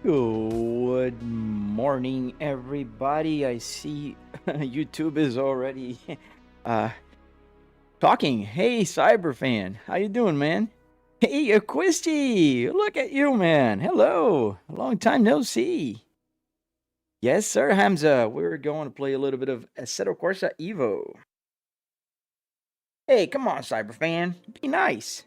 Good morning, everybody. I see YouTube is already uh, talking. Hey, Cyberfan, how you doing, man? Hey, Acquisti, look at you, man. Hello, long time no see. Yes, sir, Hamza. We're going to play a little bit of Assetto Corsa Evo. Hey, come on, Cyberfan. Be nice.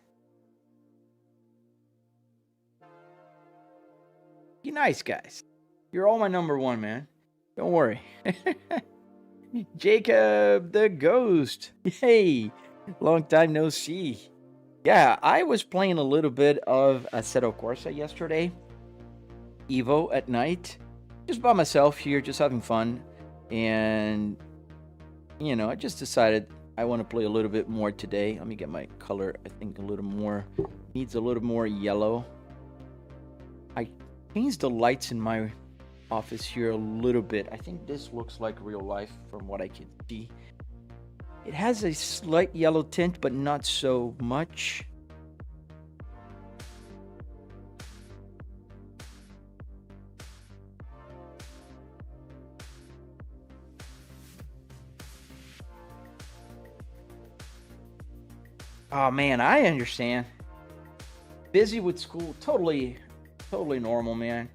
Be nice, guys. You're all my number one, man. Don't worry. Jacob the Ghost. Hey, long time no see. Yeah, I was playing a little bit of Assetto Corsa yesterday. Evo at night. Just by myself here, just having fun. And, you know, I just decided I want to play a little bit more today. Let me get my color, I think, a little more. Needs a little more yellow. I changed the lights in my office here a little bit. I think this looks like real life from what I can see. It has a slight yellow tint, but not so much. Oh man, I understand. Busy with school, totally normal, man.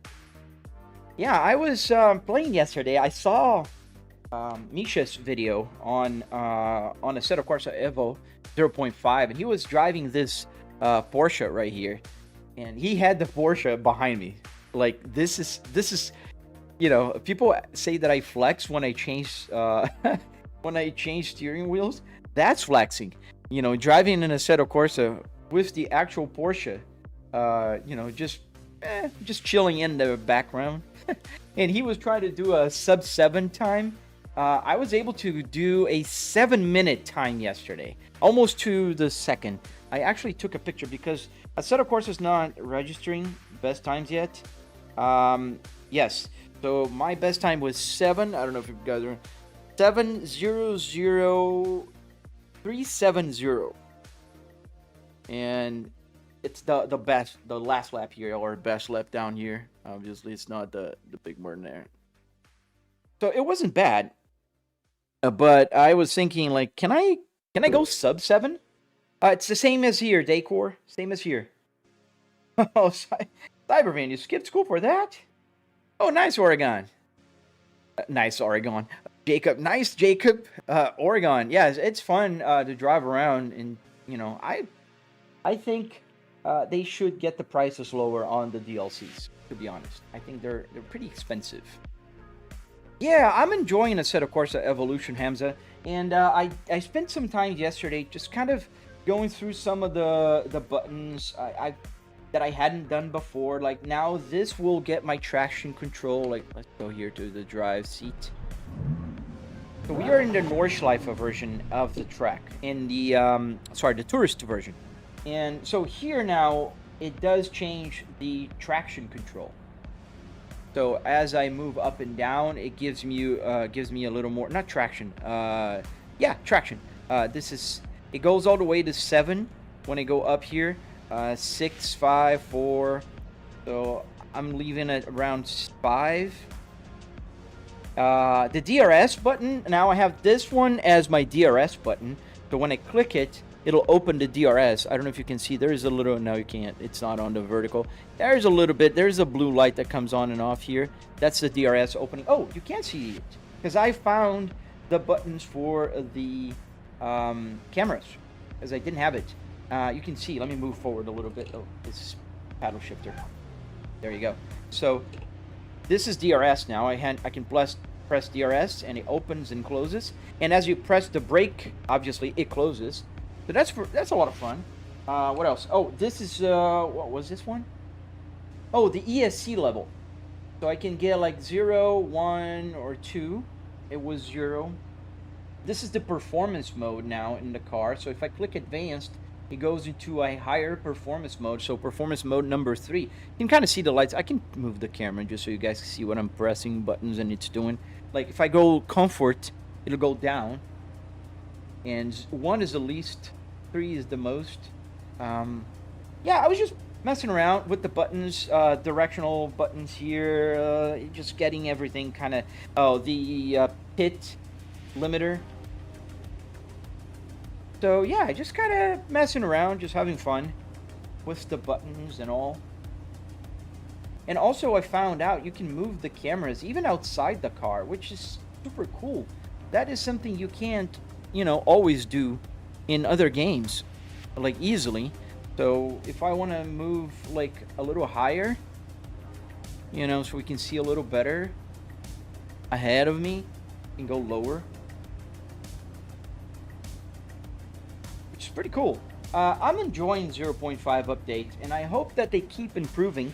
Yeah, I was playing yesterday. I saw Misha's video on Assetto Corsa Evo 0.5, and he was driving this Porsche right here, and he had the Porsche behind me. Like this is, you know, people say that I flex when I change when I change steering wheels. That's flexing, you know, driving an Assetto Corsa with the actual Porsche. You know, just chilling in the background. And he was trying to do a sub 7 time. I was able to do a 7-minute time yesterday, almost to the second. I actually took a picture because Assetto Corsa is not registering best times yet. Yes, so my best time was 7. I don't know if you guys are 7:00:370, and it's the best, the last lap here, or best lap down here. Obviously, it's not the big burn there. So it wasn't bad, but I was thinking, like, can I go sub 7? It's the same as here, Decor. Same as here. Oh, Cyberman, you skipped school for that? Oh, nice, Oregon. Nice, Oregon. Jacob, nice, Jacob. Oregon, yeah, it's fun to drive around, and you know, I think they should get the prices lower on the DLCs. To be honest, I think they're pretty expensive. Yeah, I'm enjoying Assetto Corsa Evolution, Hamza, and I spent some time yesterday just kind of going through some of the buttons that I hadn't done before. Like now, this will get my traction control. Like let's go here to the drive seat. So we are in the Nordschleife version of the track, in the the tourist version, and so here now it does change the traction control. So as I move up and down, it gives me a little more, not traction, yeah, traction. It goes all the way to 7 when I go up here, 6, 5, 4. So I'm leaving it around 5. The DRS button, now I have this one as my DRS button. So when I click it, it'll open the DRS. I don't know if you can see. There's a little... No, you can't. It's not on the vertical. There's a little bit. There's a blue light that comes on and off here. That's the DRS opening. Oh, you can't see it. Because I found the buttons for the cameras. Because I didn't have it. You can see. Let me move forward a little bit. Oh, this paddle shifter. There you go. So this is DRS now. I can press DRS and it opens and closes. And as you press the brake, obviously, it closes. So that's a lot of fun. What else? Oh, this is what was this one? Oh, the ESC level. So I can get like 0, 1, or 2. It was 0. This is the performance mode now in the car. So if I click advanced, it goes into a higher performance mode. So performance mode number 3. You can kind of see the lights. I can move the camera just so you guys can see what I'm pressing buttons and it's doing. Like if I go comfort, it'll go down. And 1 is the least, 3 is the most. Yeah, I was just messing around with the buttons, directional buttons here, just getting everything kind of, oh, the pit limiter. So yeah, just kind of messing around, just having fun with the buttons and all. And also I found out you can move the cameras even outside the car, which is super cool. That is something you can't, you know, always do in other games, like easily. So if I want to move like a little higher, you know, so we can see a little better ahead of me, I can go lower, which is pretty cool. I'm enjoying 0.5 update, and I hope that they keep improving.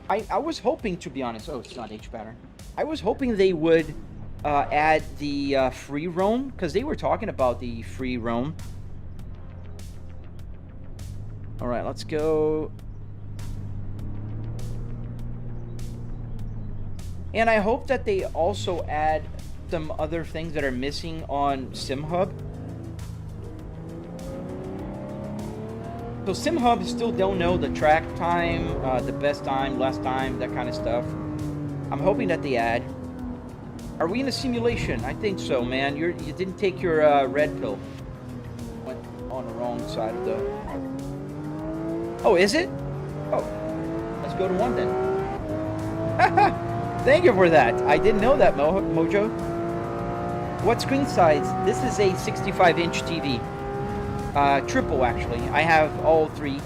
I was hoping, to be honest, oh, it's not H pattern. I was hoping they would add the free roam, because they were talking about the free roam. All right, let's go. And I hope that they also add some other things that are missing on SimHub. So SimHub still don't know the track time, the best time, last time, that kind of stuff. I'm hoping that they add. Are we in a simulation? I think so, man. You didn't take your red pill. Went on the wrong side of the... Oh, is it? Oh, let's go to one then. Thank you for that. I didn't know that, Mojo. What screen size? This is a 65-inch TV. Triple, actually. I have all three.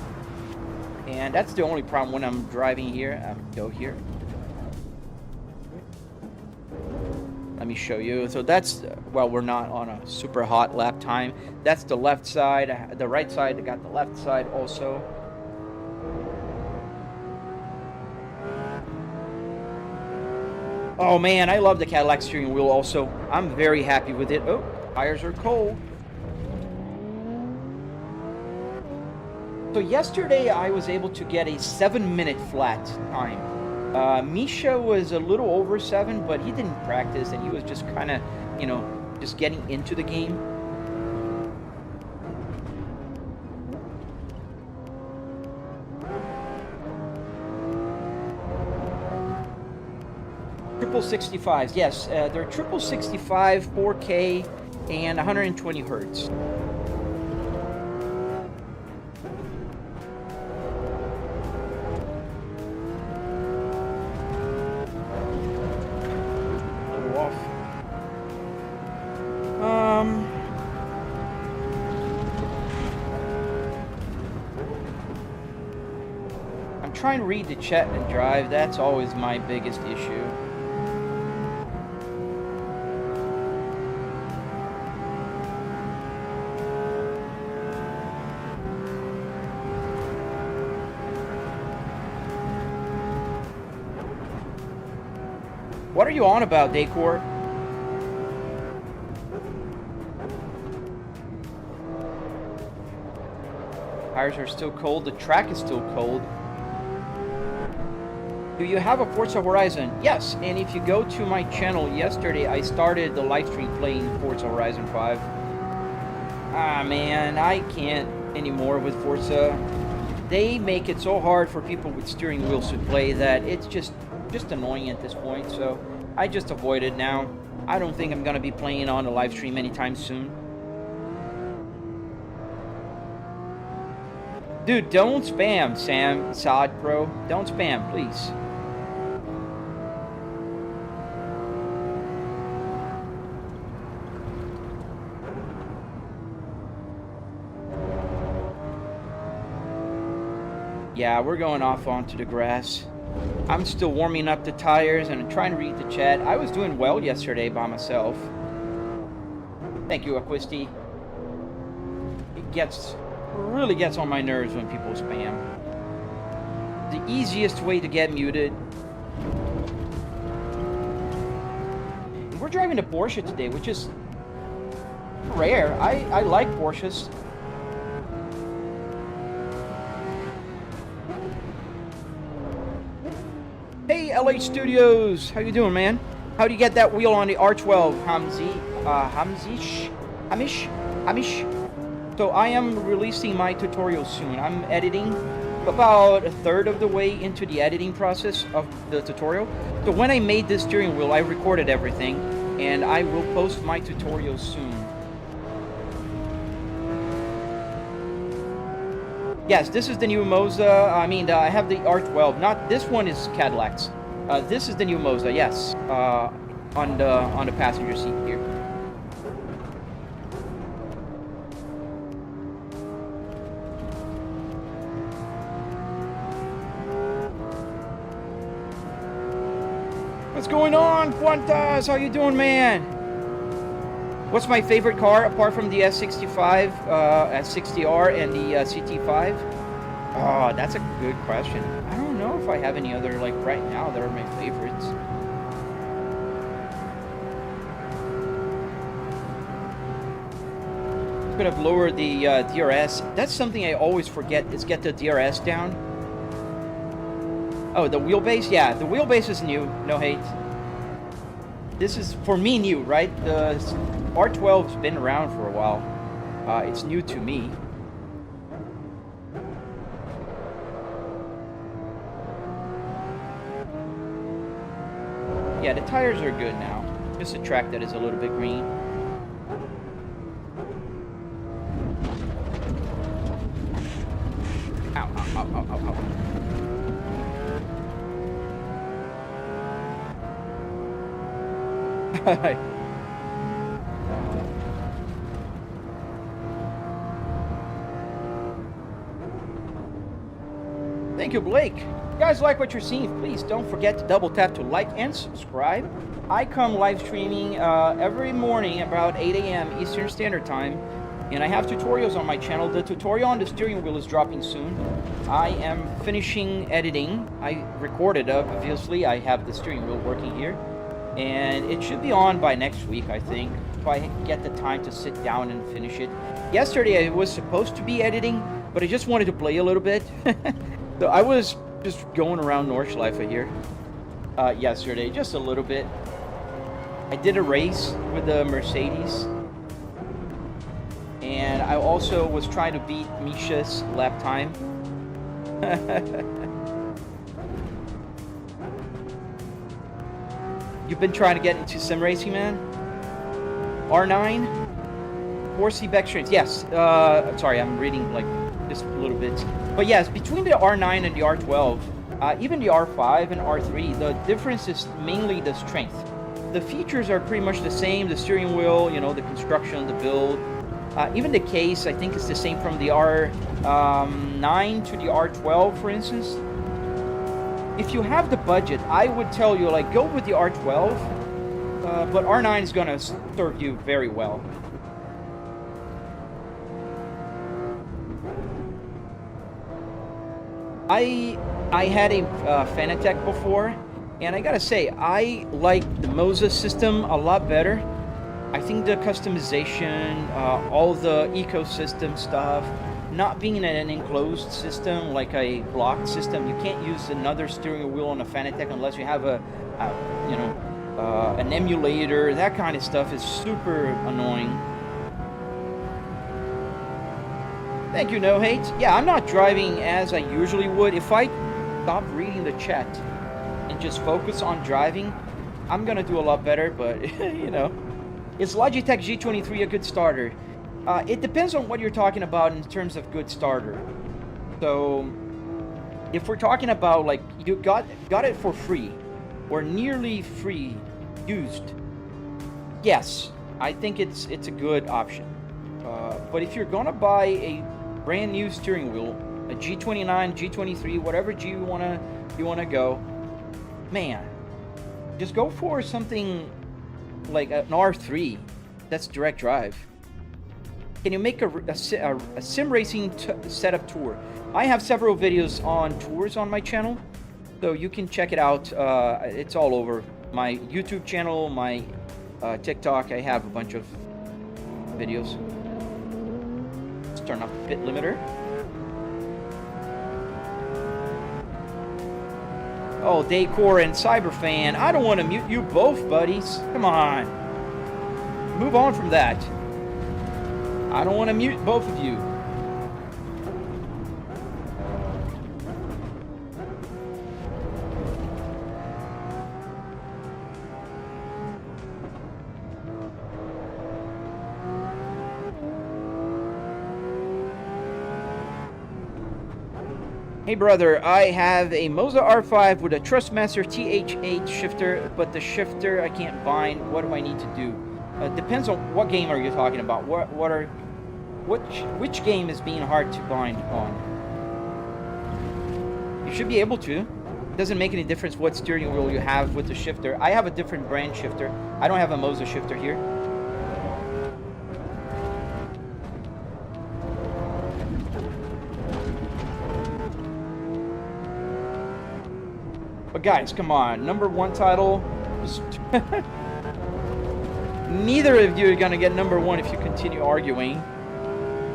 And that's the only problem when I'm driving here. Go here. Let me show you. So that's, well, we're not on a super hot lap time. That's the left side. The right side, I got the left side also. Oh man, I love the Cadillac steering wheel also. I'm very happy with it. Oh, tires are cold. So yesterday I was able to get a 7-minute flat time. Misha was a little over 7, but he didn't practice and he was just kind of, you know, just getting into the game. Triple 65s, yes, they're triple 65, 4K, and 120 hertz. I'm trying to read the chat and drive. That's always my biggest issue. What are you on about, Decor? Tires are still cold. The track is still cold. Do you have a Forza Horizon? Yes, and if you go to my channel yesterday, I started the live stream playing Forza Horizon 5. Ah, man, I can't anymore with Forza. They make it so hard for people with steering wheels to play that it's just annoying at this point, so I just avoid it now. I don't think I'm gonna be playing on a live stream anytime soon. Dude, don't spam, Saad Pro. Don't spam, please. Yeah, we're going off onto the grass. I'm still warming up the tires and I'm trying to read the chat. I was doing well yesterday by myself. Thank you, Aquisti. It really gets on my nerves when people spam. The easiest way to get muted. And we're driving a Porsche today, which is rare. I like Porsches. Hey, LH Studios, how you doing, man? How do you get that wheel on the R12, Hamish? So I am releasing my tutorial soon. I'm editing about a third of the way into the editing process of the tutorial. So when I made this steering wheel, I recorded everything, and I will post my tutorial soon. Yes, this is the new Moza. I mean, I have the R12. Not this one is Cadillac's. This is the new Moza. Yes, on the passenger seat here. What's going on, Quantas? How you doing, man? What's my favorite car apart from the S65, S60R, and the CT5? Oh, that's a good question. I don't know if I have any other, like, right now that are my favorites. Could have lowered the DRS. That's something I always forget, is get the DRS down. Oh, the wheelbase? Yeah, the wheelbase is new. No hate. This is, for me, new, right? The R12's been around for a while. It's new to me. Yeah, the tires are good now. Just a track that is a little bit green. Ow, ow, ow, ow, ow, ow. Thank you, Blake. If you guys like what you're seeing, please don't forget to double tap to like and subscribe. I come live streaming every morning about 8 a.m. Eastern Standard Time, and I have tutorials on my channel. The tutorial on the steering wheel is dropping soon. I am finishing editing. I recorded, obviously. I have the steering wheel working here. And it should be on by next week, I think, if I get the time to sit down and finish it. Yesterday I was supposed to be editing, but I just wanted to play a little bit. So I was just going around Nordschleife here yesterday, just a little bit. I did a race with the Mercedes. And I also was trying to beat Misha's lap time. You've been trying to get into sim racing, man? R9? 4C back strength. Yes. Sorry, I'm reading like just a little bit. But yes, between the R9 and the R12, even the R5 and R3, the difference is mainly the strength. The features are pretty much the same. The steering wheel, you know, the construction, the build. Even the case, I think, is the same from the R9 to the R12, for instance. If you have the budget, I would tell you, like, go with the R12, but R9 is going to serve you very well. I had a Fanatec before, and I gotta say, I like the Moza system a lot better. I think the customization, all the ecosystem stuff, not being in an enclosed system like a blocked system, you can't use another steering wheel on a Fanatec unless you have an emulator. That kind of stuff is super annoying. Thank you, No Hate. Yeah, I'm not driving as I usually would. If I stop reading the chat and just focus on driving, I'm gonna do a lot better, but you know. Is Logitech G23 a good starter? It depends on what you're talking about in terms of good starter. So, if we're talking about, like, you got it for free, or nearly free, used, yes, I think it's a good option. But if you're gonna buy a brand new steering wheel, a G29, G23, whatever G you wanna go, man, just go for something like an R3 that's direct drive. Can you make a sim racing setup tour? I have several videos on tours on my channel, so you can check it out. It's all over my YouTube channel, my TikTok. I have a bunch of videos. Let's turn off the pit limiter. Oh, Daycore and Cyberfan, I don't want to mute you both, buddies. Come on. Move on from that. I don't want to mute both of you. Hey brother, I have a Moza R5 with a Trustmaster TH8 shifter, but the shifter I can't bind. What do I need to do? Depends on what game are you talking about. Which game is being hard to bind on? You should be able to. It doesn't make any difference what steering wheel you have with the shifter. I have a different brand shifter. I don't have a Moza shifter here. But guys, come on. #1 title. Neither of you are going to get #1 if you continue arguing.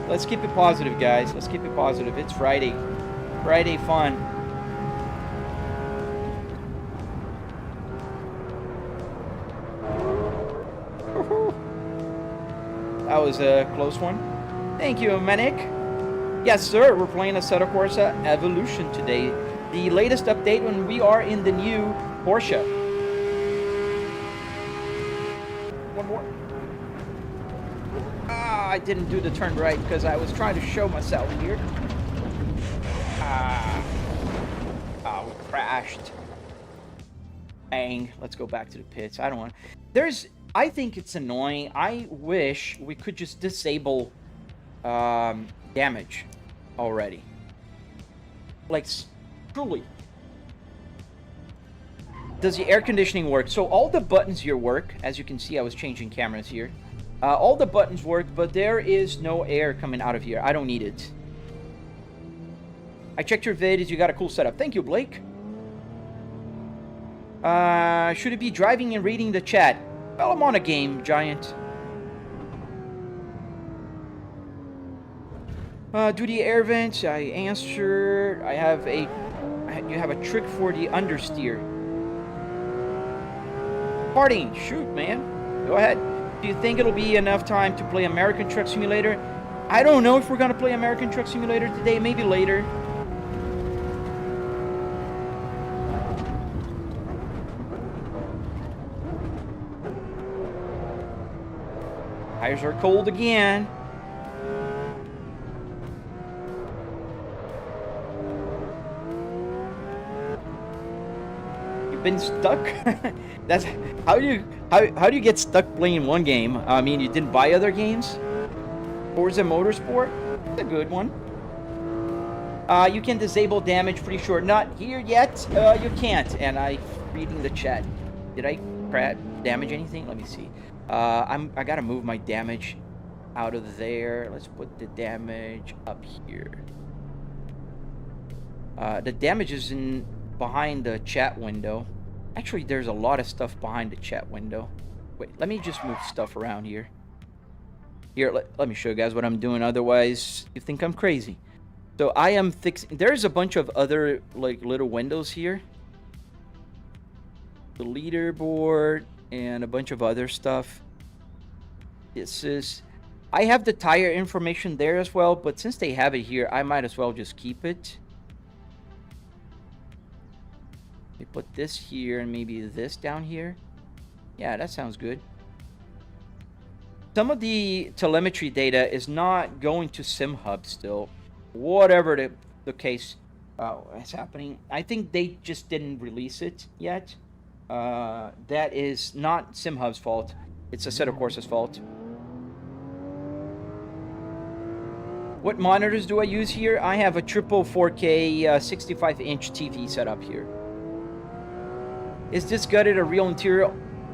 Let's keep it positive, guys. Let's keep it positive. It's Friday. Friday fun. That was a close one. Thank you, Manic. Yes, sir. We're playing Assetto Corsa Evolution today. The latest update when we are in the new Porsche. One more. Ah, I didn't do the turn right because I was trying to show myself here. Ah, we crashed. Bang. Let's go back to the pits. I don't want. I think it's annoying. I wish we could just disable damage already. Like, truly. Does the air conditioning work? So all the buttons here work. As you can see, I was changing cameras here. All the buttons work, but there is no air coming out of here. I don't need it. I checked your vids. You got a cool setup. Thank you, Blake. Should it be driving and reading the chat? Well, I'm on a game, Giant. Do the air vents? I answered. You have a trick for the understeer. Parting, shoot, man. Go ahead. Do you think it'll be enough time to play American Truck Simulator? I don't know if we're gonna play American Truck Simulator today. Maybe later. Tires are cold again. You've been stuck? That's how do you get stuck playing one game? I mean, you didn't buy other games? Forza Motorsport? That's a good one. You can disable damage, pretty sure. Not here yet. You can't. And I'm reading the chat. Did I damage anything? Let me see. I gotta move my damage out of there. Let's put the damage up here. The damage is behind the chat window. Actually, there's a lot of stuff behind the chat window. Wait, let me just move stuff around here. Here, let me show you guys what I'm doing. Otherwise, you think I'm crazy. So I am fixing. There's a bunch of other like little windows here. The leaderboard and a bunch of other stuff. This is. I have the tire information there as well, but since they have it here, I might as well just keep it. We put this here and maybe this down here. Yeah, that sounds good. Some of the telemetry data is not going to SimHub still. Whatever the case is happening. I think they just didn't release it yet. That is not SimHub's fault. It's Assetto Corsa's fault. What monitors do I use here? I have a triple 4K 65-inch TV set up here. Is this gutted a real interior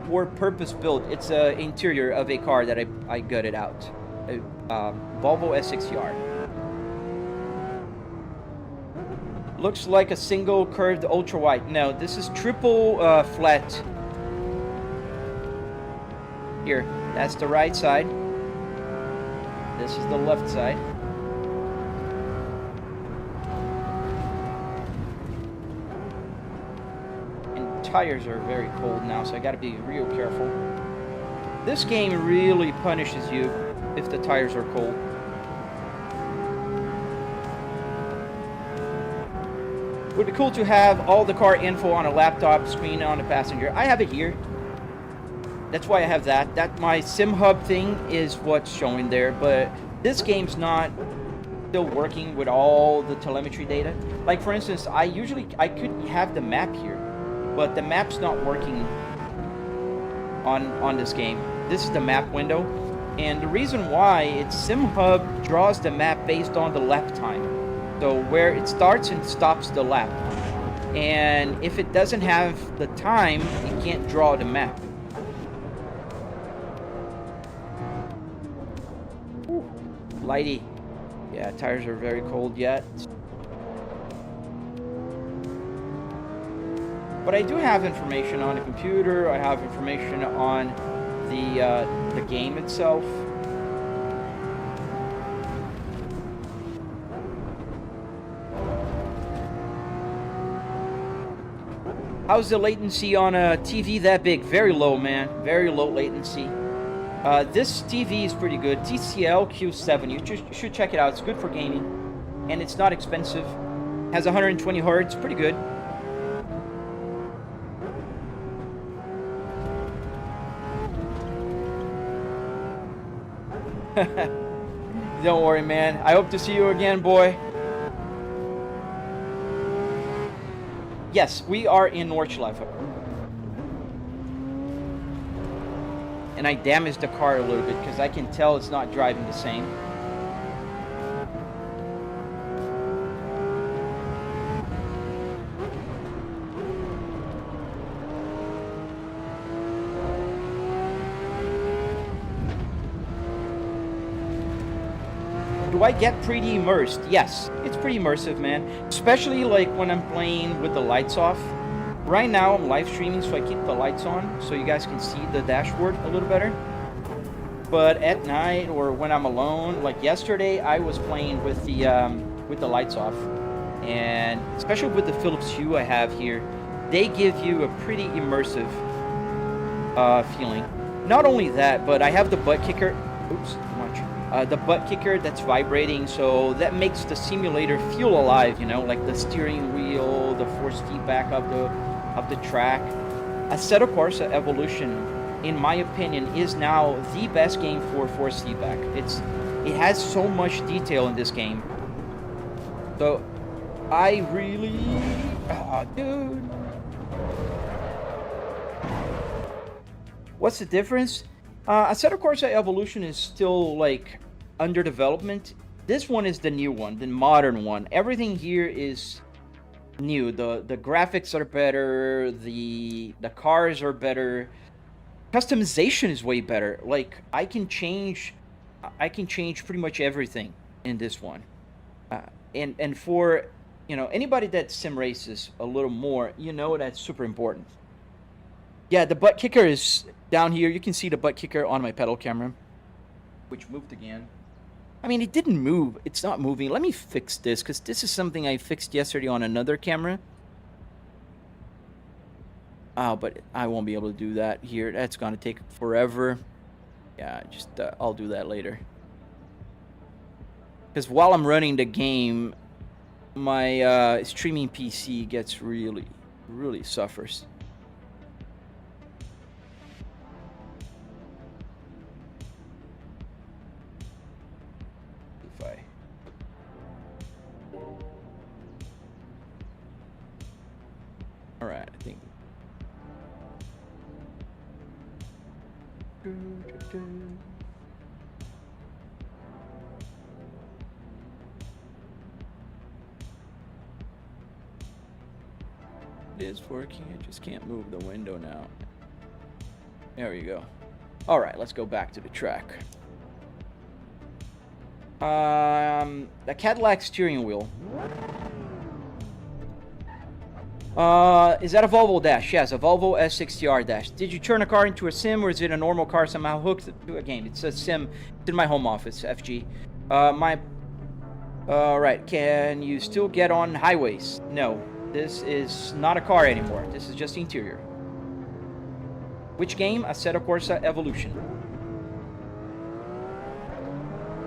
or purpose built? It's an interior of a car that I gutted out. A Volvo S60R. Looks like a single curved ultra wide. No, this is triple flat. Here, that's the right side. This is the left side. Tires are very cold now, so I gotta be real careful. This game really punishes you if the tires are cold. Would be cool to have all the car info on a laptop screen on the passenger. I have it here. That's why I have that. My SimHub thing is what's showing there, but this game's not still working with all the telemetry data. Like for instance, I could have the map here, but the map's not working on this game. This is the map window, and the reason why it's SimHub draws the map based on the lap time. So where it starts and stops the lap. And if it doesn't have the time, it can't draw the map. Ooh, lighty. Yeah, tires are very cold yet. But I do have information on the computer. I have information on the game itself. How's the latency on a TV that big? Very low, man. Very low latency. This TV is pretty good. TCL Q7. You should check it out. It's good for gaming. And it's not expensive. Has 120 Hz. Pretty good. Don't worry, man. I hope to see you again, boy. Yes, we are in Nordschleife. And I damaged the car a little bit because I can tell it's not driving the same. Do I get pretty immersed? Yes, it's pretty immersive, man. Especially like when I'm playing with the lights off. Right now I'm live streaming, so I keep the lights on so you guys can see the dashboard a little better. But at night or when I'm alone, like yesterday, I was playing with the lights off, and especially with the Philips Hue I have here, they give you a pretty immersive feeling. Not only that, but I have the Buttkicker. Oops, too much. The Buttkicker that's vibrating, so that makes the simulator feel alive, you know, like the steering wheel, the force feedback of the track. Assetto Corsa Evolution, in my opinion, is now the best game for force feedback. It has so much detail in this game. So I really, dude. What's the difference? Assetto Corsa Evolution is still like under development. This one is the new one, the modern one. Everything here is new. The graphics are better, the cars are better. Customization is way better. Like I can change pretty much everything in this one. And for, you know, anybody that sim races a little more, you know that's super important. Yeah, the Buttkicker is down here. You can see the Buttkicker on my pedal camera, which moved again. I mean, it didn't move. It's not moving. Let me fix this, because this is something I fixed yesterday on another camera. Oh, but I won't be able to do that here. That's going to take forever. Yeah, just I'll do that later. Because while I'm running the game, my streaming PC gets really suffers. Alright, I think. It is working, I just can't move the window now. There we go. Alright, let's go back to the track. The Cadillac steering wheel. Is that a Volvo dash? Yes, a Volvo S60R dash. Did you turn a car into a sim, or is it a normal car somehow hooked to a game? It's a sim. It's in my home office, FG. Right. Can you still get on highways? No. This is not a car anymore. This is just the interior. Which game? Assetto Corsa Evolution.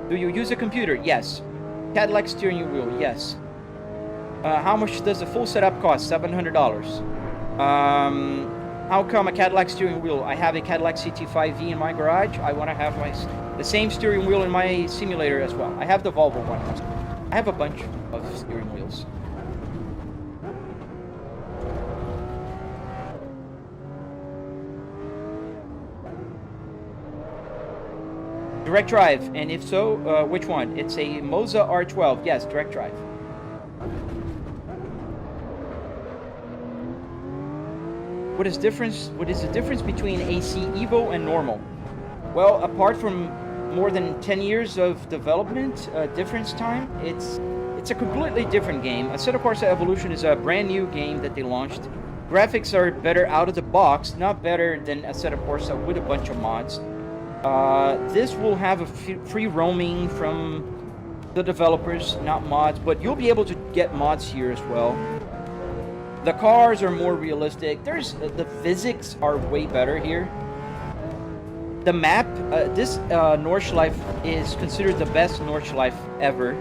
Do you use a computer? Yes. Cadillac steering wheel? Yes. How much does the full setup cost? $700. How come a Cadillac steering wheel? I have a Cadillac CT5V in my garage. I want to have the same steering wheel in my simulator as well. I have the Volvo one. I have a bunch of steering wheels. Direct drive, and if so, which one? It's a Moza R12. Yes, direct drive. What is the difference between AC Evo and normal? Well, apart from more than 10 years of development difference time, it's a completely different game. Assetto Corsa Evolution is a brand new game that they launched. Graphics are better out of the box, not better than Assetto Corsa with a bunch of mods. This will have a free roaming from the developers, not mods, but you'll be able to get mods here as well. The cars are more realistic. The physics are way better here. The map, this Nordschleife is considered the best Nordschleife ever.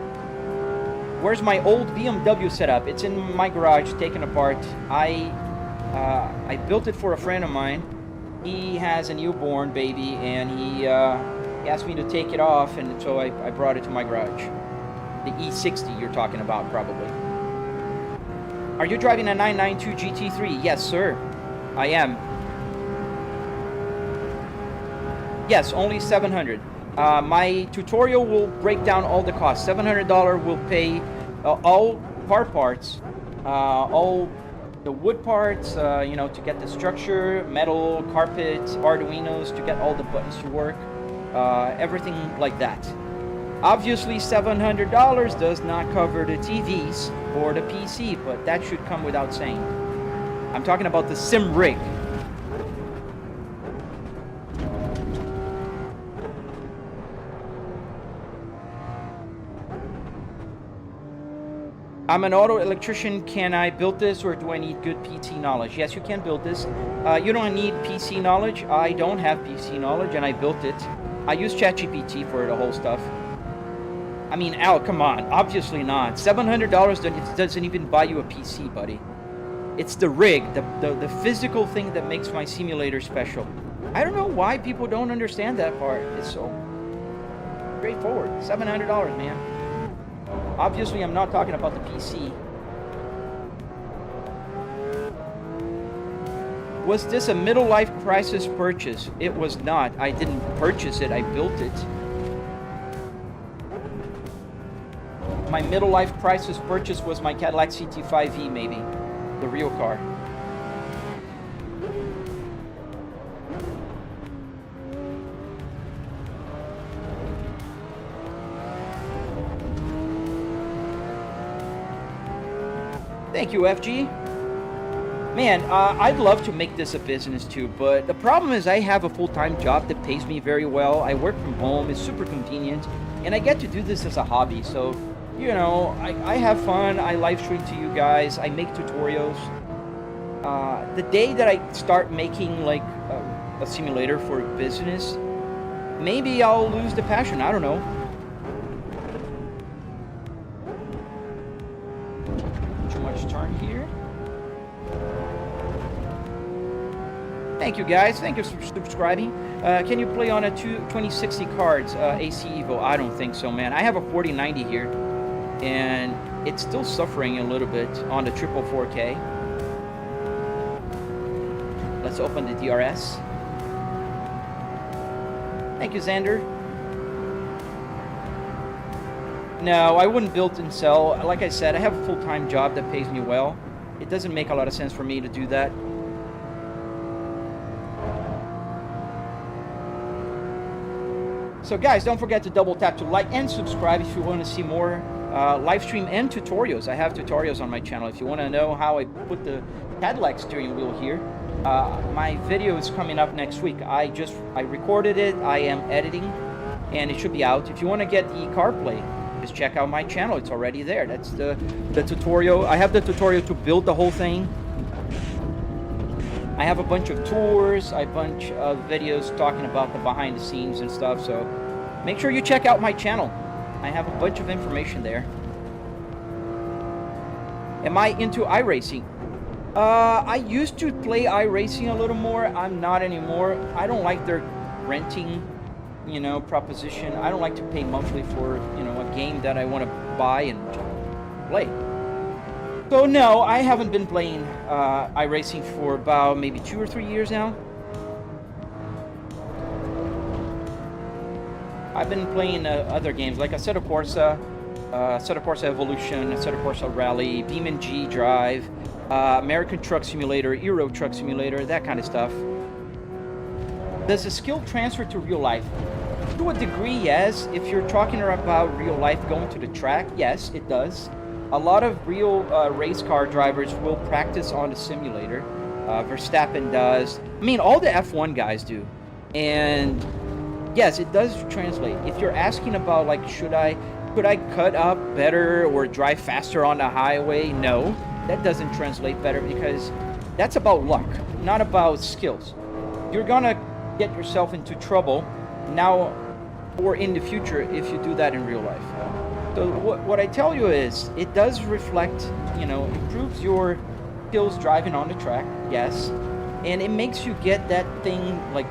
Where's my old BMW setup? It's in my garage, taken apart. I built it for a friend of mine. He has a newborn baby, and he asked me to take it off, and so I brought it to my garage. The E60 you're talking about, probably. Are you driving a 992 GT3? Yes, sir. I am. Yes, only $700. My tutorial will break down all the costs. $700 will pay all car parts, all the wood parts, you know, to get the structure, metal, carpet, arduinos, to get all the buttons to work, everything like that. Obviously, $700 does not cover the TVs or the PC, but that should come without saying. I'm talking about the sim rig. I'm an auto electrician. Can I build this, or do I need good PC knowledge? Yes, you can build this. You don't need PC knowledge. I don't have PC knowledge, and I built it. I use ChatGPT for the whole stuff. I mean, Al, come on. Obviously not. $700 doesn't even buy you a PC, buddy. It's the rig, the physical thing that makes my simulator special. I don't know why people don't understand that part. It's so straightforward. $700, man. Obviously, I'm not talking about the PC. Was this a middle life crisis purchase? It was not. I didn't purchase it. I built it. My middle life crisis purchase was my Cadillac CT5e, maybe. The real car. Thank you, FG. Man, I'd love to make this a business too, but the problem is I have a full-time job that pays me very well. I work from home, it's super convenient, and I get to do this as a hobby. So, you know, I have fun, I live stream to you guys, I make tutorials. The day that I start making like a simulator for business, maybe I'll lose the passion, I don't know. Turn here. Thank you guys. Thank you for subscribing. Can you play on a 2060 cards AC Evo? I don't think so, man. I have a 4090 here, and it's still suffering a little bit on the 444K. Let's open the DRS. Thank you, Xander. No, I wouldn't build and sell. Like I said, I have a full-time job that pays me well. It doesn't make a lot of sense for me to do that. So guys, don't forget to double tap to like and subscribe if you want to see more live stream and tutorials. I have tutorials on my channel. If you want to know how I put the Cadillac steering wheel here, my video is coming up next week. I recorded it, I am editing, and it should be out. If you want to get the CarPlay, just check out my channel. It's already there. That's the tutorial. I have the tutorial to build the whole thing. I have a bunch of tours, a bunch of videos talking about the behind the scenes and stuff. So make sure you check out my channel. I have a bunch of information there. Am I into iRacing? I used to play iRacing a little more. I'm not anymore. I don't like their renting you know, proposition. I don't like to pay monthly for, you know, a game that I want to buy and play. So no, I haven't been playing iRacing for about maybe 2 or 3 years now. I've been playing other games like Assetto Corsa, Assetto Corsa Evolution, Assetto Corsa Rally, BeamNG Drive, American Truck Simulator, Euro Truck Simulator, that kind of stuff. Does the skill transfer to real life? To a degree, yes. If you're talking about real life going to the track, yes, it does. A lot of real race car drivers will practice on the simulator. Verstappen does. I mean, all the F1 guys do. And yes, it does translate. If you're asking about, like, could I cut up better or drive faster on the highway? No, that doesn't translate better because that's about luck, not about skills. You're gonna get yourself into trouble now or in the future if you do that in real life. So what I tell you is, it does reflect, you know, improves your skills driving on the track, yes, and it makes you get that thing, like,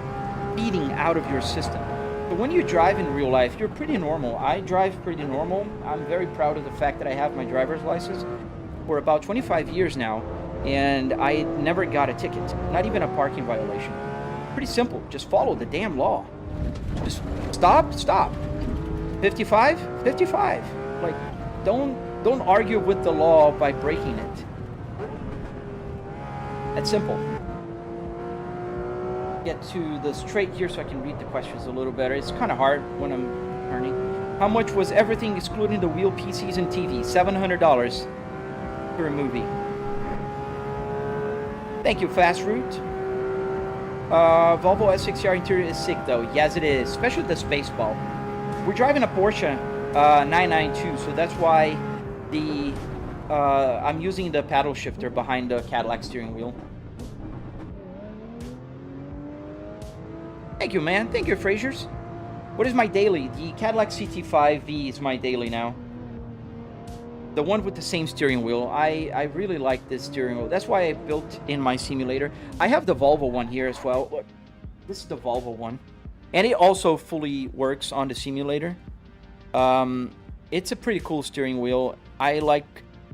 beating out of your system. But when you drive in real life, you're pretty normal. I drive pretty normal. I'm very proud of the fact that I have my driver's license for about 25 years now, and I never got a ticket, not even a parking violation. Pretty simple. Just follow the damn law. Just stop. 55. Like, don't argue with the law by breaking it. That's simple. Get to the straight here so I can read the questions a little better. It's kind of hard when I'm turning. How much was everything excluding the wheel, PCs, and TV? $700 for a movie. Thank you, Fast Route. Volvo S6R interior is sick though. Yes, it is, especially the Spaceball. We're driving a Porsche 992, so that's why the I'm using the paddle shifter behind the Cadillac steering wheel. Thank you, man. Thank you, Frasers. What is my daily? The Cadillac CT5V is my daily now. The one with the same steering wheel. I really like this steering wheel. That's why I built in my simulator. I have the Volvo one here as well. Look, this is the Volvo one. And it also fully works on the simulator. It's a pretty cool steering wheel. I like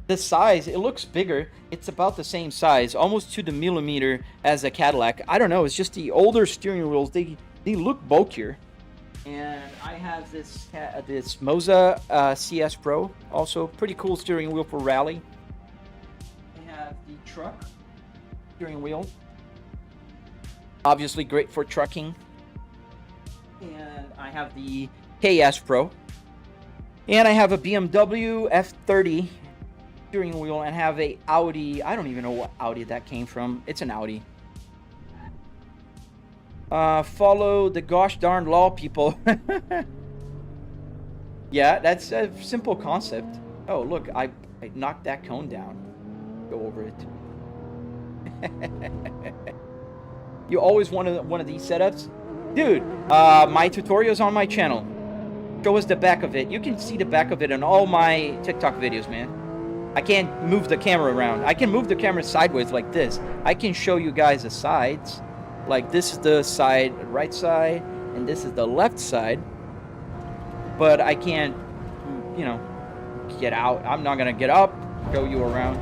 the size. It looks bigger. It's about the same size, almost to the millimeter as a Cadillac. I don't know. It's just the older steering wheels. They look bulkier. And I have this Moza CS Pro, also pretty cool steering wheel for rally. I have the truck steering wheel, obviously great for trucking. And I have the KS Pro. And I have a BMW F30 steering wheel and have a Audi. I don't even know what Audi that came from. It's an Audi. Follow the gosh darn law, people. Yeah, that's a simple concept. Oh, look, I knocked that cone down. Go over it. You always wanted one of these setups? Dude, my tutorial's on my channel. Show us the back of it. You can see the back of it in all my TikTok videos, man. I can't move the camera around. I can move the camera sideways like this. I can show you guys the sides. Like, this is the side, right side, and this is the left side. But I can't, you know, get out. I'm not gonna get up, show you around.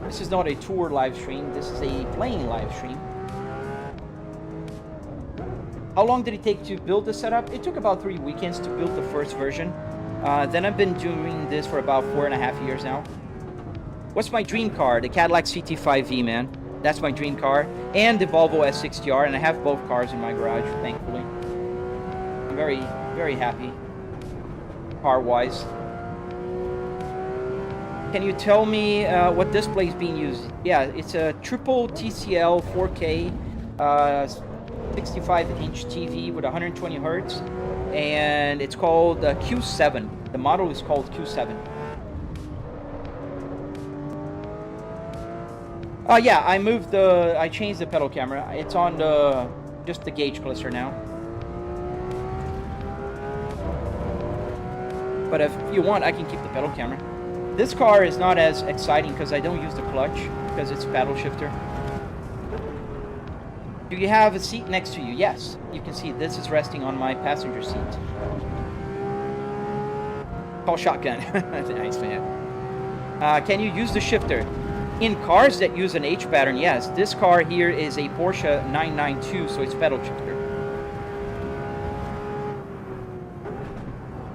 This is not a tour live stream. This is a playing live stream. How long did it take to build the setup? It took about 3 weekends to build the first version. Then I've been doing this for about 4.5 years now. What's my dream car? The Cadillac CT5V, man. That's my dream car. And the Volvo S60R, and I have both cars in my garage, thankfully. I'm very, very happy, car-wise. Can you tell me what display is being used? Yeah, it's a triple TCL 4K 65-inch TV with 120 hertz, and it's called Q7. The model is called Q7. Yeah, I changed the pedal camera. It's on just the gauge cluster now. But if you want, I can keep the pedal camera. This car is not as exciting because I don't use the clutch, because it's paddle shifter. Do you have a seat next to you? Yes. You can see this is resting on my passenger seat. Call shotgun. Nice, man. Can you use the shifter? In cars that use an H pattern, yes. This car here is a Porsche 992, so it's pedal shifter.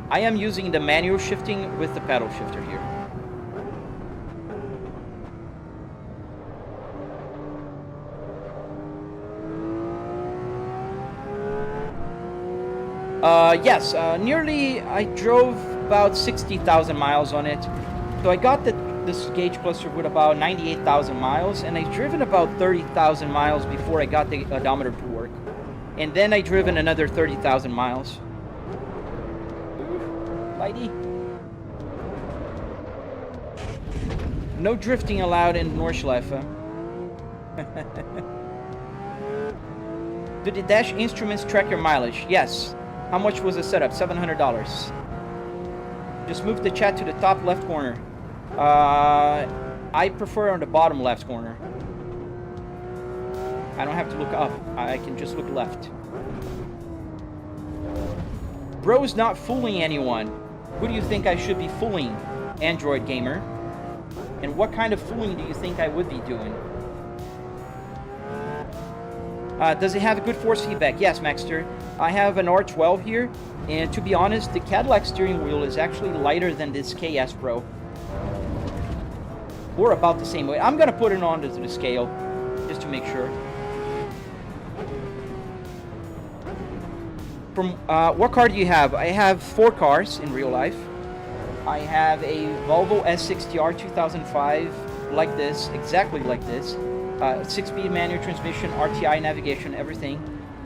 I am using the manual shifting with the pedal shifter here. Yes, nearly, I drove about 60,000 miles on it. So I got this gauge cluster with about 98,000 miles, and I've driven about 30,000 miles before I got the odometer to work. And then I driven another 30,000 miles. Lighty. No drifting allowed in Nordschleife. Do the dash instruments track your mileage? Yes. How much was the setup? $700. Just move the chat to the top left corner. I prefer on the bottom left corner. I don't have to look up. I can just look left. Bro's not fooling anyone. Who do you think I should be fooling? Android gamer. And what kind of fooling do you think I would be doing? Does it have a good force feedback? Yes, Maxter. I have an R12 here, and to be honest, the Cadillac steering wheel is actually lighter than this KS Pro. Or about the same weight. I'm gonna put it onto the scale, just to make sure. From what car do you have? I have 4 cars in real life. I have a Volvo S60R 2005, like this, exactly like this. 6-speed manual transmission, RTI navigation, everything.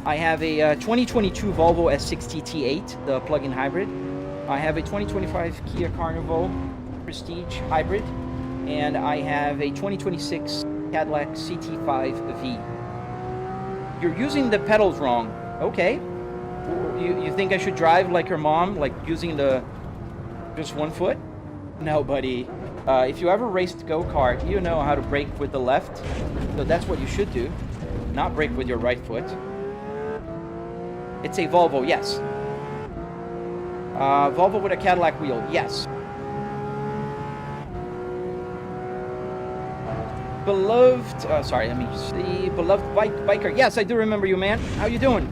I have a 2022 Volvo S60 T8, the plug-in hybrid. I have a 2025 Kia Carnival Prestige hybrid, and I have a 2026 Cadillac CT5V. You're using the pedals wrong. Okay. You think I should drive like your mom, like using just one foot? No, buddy. If you ever raced go-kart, you know how to brake with the left. So that's what you should do. Not brake with your right foot. It's a Volvo, yes. Volvo with a Cadillac wheel, yes. Beloved, sorry, let me just see. Beloved biker. Yes, I do remember you, man. How you doing?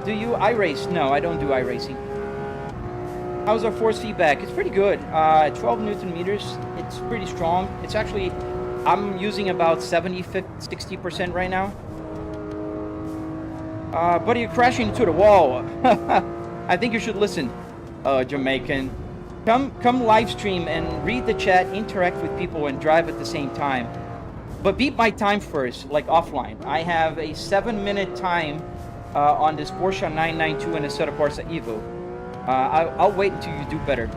Do you iRace? No, I don't do iRacing. How's our force feedback? It's pretty good. 12 Newton meters. It's pretty strong. It's actually, I'm using about 60% right now. Buddy, you're crashing into the wall. I think you should listen, Jamaican. Come live stream and read the chat, interact with people, and drive at the same time. But beat my time first, like offline. I have a 7-minute time on this Porsche 992 and Assetto Corsa Evo. I'll wait until you do better.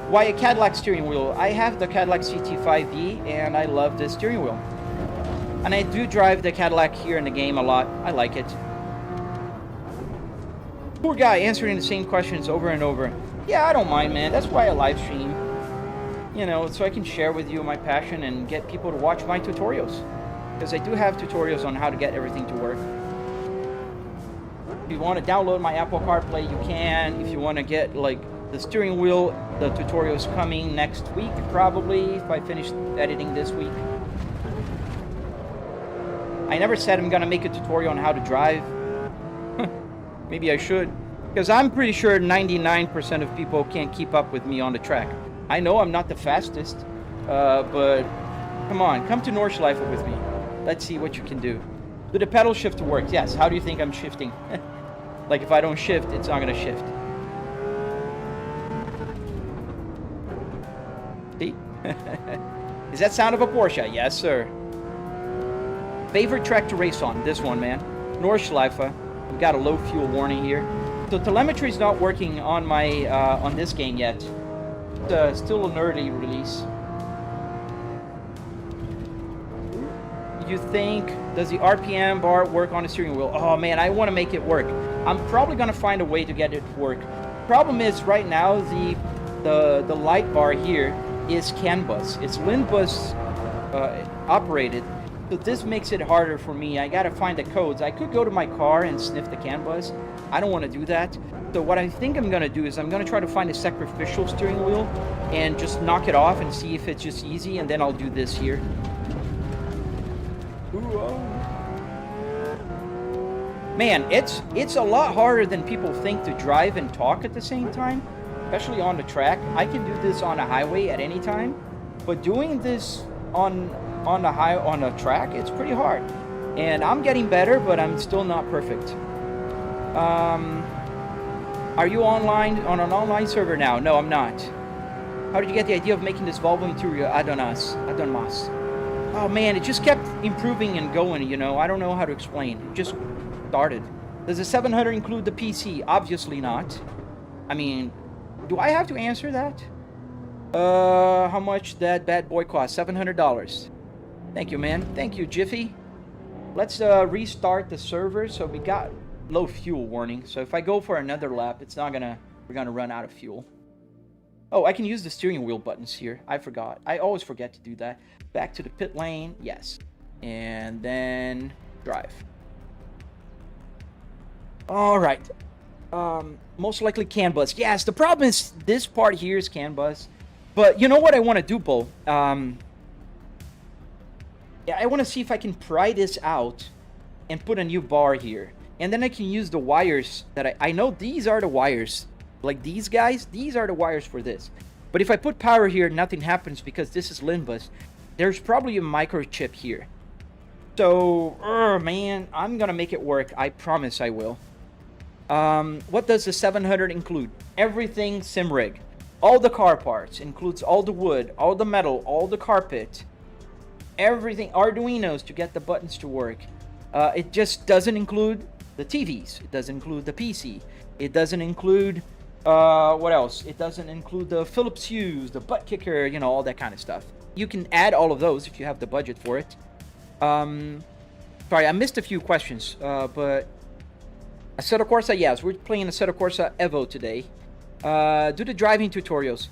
Why a Cadillac steering wheel? I have the Cadillac CT5V and I love the steering wheel. And I do drive the Cadillac here in the game a lot. I like it. Poor guy answering the same questions over and over. Yeah, I don't mind, man. That's why I live stream. You know, so I can share with you my passion and get people to watch my tutorials. Because I do have tutorials on how to get everything to work. If you want to download my Apple CarPlay, you can. If you want to get, like, the steering wheel, the tutorial is coming next week, probably, if I finish editing this week. I never said I'm gonna make a tutorial on how to drive. Maybe I should. Because I'm pretty sure 99% of people can't keep up with me on the track. I know I'm not the fastest, but come on, come to Nordschleife with me. Let's see what you can do. Do the pedal shift work? Yes. How do you think I'm shifting? Like if I don't shift, it's not gonna shift. See? Is that sound of a Porsche? Yes, sir. Favorite track to race on? This one, man. Nordschleife. We've got a low fuel warning here. So telemetry is not working on my on this game yet. It's still an early release. you think, does the RPM bar work on the steering wheel? Oh man, I want to make it work. I'm probably gonna find a way to get it to work. Problem is, right now the light bar here is CAN bus. It's LIN bus operated, so this makes it harder for me. I gotta find the codes. I could go to my car and sniff the CAN bus. I don't want to do that. So what I think I'm gonna do is I'm gonna try to find a sacrificial steering wheel and just knock it off and see if it's just easy, and then I'll do this here. Man, it's a lot harder than people think to drive and talk at the same time, especially on the track. I can do this on a highway at any time, but doing this on a track, it's pretty hard. And I'm getting better, but I'm still not perfect. Are you online on an online server now? No, I'm not. How did you get the idea of making this Volvo interior? Adonmas. Oh man, it just kept improving and going, you know. I don't know how to explain. It just started. Does the 700 include the PC? Obviously not. I mean, do I have to answer that? How much that bad boy cost? $700. Thank you, man. Thank you, Jiffy. Let's restart the server. So we got low fuel warning. So if I go for another lap, we're gonna run out of fuel. Oh, I can use the steering wheel buttons here. I forgot. I always forget to do that. Back to the pit lane. Yes. And then drive. All right. Most likely CAN bus. Yes, the problem is this part here is CAN bus. But you know what I want to do, Bo? Yeah, I want to see if I can pry this out and put a new bar here. And then I can use the wires that I know these are the wires. Like these guys, these are the wires for this. But if I put power here, nothing happens because this is LIN bus. There's probably a microchip here. So, man, I'm going to make it work. I promise I will. What does the 700 include? Everything SimRig. All the car parts. Includes all the wood, all the metal, all the carpet. Everything. Arduinos to get the buttons to work. It just doesn't include the TVs. It doesn't include the PC. It doesn't include... what else? It doesn't include the Philips Hues, the Buttkicker, you know, all that kind of stuff. You can add all of those if you have the budget for it. Sorry, I missed a few questions, but Assetto Corsa, yes, we're playing Assetto Corsa Evo today. Do the driving tutorials.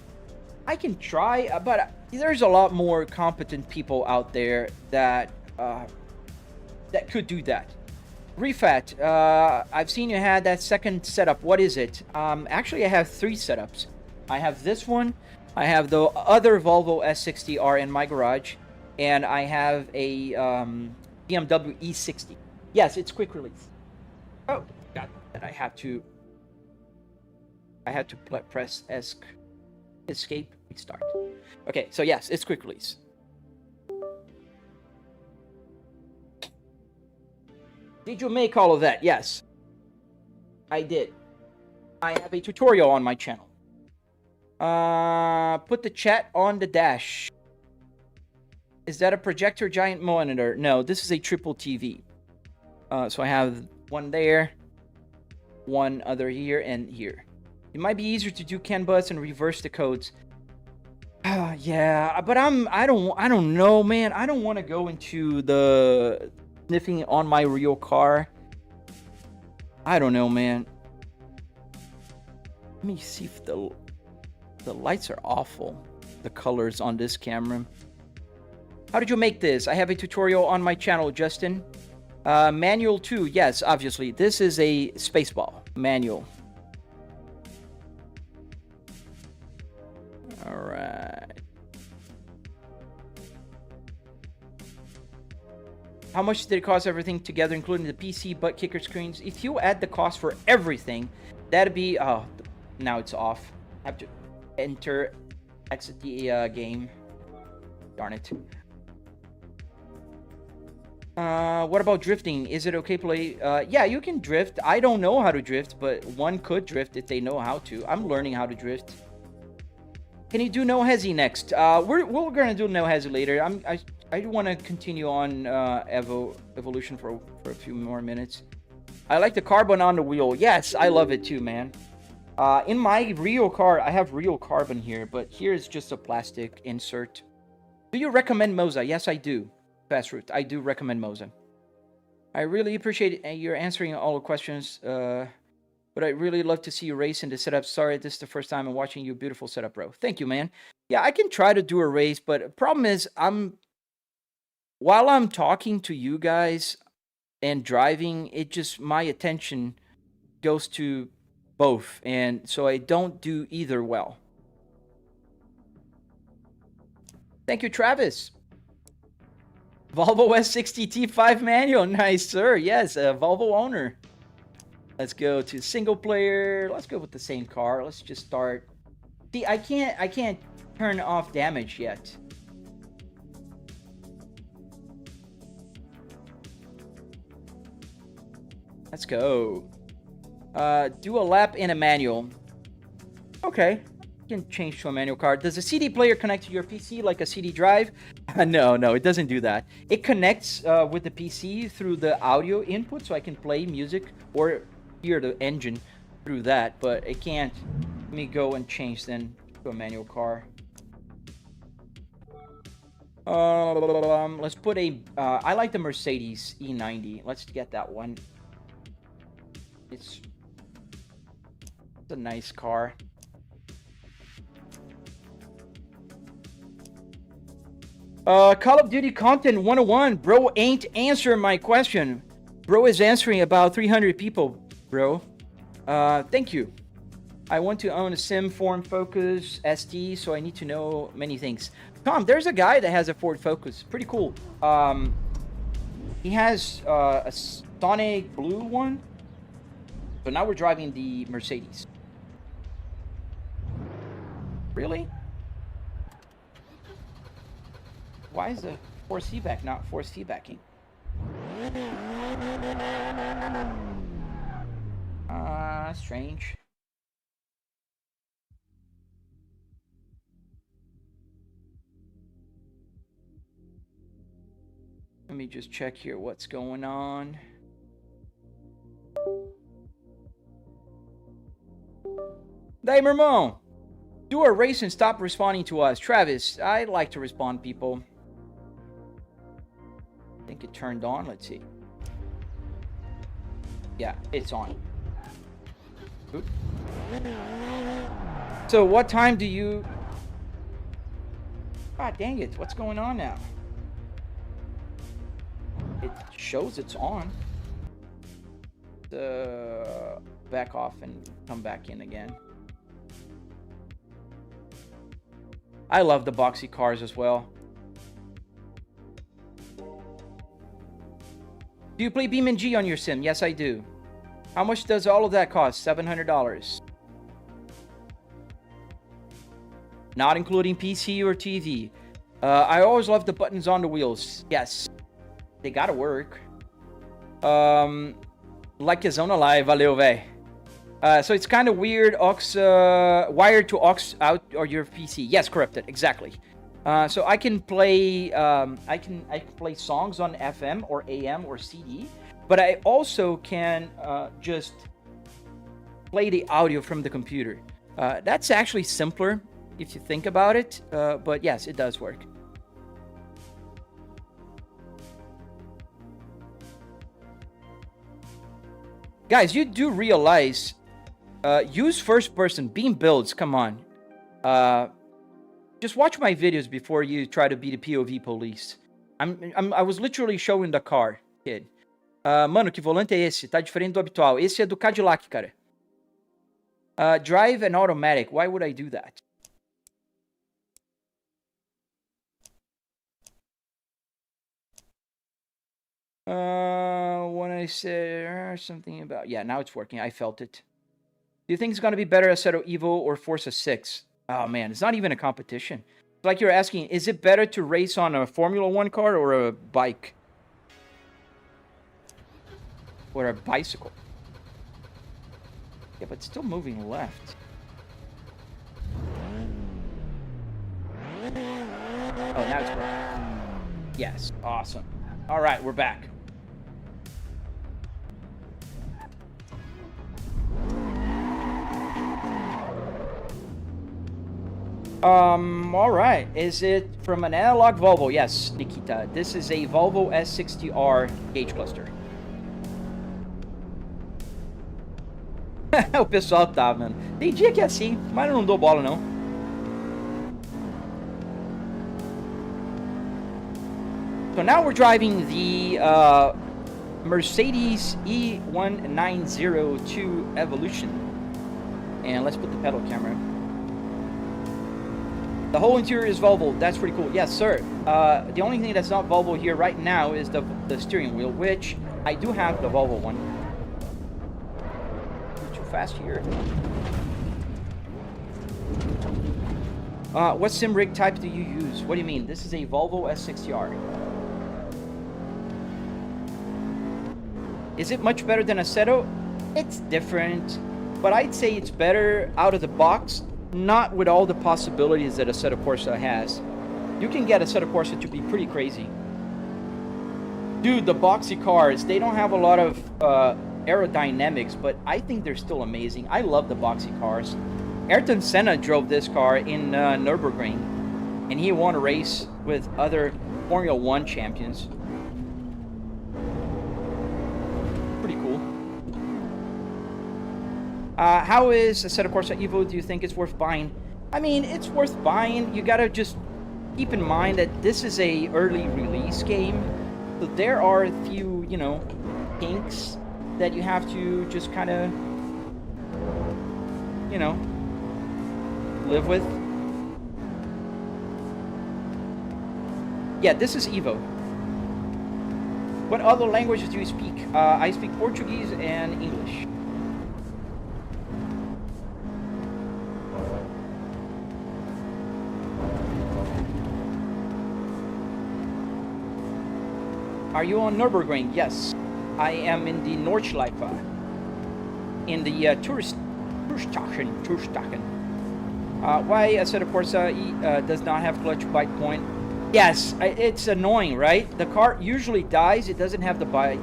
I can try, but there's a lot more competent people out there that that could do that. Refat, I've seen you had that second setup. What is it? Actually, I have 3 setups. I have this one. I have the other Volvo S60R in my garage. And I have a BMW E60. Yes, it's quick release. Oh, got that. I had to press escape, restart. Okay, so yes, it's quick release. Did you make all of that? Yes, I did. I have a tutorial on my channel. Put the chat on the dash. Is that a projector giant monitor? No, this is a triple TV. So I have one there, one other here, and here. It might be easier to do CAN bus and reverse the codes. Yeah, but I don't know, man. I don't want to go into the sniffing on my real car. I don't know, man. Let me see if the lights are awful. The colors on this camera. How did you make this? I have a tutorial on my channel, Justin. Manual 2, yes, obviously. This is a spaceball manual. All right. How much did it cost everything together, including the PC, Buttkicker screens? If you add the cost for everything, that'd be... Oh, now it's off. I have to exit the game. Darn it. What about drifting? Is it okay to play? Yeah, you can drift. I don't know how to drift, but one could drift if they know how to. I'm learning how to drift. Can you do no hezi next? We're gonna do no hezi later. I want to continue on evolution for a few more minutes. I like the carbon on the wheel. Yes, I love it too, man. In my real car, I have real carbon here, but here is just a plastic insert. Do you recommend Moza? Yes, I do. fast route. I do recommend Moza. I really appreciate your answering all the questions. But I'd really love to see you race in the setup. Sorry, this is the first time I'm watching your beautiful setup, bro. Thank you, man. Yeah, I can try to do a race, but the problem is while I'm talking to you guys and driving, my attention goes to both, and so I don't do either well. Thank you, Travis. Volvo S60 T5 manual. Nice, sir. Yes, a Volvo owner. Let's go to single player. Let's go with the same car. Let's just start. See, I can't turn off damage yet. Let's go. Do a lap in a manual. Okay. Can change to a manual car. Does a CD player connect to your PC like a CD drive? No, it doesn't do that. It connects with the PC through the audio input, so I can play music or hear the engine through that, but it can't. Let me go and change then to a manual car. Let's put a I like the Mercedes E90. Let's get that one. It's a nice car. Call of Duty content 101. Bro ain't answering my question. Bro is answering about 300 people, bro. Thank you. I want to own a sim Ford Focus ST, so I need to know many things. Tom, there's a guy that has a Ford Focus. Pretty cool. He has a Sonic Blue one. So now we're driving the Mercedes. Really? Why is the force feedback not force feedbacking? Strange. Let me just check here what's going on. Hey, Mermon! Do a race and stop responding to us. Travis, I like to respond, people. I think it turned on. Let's see. Yeah, it's on. Oop. So what time do you... God dang it. What's going on now? It shows it's on. Back off and come back in again. I love the boxy cars as well. Do you play BeamNG on your sim? Yes, I do. How much does all of that cost? $700. Not including PC or TV. I always love the buttons on the wheels. Yes. They gotta work. Likezão live, valeu, véi. So it's kind of weird, wired to aux out or your PC. Yes, corrupted, exactly. So I can play, I can play songs on FM or AM or CD, but I also can just play the audio from the computer. That's actually simpler if you think about it, but yes, it does work. Guys, you do realize, use first person, beam builds, come on. Just watch my videos before you try to be the POV police. I was literally showing the car, kid. Mano, que volante é esse? Tá diferente do habitual. Esse é do Cadillac, cara. Drive and automatic. Why would I do that? When I said something about... Yeah, now it's working. I felt it. Do you think it's going to be better Assetto Evo or Forza 6? Oh, man, it's not even a competition. It's like you're asking, is it better to race on a Formula 1 car or a bike? Or a bicycle? Yeah, but it's still moving left. Oh, now it's working. Yes, awesome. All right, we're back. All right. Is it from an analog Volvo? Yes, Nikita. This is a Volvo S60R gauge cluster. O pessoal tá, mano. Tem dia que é assim, mas eu não dou bola, não. So now we're driving the Mercedes E1902 Evolution. And let's put the pedal camera. The whole interior is Volvo. That's pretty cool. Yes, sir. The only thing that's not Volvo here right now is the steering wheel, which I do have the Volvo one. Too fast here. What sim rig type do you use? What do you mean? This is a Volvo S60R. Is it much better than Assetto? It's different, but I'd say it's better out of the box, not with all the possibilities that Assetto Corsa has. You can get Assetto Corsa to be pretty crazy. Dude, the boxy cars, they don't have a lot of aerodynamics, but I think they're still amazing. I love the boxy cars. Ayrton Senna drove this car in Nürburgring, and he won a race with other Formula 1 champions. Pretty cool. How is Assetto Corsa Evo? Do you think it's worth buying? I mean, it's worth buying. You gotta just keep in mind that this is a early release game, so there are a few, you know, kinks that you have to just kind of, you know, live with. Yeah, this is Evo. What other languages do you speak? I speak Portuguese and English. Are you on Nürburgring? Yes. I am in the Nordschleife. In the Tourstachen. Why Assetto Corsa does not have clutch bite point? Yes, it's annoying, right? The car usually dies, it doesn't have the bite.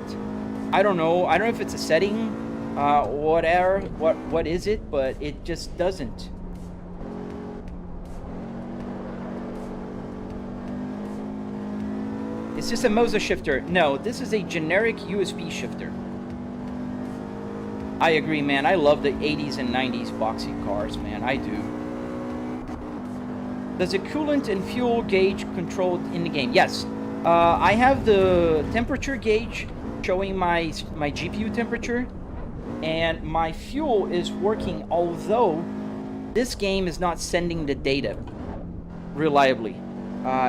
I don't know if it's a setting, whatever, what is it, but it just doesn't. Is this a Moza shifter? No, this is a generic USB shifter. I agree, man. I love the 80s and 90s boxy cars, man. I do. Does the coolant and fuel gauge controlled in the game? Yes. I have the temperature gauge showing my GPU temperature, and my fuel is working, although this game is not sending the data reliably.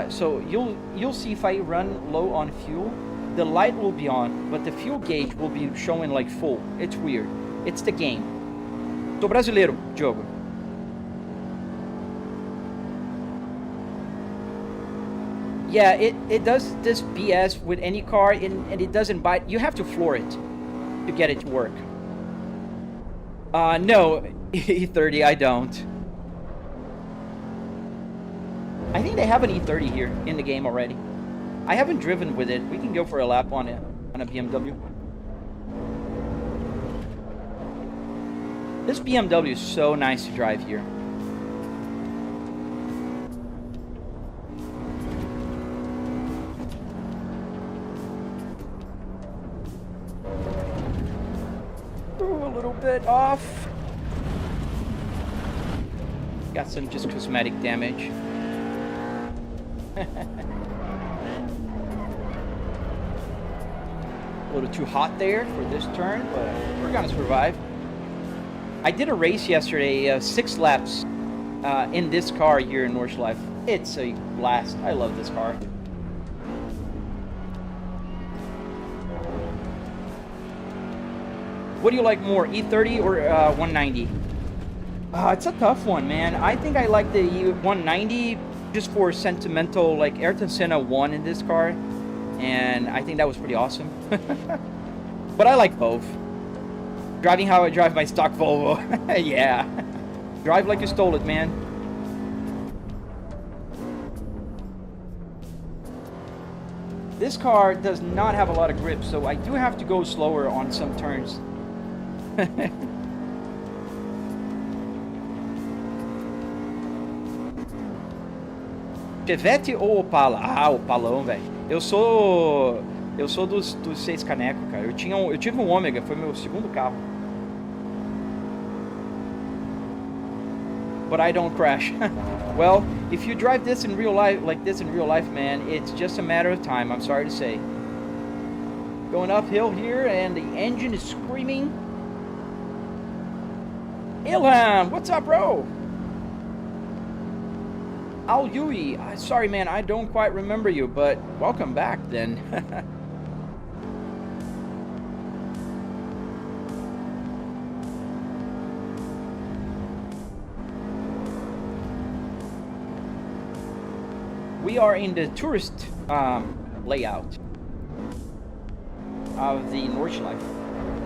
So you'll see if I run low on fuel, the light will be on, but the fuel gauge will be showing like full. It's weird. It's the game. Tô brasileiro, Diogo. Yeah, it does this BS with any car, and it doesn't bite. You have to floor it to get it to work. No, E30, I don't. I think they have an E30 here in the game already. I haven't driven with it. We can go for a lap on a BMW. This BMW is so nice to drive here. Ooh, a little bit off. Got some just cosmetic damage. A little too hot there for this turn, but we're gonna survive. I did a race yesterday, 6 laps in this car here in Nordschleife. It's a blast. I love this car. What do you like more, E30 or 190? It's a tough one, man. I think I like the 190 just for sentimental, like Ayrton Senna won in this car, and I think that was pretty awesome. But I like both. Driving how I drive my stock Volvo. Yeah. Drive like you stole it, man. This car does not have a lot of grip, so I do have to go slower on some turns. Chevette ou Opala? Ah, Opalão, velho. Eu sou dos 6 canecos, cara. Eu tive um Ômega, foi meu segundo carro. But I don't crash. Well, if you drive this in real life, like this in real life, man, it's just a matter of time, I'm sorry to say. Going uphill here, and the engine is screaming. Ilham, what's up, bro? Al Yui, sorry, man, I don't quite remember you, but welcome back, then. We are in the tourist layout of the Nordschleife.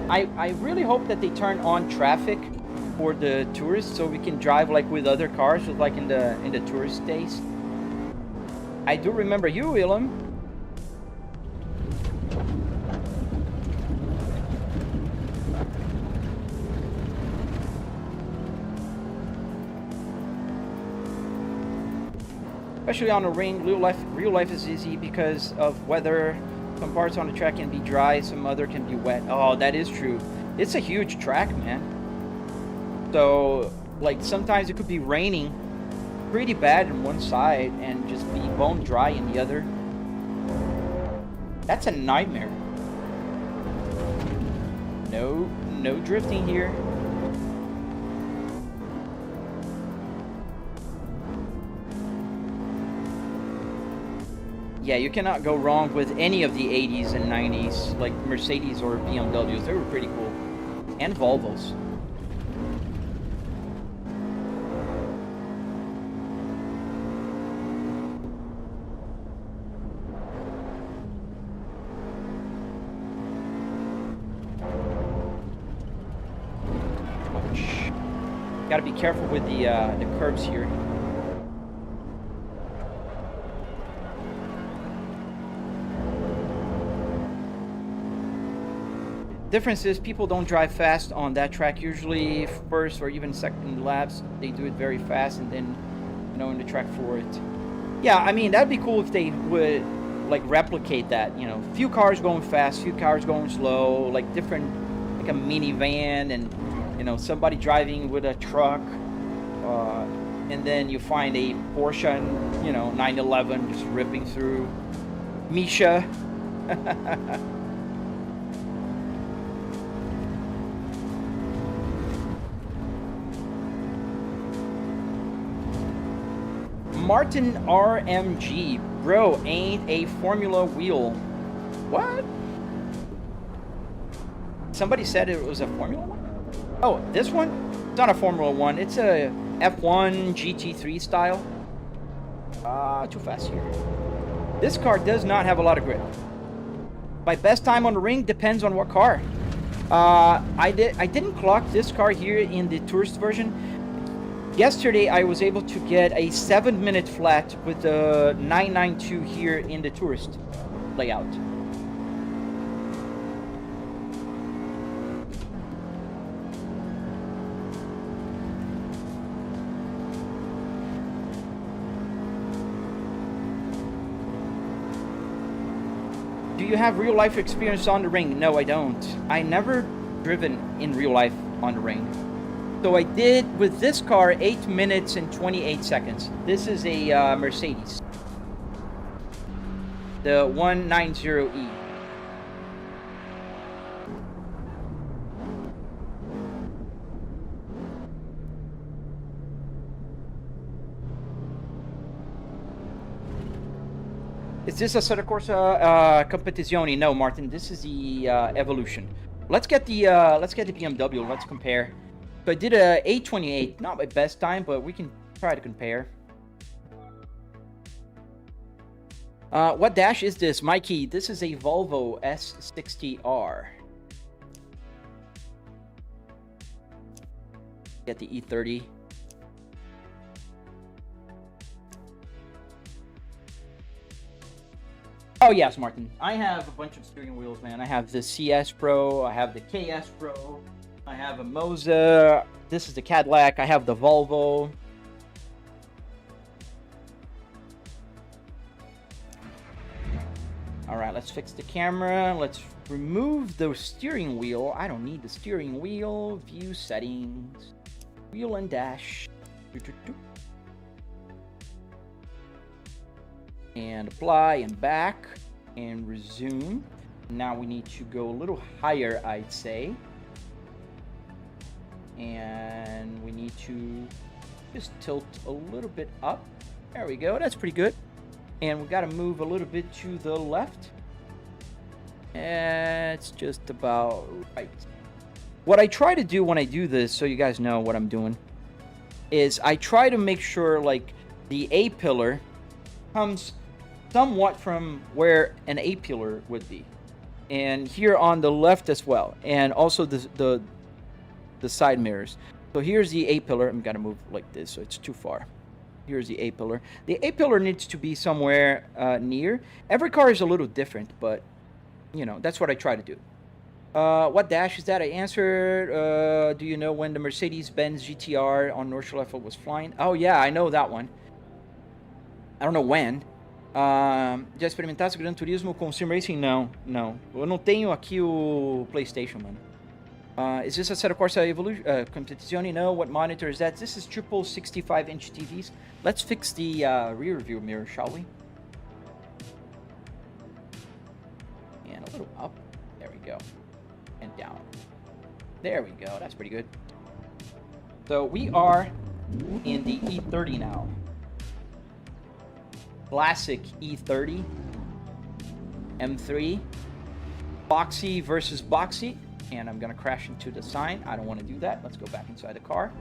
I really hope that they turn on traffic for the tourists so we can drive like with other cars, like in the tourist days. I do remember you, Ilham. Especially on a ring, real life is easy because of weather. Some parts on the track can be dry, some other can be wet. Oh, that is true. It's a huge track, man. So, like, sometimes it could be raining pretty bad on one side and just be bone dry in the other. That's a nightmare. No drifting here. Yeah, you cannot go wrong with any of the 80s and 90s, like Mercedes or BMWs. They were pretty cool. And Volvos. Gotta be careful with the curves here. Difference is people don't drive fast on that track. Usually first or even second laps, they do it very fast and then, you know, in the track for it. Yeah, I mean, that'd be cool if they would like replicate that, you know, few cars going fast, few cars going slow, like different, like a minivan and, you know, somebody driving with a truck, and then you find a Porsche, you know, 911 just ripping through. Misha. Martin RMG, bro, ain't a Formula wheel. What? Somebody said it was a Formula One? Oh, this one? It's not a Formula One. It's a F1 GT3 style. Too fast here. This car does not have a lot of grip. My best time on the ring depends on what car. I didn't clock this car here in the tourist version. Yesterday, I was able to get a 7-minute flat with the 992 here in the tourist layout. Do you have real life experience on the ring? No, I don't. I never driven in real life on the ring. So I did with this car 8 minutes and 28 seconds. This is a Mercedes, the 190E. Is this a Assetto Corsa Competizione? No, Martin. This is the Evolution. Let's get the BMW. Let's compare. So I did a 828, not my best time, but we can try to compare. What dash is this, Mikey? This is a Volvo S60R. Get the E30. Oh yes, Martin. I have a bunch of steering wheels, man. I have the CS Pro, I have the KS Pro. I have a Moza. This is the Cadillac. I have the Volvo. All right, let's fix the camera. Let's remove the steering wheel. I don't need the steering wheel. View settings. Wheel and dash. And apply and back and resume. Now we need to go a little higher, I'd say. And we need to just tilt a little bit up. There we go. That's pretty good. And we got to move a little bit to the left. It's just about right. What I try to do when I do this, so you guys know what I'm doing, is I try to make sure like the A pillar comes somewhat from where an A pillar would be. And here on the left as well. And also the side mirrors. So here's the A pillar. I'm going to move like this so it's too far. Here's the A pillar. The A pillar needs to be somewhere near. Every car is a little different, but, you know, that's what I try to do. What dash is that? I answered. Do you know when the Mercedes-Benz GTR on Nordschleife was flying? Oh, yeah, I know that one. I don't know when. Já experimentasse Gran Turismo com Sim Racing? Não, não. Eu não tenho aqui o PlayStation, mano. Is this a Assetto Corsa Evolution Competizione? No. What monitor is that? This is triple 65-inch TVs. Let's fix the rear view mirror, shall we? And a little up. There we go. And down. There we go. That's pretty good. So we are in the E30 now. Classic E30. M3. Boxy versus boxy. And I'm going to crash into the sign. I don't want to do that. Let's go back inside the car.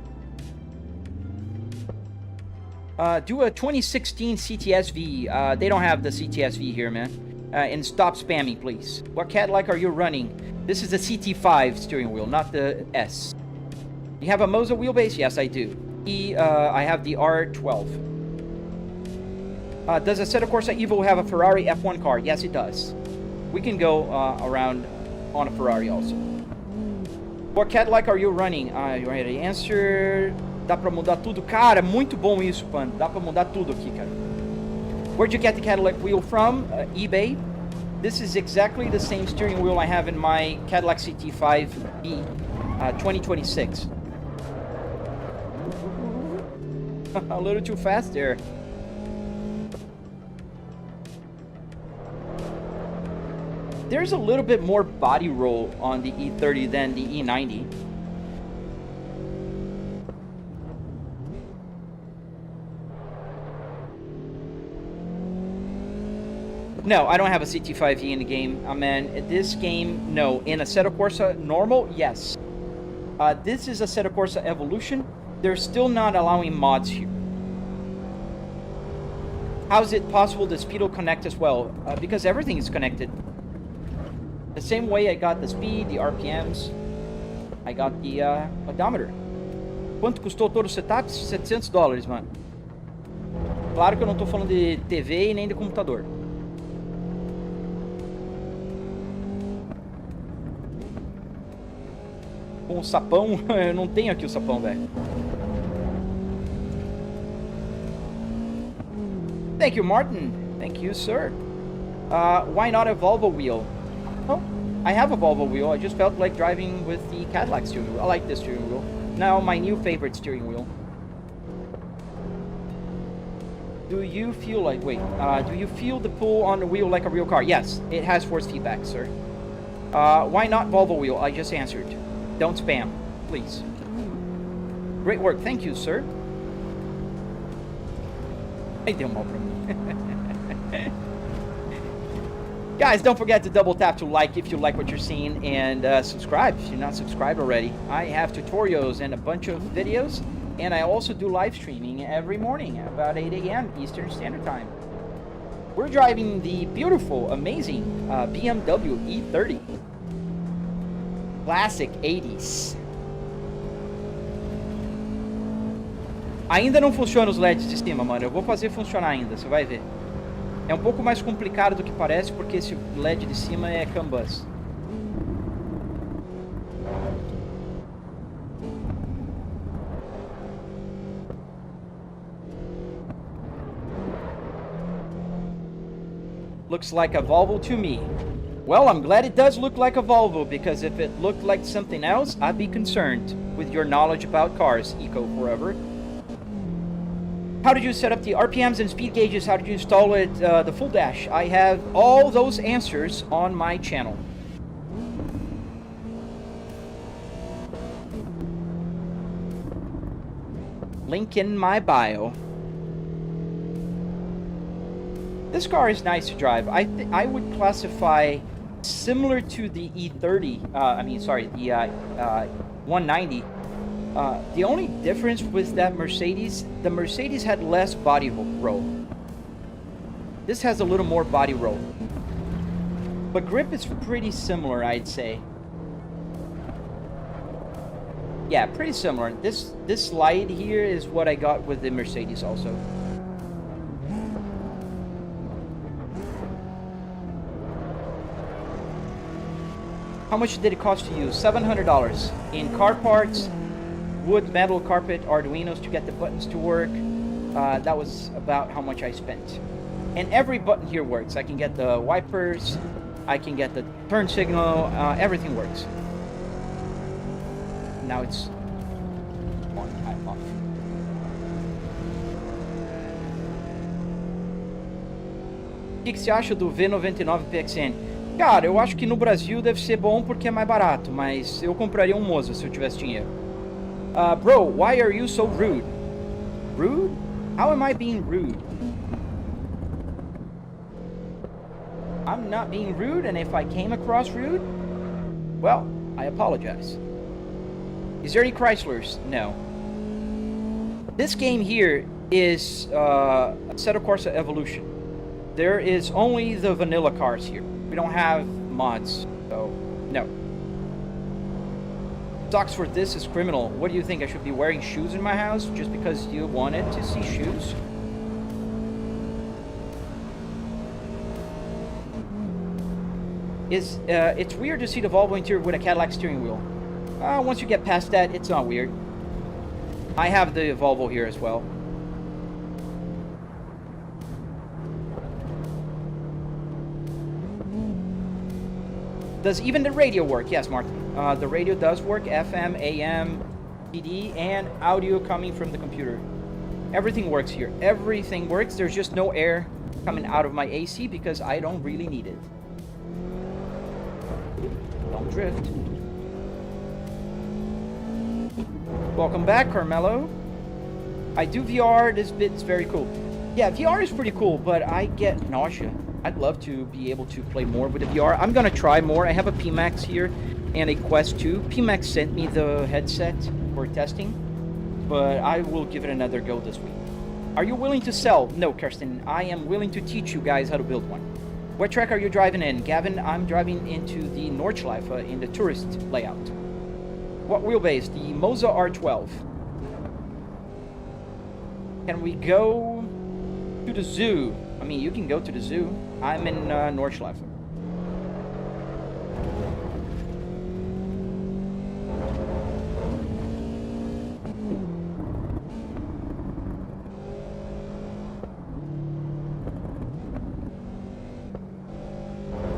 Do a 2016 CTSV. They don't have the CTSV here, man. And stop spamming, please. What Cadillac are you running? This is the CT5 steering wheel, not the S. You have a Moza wheelbase? Yes, I do. I have the R12. Does Assetto Corsa Evo have a Ferrari F1 car? Yes, it does. We can go around on a Ferrari also. What Cadillac are you running? You already answered. Dá pra mudar tudo? Cara, muito bom isso, Pan. Dá pra mudar tudo aqui, cara. Where'd you get the Cadillac wheel from? eBay. This is exactly the same steering wheel I have in my Cadillac CT5E 2026. A little too fast there. There's a little bit more body roll on the E30 than the E90. No, I don't have a CT5E in the game. Man, this game, no. In Assetto Corsa normal, yes. This is Assetto Corsa Evolution. They're still not allowing mods here. How is it possible the speed will connect as well? Because everything is connected. The same way I got the speed, the RPMs, I got the odometer. Quanto custou todo o setup? $700, mano. Claro que eu não tô falando de TV e nem de computador. Com o sapão, eu não tenho aqui o sapão, velho. Thank you, Martin. Thank you, sir. Why not a Volvo wheel? Oh, I have a Volvo wheel. I just felt like driving with the Cadillac steering wheel. I like this steering wheel. Now my new favorite steering wheel. Do you feel like, do you feel the pull on the wheel like a real car? Yes, it has force feedback, sir. Why not Volvo wheel? I just answered. Don't spam, please. Great work. Thank you, sir. Aí deu mal pra mim. Guys, don't forget to double tap to like if you like what you're seeing, and subscribe if you're not subscribed already. I have tutorials and a bunch of videos, and I also do live streaming every morning at about 8 a.m. Eastern Standard Time. We're driving the beautiful, amazing BMW E30. Classic 80s. Ainda não funciona os LEDs de cima, mano. Eu vou fazer funcionar ainda, você vai ver. É um pouco mais complicado do que parece, porque esse LED de cima é CAN bus. Looks like a Volvo to me. Well, I'm glad it does look like a Volvo, because if it looked like something else, I'd be concerned with your knowledge about cars, Eco Forever. How did you set up the RPMs and speed gauges? How did you install it, the full dash? I have all those answers on my channel. Link in my bio. This car is nice to drive. I would classify similar to the E30. The 190. The only difference with that Mercedes, the Mercedes had less body roll. This has a little more body roll. But grip is pretty similar, I'd say. Yeah, pretty similar. This slide here is what I got with the Mercedes also. How much did it cost to use? $700 in car parts, wood, metal, carpet, arduinos to get the buttons to work. That was about how much I spent. And every button here works. I can get the wipers, I can get the turn signal, everything works. Now it's on, I'm off. O que você acha do V99 PXN? Cara, eu acho que no Brasil deve ser bom porque é mais barato, mas eu compraria um Moza se eu tivesse dinheiro. Bro, why are you so rude? Rude? How am I being rude? I'm not being rude, and if I came across rude, well, I apologize. Is there any Chryslers? No. This game here is Assetto Corsa Evolution. There is only the vanilla cars here. We don't have mods, so no. Stalks for this is criminal. What do you think? I should be wearing shoes in my house just because you wanted to see shoes? It's weird to see the Volvo interior with a Cadillac steering wheel. Once you get past that, it's not weird. I have the Volvo here as well. Does even the radio work? Yes, Mark. The radio does work. FM, AM, CD, and audio coming from the computer. Everything works here. Everything works. There's just no air coming out of my AC because I don't really need it. Don't drift. Welcome back, Carmelo. I do VR. This bit's very cool. Yeah, VR is pretty cool, but I get nausea. I'd love to be able to play more with the VR. I'm gonna try more. I have a PMax here and a Quest 2. PMax sent me the headset for testing, but I will give it another go this week. Are you willing to sell? No, Kirsten. I am willing to teach you guys how to build one. What track are you driving in? Gavin, I'm driving into the Nordschleife in the tourist layout. What wheelbase? The Moza R12. Can we go to the zoo? I mean, you can go to the zoo. I'm in Nordschleife.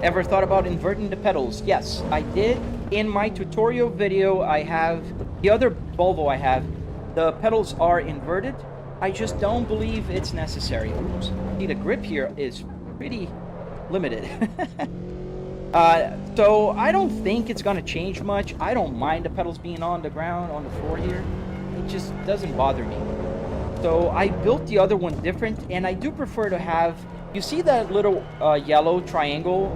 Ever thought about inverting the pedals? Yes, I did. In my tutorial video, I have the other Volvo I have. The pedals are inverted. I just don't believe it's necessary. Oops. See, the grip here is pretty limited. So I don't think it's gonna change much. I don't mind the pedals being on the ground, on the floor here. It just doesn't bother me. So I built the other one different, and I do prefer to have, you see that little yellow triangle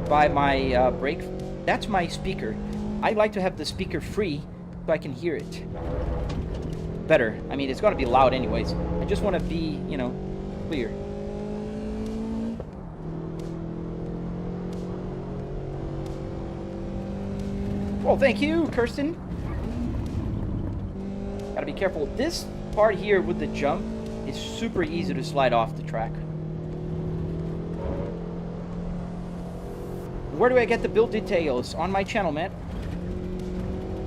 by my brake? That's my speaker. I like to have the speaker free so I can hear it better. I mean, it's gonna be loud anyways. I just want to be, you know, clear. Well, thank you, Kirsten. Gotta be careful. This part here with the jump is super easy to slide off the track. Where do I get the build details? On my channel, Matt.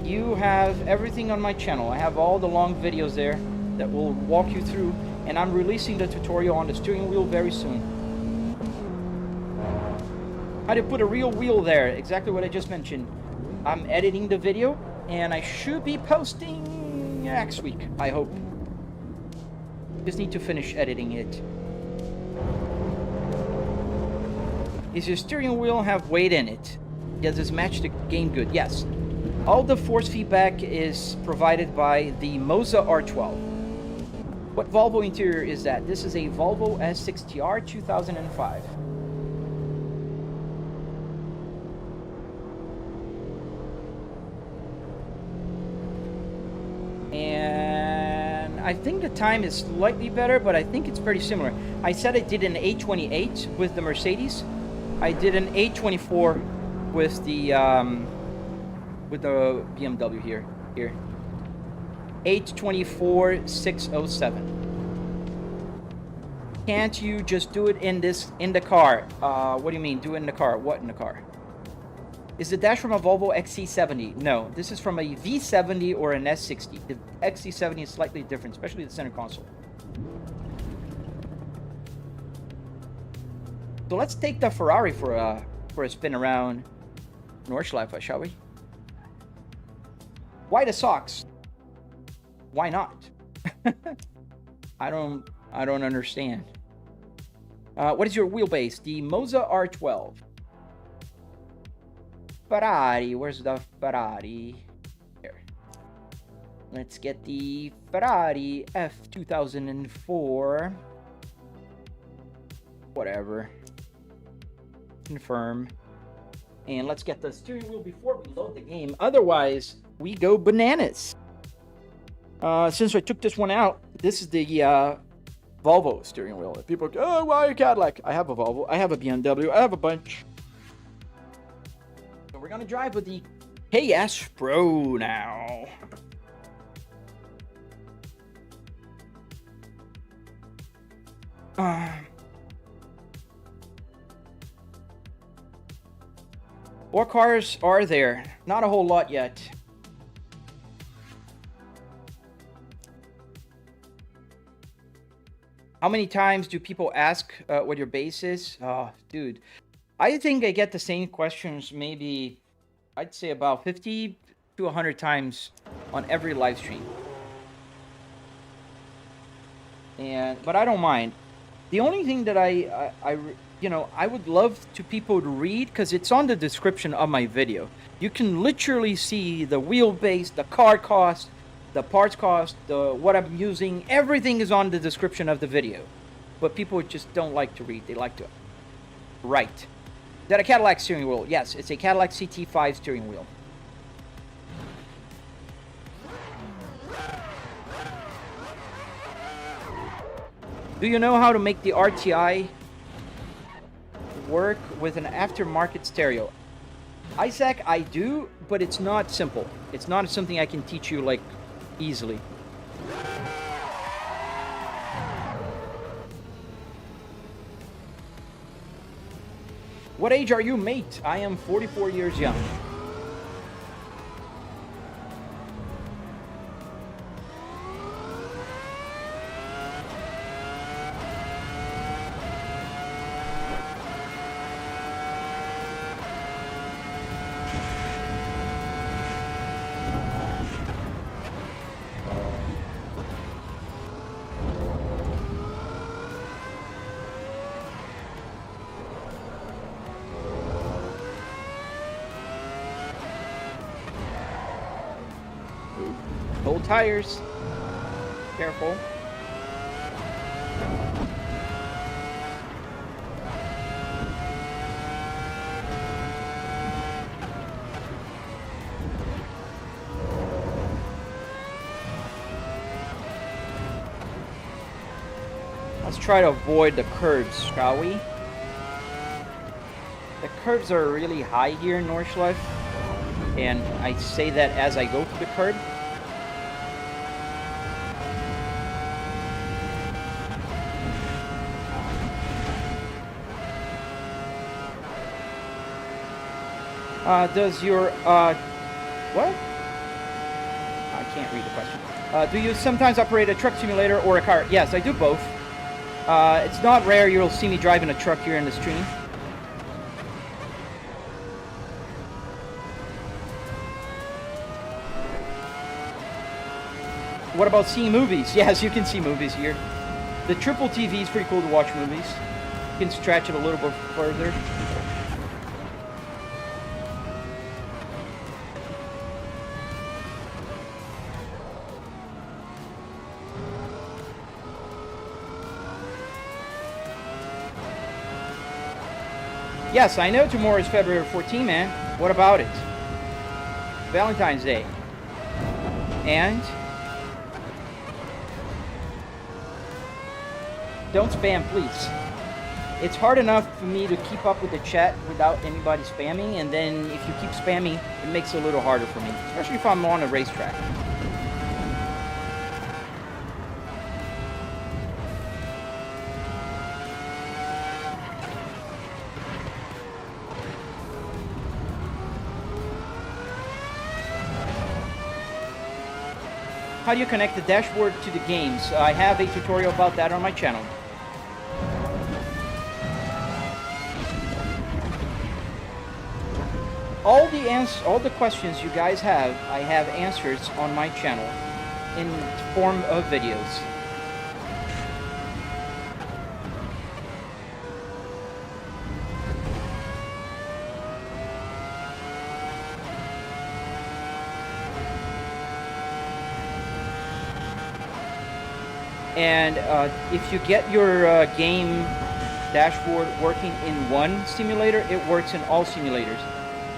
You have everything on my channel. I have all the long videos there that will walk you through, and I'm releasing the tutorial on the steering wheel very soon. How to put a real wheel there. Exactly what I just mentioned. I'm editing the video, and I should be posting next week, I hope. Just need to finish editing it. Does your steering wheel have weight in it? Does this match the game good? Yes. All the force feedback is provided by the Moza R12. What Volvo interior is that? This is a Volvo S60R 2005. And I think the time is slightly better, but I think it's pretty similar. I said I did an 828 with the Mercedes. I did an 824 with the BMW here. 824.607. Can't you just do it in the car? What do you mean, do it in the car? What in the car? Is the dash from a Volvo XC70? No, this is from a V70 or an S60. The XC70 is slightly different, especially the center console. So let's take the Ferrari for a spin around Nordschleife, shall we? Why the socks? Why not? I don't understand. What is your wheelbase? The Moza R12. Ferrari, where's the Ferrari? Here. Let's get the Ferrari F2004. Whatever. Confirm. And let's get the steering wheel before we load the game. Otherwise, we go bananas. Since I took this one out, this is the Volvo steering wheel. People go, oh, why a Cadillac? I have a Volvo. I have a BMW. I have a bunch. So we're going to drive with the KS Pro now. What cars are there? Not a whole lot yet. How many times do people ask what your base is? Oh, dude. I think I get the same questions maybe, I'd say about 50 to 100 times on every live stream. But I don't mind. The only thing that I would love to people to read, because it's on the description of my video. You can literally see the wheelbase, the car cost, the parts cost, what I'm using. Everything is on the description of the video. But people just don't like to read. They like to write. Is that a Cadillac steering wheel? Yes, it's a Cadillac CT5 steering wheel. Do you know how to make the RTI work with an aftermarket stereo? Isaac, I do, but it's not simple. It's not something I can teach you like easily. What age are you, mate? I am 44 years young. Old tires. Careful. Let's try to avoid the curves, shall we? The curves are really high here in Nordschleife, and I say that as I go through the curb. Does your, what? I can't read the question. Do you sometimes operate a truck simulator or a car? Yes, I do both. It's not rare you'll see me driving a truck here in the stream. What about seeing movies? Yes, you can see movies here. The triple TV is pretty cool to watch movies. You can stretch it a little bit further. Yes, I know tomorrow is February 14, man. What about it? Valentine's Day. And don't spam, please. It's hard enough for me to keep up with the chat without anybody spamming, and then if you keep spamming, it makes it a little harder for me, especially if I'm on a racetrack. How do you connect the dashboard to the games? I have a tutorial about that on my channel. All the questions you guys have, I have answers on my channel in form of videos. And if you get your game dashboard working in one simulator, it works in all simulators.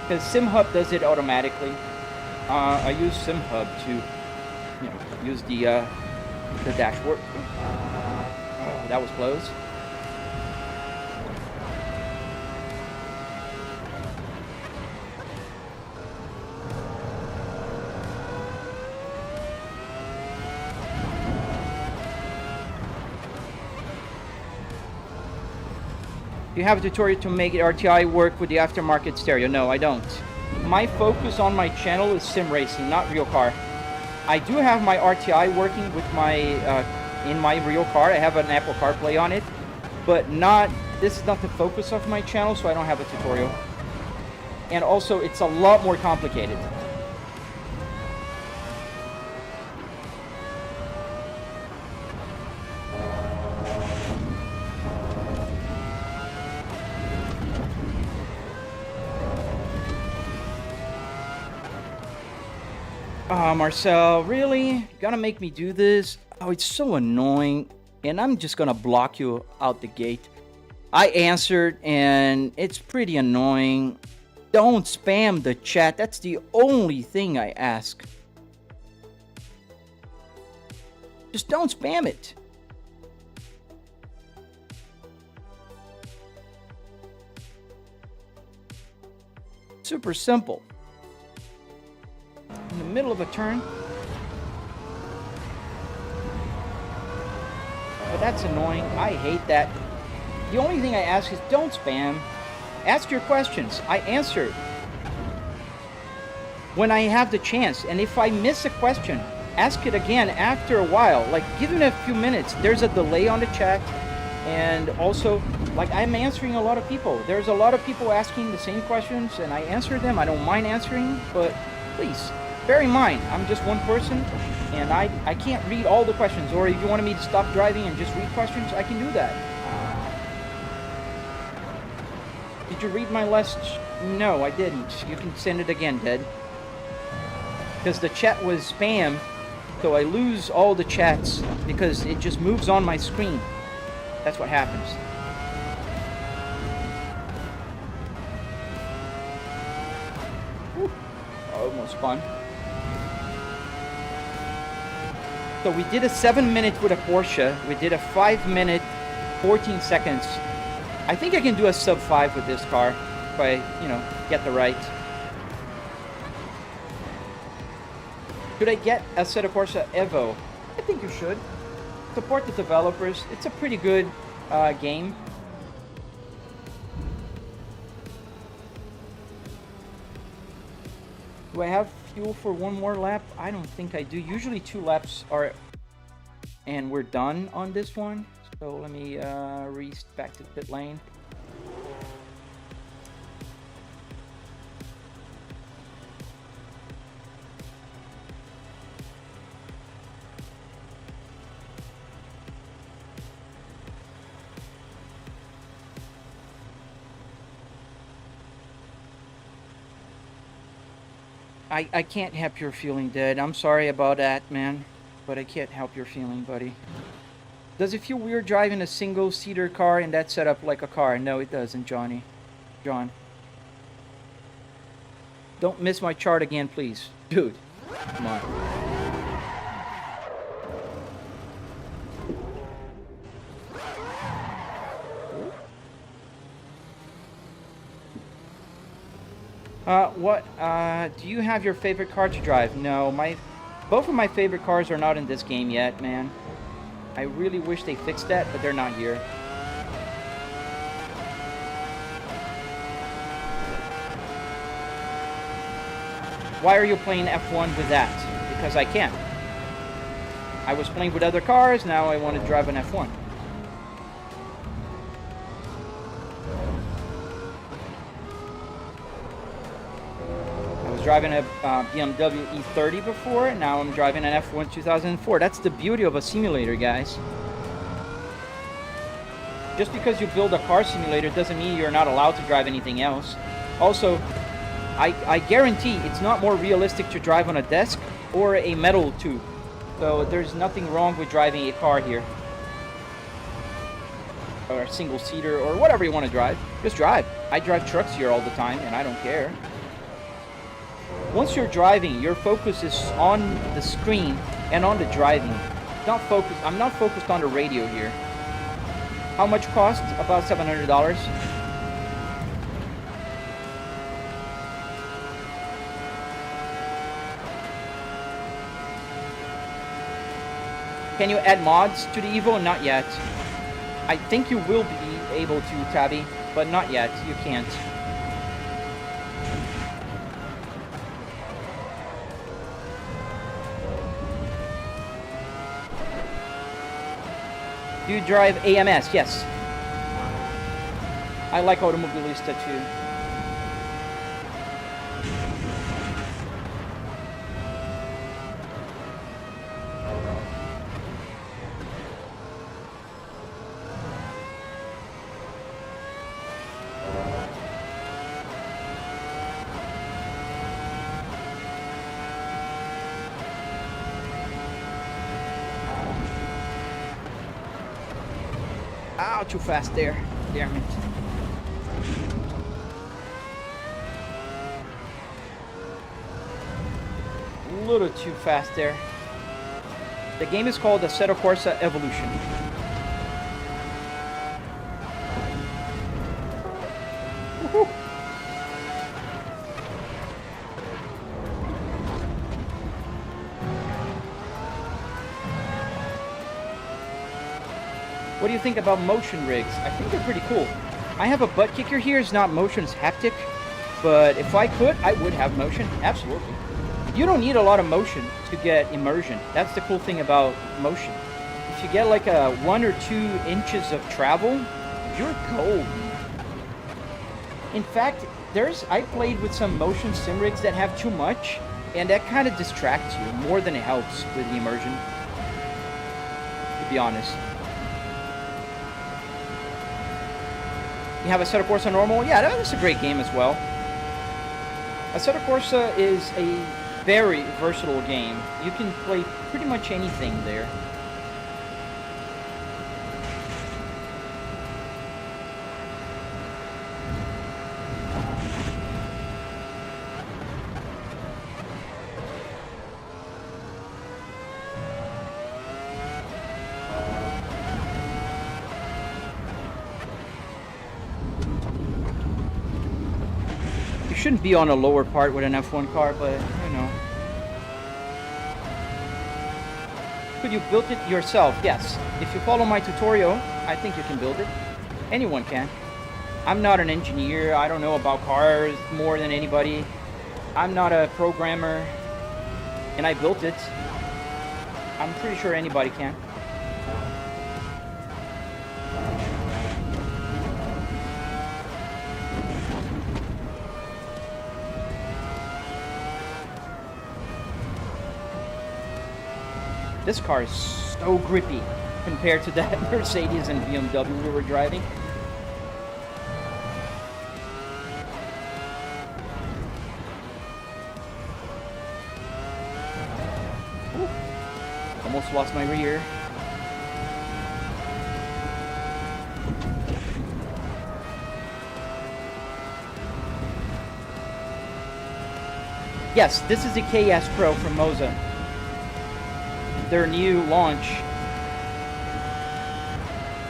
Because SimHub does it automatically. I use SimHub to, use the dashboard. Oh, that was close. You have a tutorial to make RTI work with the aftermarket stereo? No, I don't. My focus on my channel is sim racing, not real car. I do have my RTI working with my in my real car. I have an Apple CarPlay on it, but this is not the focus of my channel, so I don't have a tutorial. And also, it's a lot more complicated. Marcel, really? You gotta make me do this? Oh, it's so annoying. And I'm just gonna block you out the gate. I answered, and it's pretty annoying. Don't spam the chat. That's the only thing I ask. Just don't spam it. Super simple. In the middle of a turn. But that's annoying. I hate that. The only thing I ask is don't spam. Ask your questions. I answer when I have the chance. And if I miss a question, ask it again after a while. Like, give it a few minutes. There's a delay on the chat. And also, like, I'm answering a lot of people. There's a lot of people asking the same questions, and I answer them. I don't mind answering, but please, bear in mind, I'm just one person, and I can't read all the questions. Or if you wanted me to stop driving and just read questions, I can do that. Did you read my last... No, I didn't. You can send it again, Ted. Because the chat was spam, so I lose all the chats because it just moves on my screen. That's what happens. Whew. Almost fun. So we did a 7-minute with a Porsche. We did a 5-minute, 14 seconds. I think I can do a sub 5 with this car if I, get the right. Should I get Assetto Corsa Evo? I think you should. Support the developers. It's a pretty good game. Do I have fuel for one more lap? I don't think I do. Usually 2 laps are, and we're done on this one. So let me race back to the pit lane. I can't help your feeling, Dad. I'm sorry about that, man. But I can't help your feeling, buddy. Does it feel weird driving a single-seater car and that setup like a car? No, it doesn't, Johnny. John. Don't miss my chart again, please. Dude, come on. Do you have your favorite car to drive? No, both of my favorite cars are not in this game yet, man. I really wish they fixed that, but they're not here. Why are you playing F1 with that? Because I can. I was playing with other cars, now I want to drive an F1. Driving a BMW E30 before, and now I'm driving an F1 2004. That's the beauty of a simulator, guys. Just because you build a car simulator doesn't mean you're not allowed to drive anything else. Also, I guarantee it's not more realistic to drive on a desk or a metal tube. So there's nothing wrong with driving a car here. Or a single seater, or whatever you want to drive. Just drive. I drive trucks here all the time, and I don't care. Once you're driving, your focus is on the screen and on the driving. I'm not focused on the radio here. How much cost? About $700. Can you add mods to the Evo? Not yet. I think you will be able to, Tabby, but not yet. You can't. Do you drive AMS? Yes. I like Automobilista too. Ow, too fast there. Damn it. A little too fast there. The game is called Assetto Corsa Evolution. Woohoo! What do you think about motion rigs? I think they're pretty cool. I have a Buttkicker here. It's not motion, it's haptic. But if I could, I would have motion. Absolutely. You don't need a lot of motion to get immersion. That's the cool thing about motion. If you get like a 1 or 2 inches of travel, you're golden. In fact, I played with some motion sim rigs that have too much, and that kind of distracts you more than it helps with the immersion, to be honest. You have Assetto Corsa normal? Yeah, that's a great game as well. Assetto Corsa is a very versatile game. You can play pretty much anything there. Shouldn't be on a lower part with an F1 car, but you know. Could you build it yourself? Yes. If you follow my tutorial, I think you can build it. Anyone can. I'm not an engineer. I don't know about cars more than anybody. I'm not a programmer, and I built it. I'm pretty sure anybody can. This car is so grippy compared to that Mercedes and BMW we were driving. almost lost my rear. Yes, this is the KS Pro from Moza. Their new launch.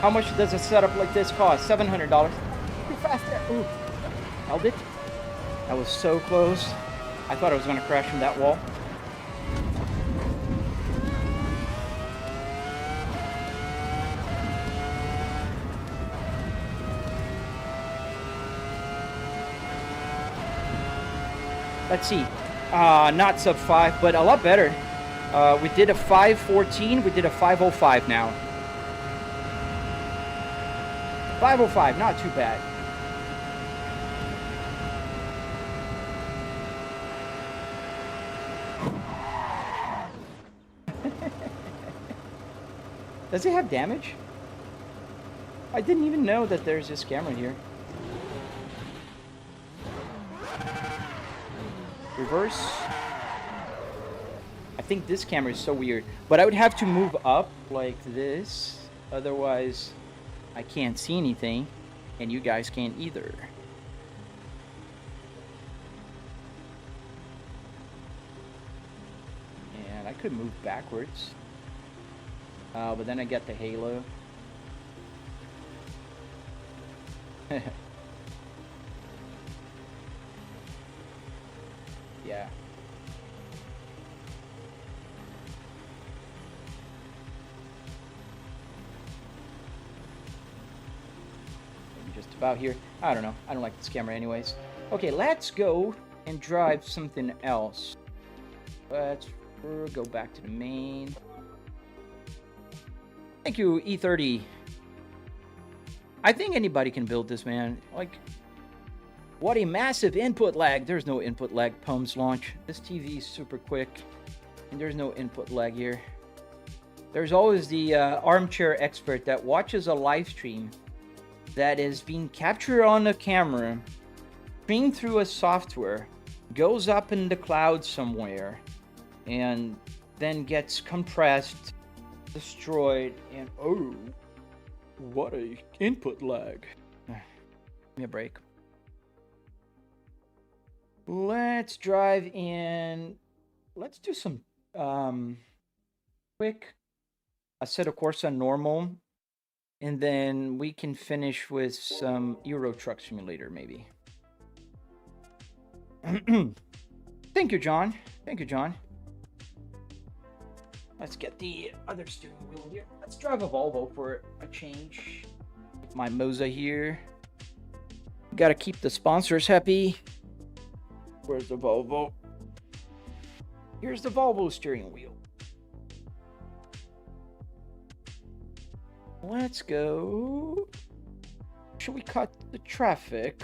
How much does a setup like this cost? $700. Too fast there. Ooh. Held it. That was so close. I thought I was going to crash from that wall. Let's see. Not sub 5, but a lot better. We did a 514. We did a 505 now. 505, not too bad. Does it have damage? I didn't even know that there's this camera here. Reverse. I think this camera is so weird, but I would have to move up like this, otherwise I can't see anything, and you guys can't either. And I could move backwards, but then I get the halo. Yeah. Just about here. I don't know. I don't like this camera anyways. Okay, let's go and drive something else. Let's go back to the main. Thank you, E30. I think anybody can build this, man. Like, what a massive input lag. There's no input lag post launch. This TV is super quick, and there's no input lag here. There's always the armchair expert that watches a live stream that is being captured on a camera, streamed through a software, goes up in the cloud somewhere, and then gets compressed, destroyed, and oh, what a input lag. Give me a break. Let's drive in. Let's do some quick Assetto Corsa normal, and then we can finish with some Euro Truck Simulator maybe. Thank you, John. Thank you, John. Let's get the other steering wheel here. Let's drive a Volvo for a change. My Moza here. Gotta keep the sponsors happy. Where's the Volvo? Here's the Volvo steering wheel. Let's go. Should we cut the traffic?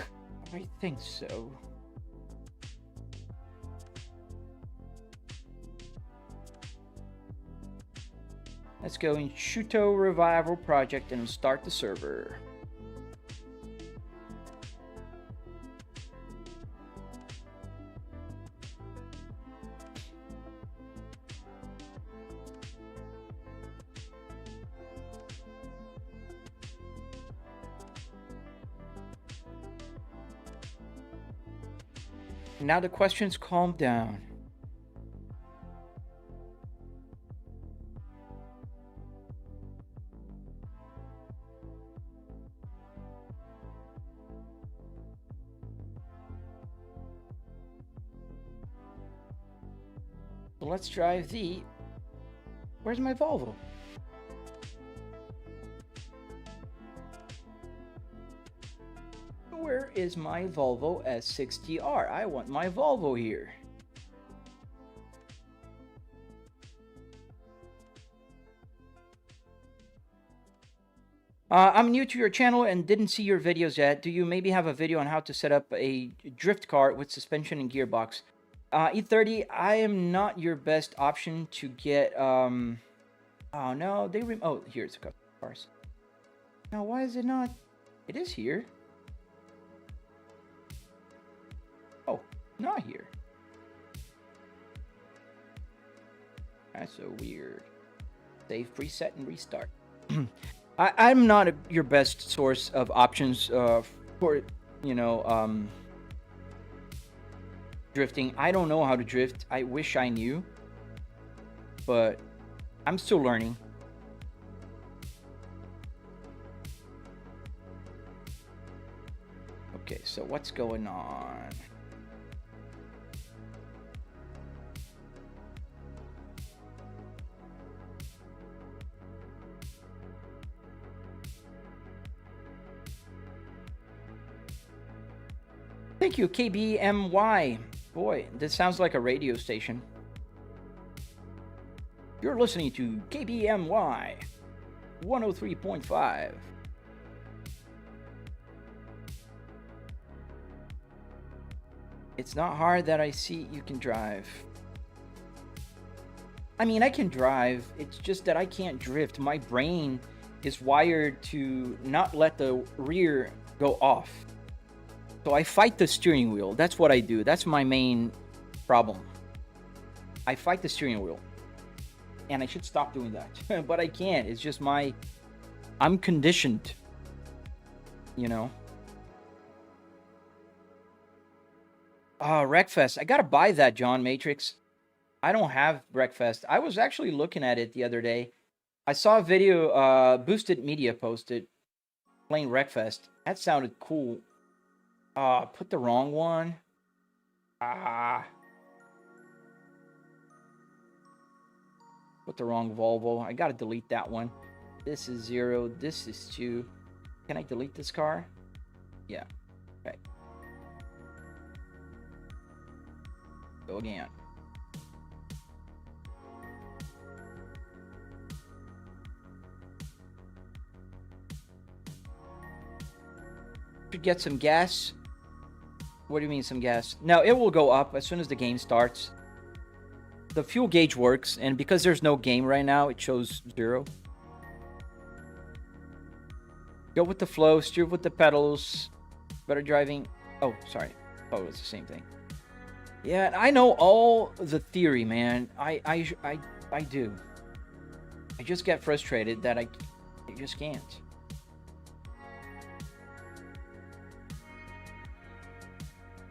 I think so. Let's go in Shutoko Revival project and start the server. Now the questions calm down. So let's drive the... Where's my Volvo? Where is my Volvo S60R? I want my Volvo here. I'm new to your channel and didn't see your videos yet. Do you maybe have a video on how to set up a drift car with suspension and gearbox? E30, I am not your best option to get, oh no, oh, here's a couple of cars. Now, why is it not? It is here. Oh, not here. That's so weird. Save, preset, and restart. I'm not your best source of options for, you know, drifting. I don't know how to drift. I wish I knew, but I'm still learning. Okay, so what's going on? Thank you, KBMY. Boy, this sounds like a radio station. You're listening to KBMY 103.5. It's not hard that I see you can drive. I mean, I can drive. It's just that I can't drift. My brain is wired to not let the rear go off. So I fight the steering wheel. That's what I do. That's my main problem. I fight the steering wheel. And I should stop doing that. But I can't. It's just I'm conditioned. You know? Wreckfest. I gotta buy that, John Matrix. I don't have Wreckfest. I was actually looking at it the other day. I saw a video Boosted Media posted playing Wreckfest. That sounded cool. Put the wrong one. Put the wrong Volvo. I gotta delete that one. This is 0. This is 2. Can I delete this car? Yeah. Okay. Go again. Should get some gas. What do you mean some gas? No, it will go up as soon as the game starts. The fuel gauge works, and because there's no game right now, it shows 0. Go with the flow, steer with the pedals. Better driving. Oh, sorry. Oh, it's the same thing. Yeah, I know all the theory, man. I do. I just get frustrated that I just can't.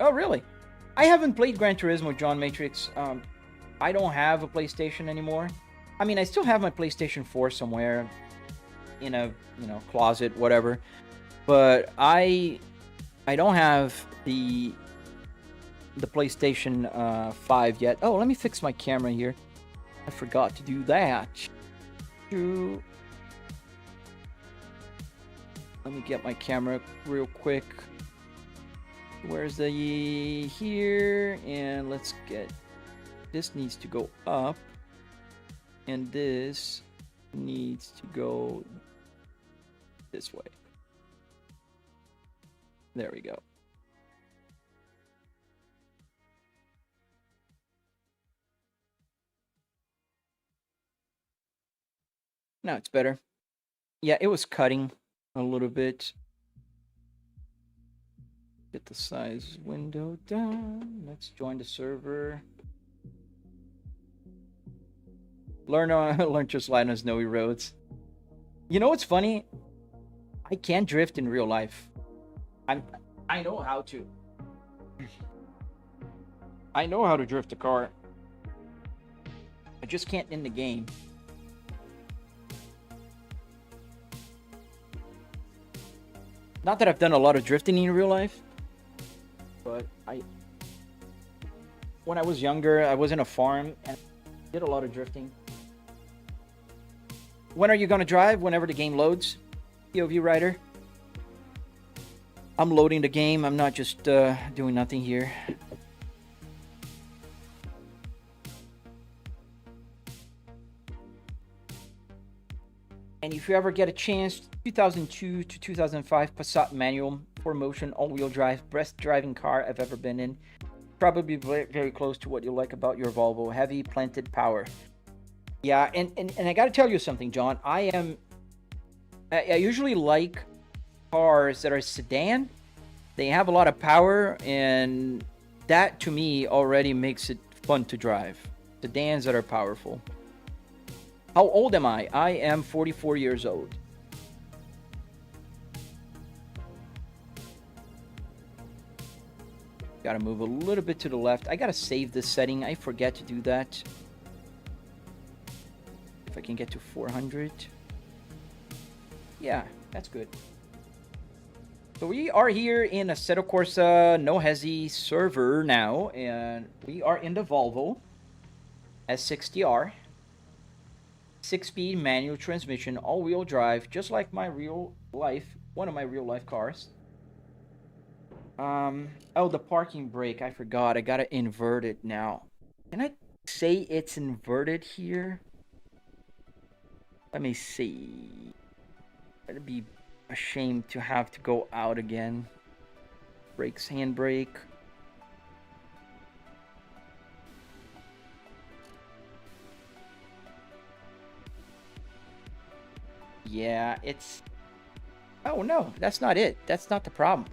Oh, really? I haven't played Gran Turismo, John Matrix. I don't have a PlayStation anymore. I mean, I still have my PlayStation 4 somewhere in a, closet, whatever. But I don't have the PlayStation 5 yet. Oh, let me fix my camera here. I forgot to do that. Let me get my camera real quick. Where's the here? And let's get this needs to go up, and this needs to go this way. There we go. Now it's better. Yeah, it was cutting a little bit. Get the size window down. Let's join the server. Learn to slide on snowy roads. You know what's funny? I can drift in real life. I know how to. I know how to drift a car. I just can't in the game. Not that I've done a lot of drifting in real life, but when I was younger, I was in a farm and did a lot of drifting. When are you gonna drive? Whenever the game loads, POV Rider. I'm loading the game. I'm not just doing nothing here. And if you ever get a chance, 2002 to 2005 Passat manual, 4Motion, all-wheel drive, best driving car I've ever been in. Probably very, very close to what you like about your Volvo. Heavy planted power. Yeah, and I got to tell you something, John. I usually like cars that are sedan. They have a lot of power, and that to me already makes it fun to drive. Sedans that are powerful. How old am I? I am 44 years old. Gotta move a little bit to the left. I gotta save this setting. I forget to do that. If I can get to 400. Yeah, that's good. So we are here in Assetto Corsa No Hesi server now, and we are in the Volvo S60R. 6-speed manual transmission, all-wheel drive, just like my real life, one of my real life cars. Oh, the parking brake, I forgot. I gotta invert it now. Can I say it's inverted here? Let me see. I'd be ashamed to have to go out again. Brakes, handbrake. Yeah, it's... Oh, no, that's not it. That's not the problem.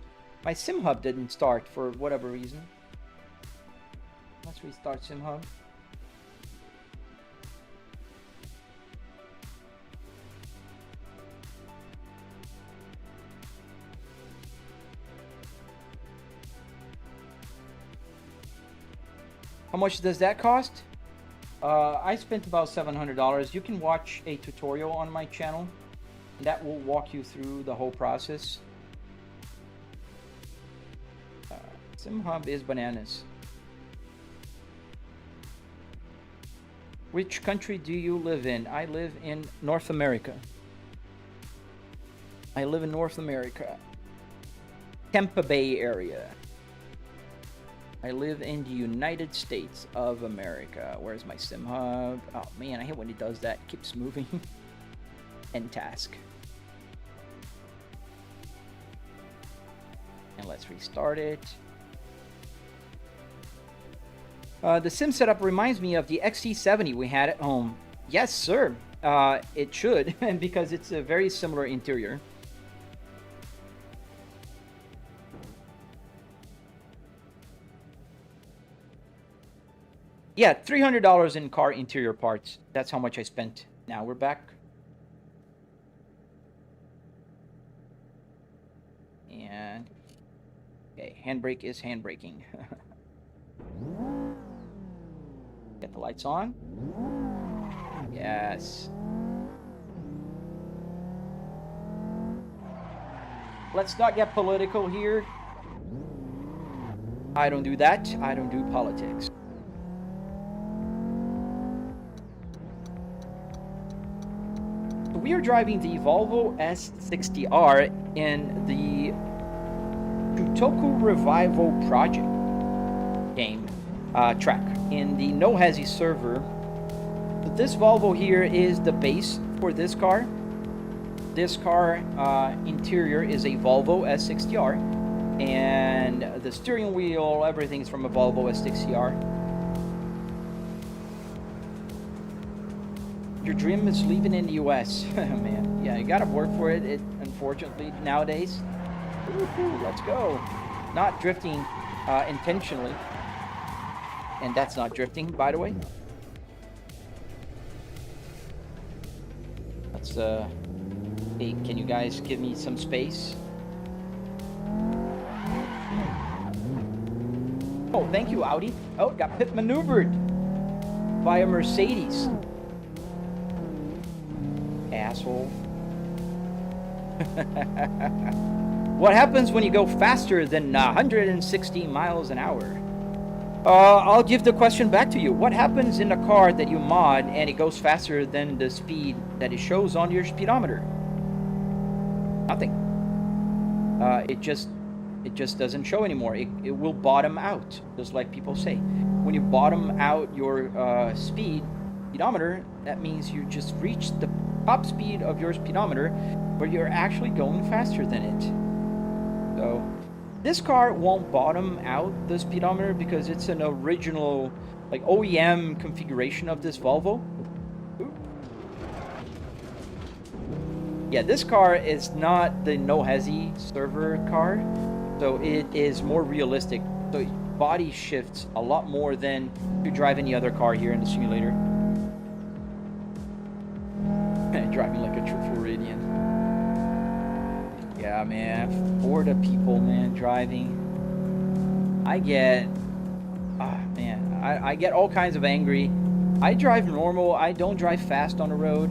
My sim hub didn't start for whatever reason. Let's restart sim hub. How much does that cost? I spent about $700. You can watch a tutorial on my channel. That will walk you through the whole process. Sim hub is bananas. Which country do you live in? I live in North America. I live in North America. Tampa Bay area. I live in the United States of America. Where's my sim hub? Oh man, I hate when it does that. It keeps moving. End task. And let's restart it. The sim setup reminds me of the XT70 we had at home. Yes, sir. It should, because it's a very similar interior. Yeah, $300 in car interior parts. That's how much I spent. Now we're back. And okay, handbrake is handbraking. Get the lights on. Yes. Let's not get political here. I don't do that. I don't do politics. We are driving the Volvo S60R in the Shutoko Revival project game track in the No Hesi server. This Volvo here is the base for this car. This car interior is a Volvo S60R, and the steering wheel, everything is from a Volvo S60R. Your dream is living in the US. Man, yeah, you gotta work for it, unfortunately, nowadays. Woohoo, let's go. Not drifting intentionally. And that's not drifting, by the way. Let's, hey, can you guys give me some space? Oh, thank you, Audi. Oh, got pit maneuvered by a Mercedes. Asshole. What happens when you go faster than 160 miles an hour? I'll give the question back to you. What happens in the car that you mod and it goes faster than the speed that it shows on your speedometer? Nothing. It just doesn't show anymore. It will bottom out, just like people say. When you bottom out your speedometer, that means you just reached the top speed of your speedometer, but you're actually going faster than it. So this car won't bottom out the speedometer because it's an original, like, OEM configuration of this Volvo. Ooh. Yeah, this car is not the No Hesi server car, so it is more realistic. So body shifts a lot more than you drive any other car here in the simulator. driving like a true Floridian. Yeah, man. Florida people, man, driving. I get, man, I get all kinds of angry. I drive normal. I don't drive fast on the road.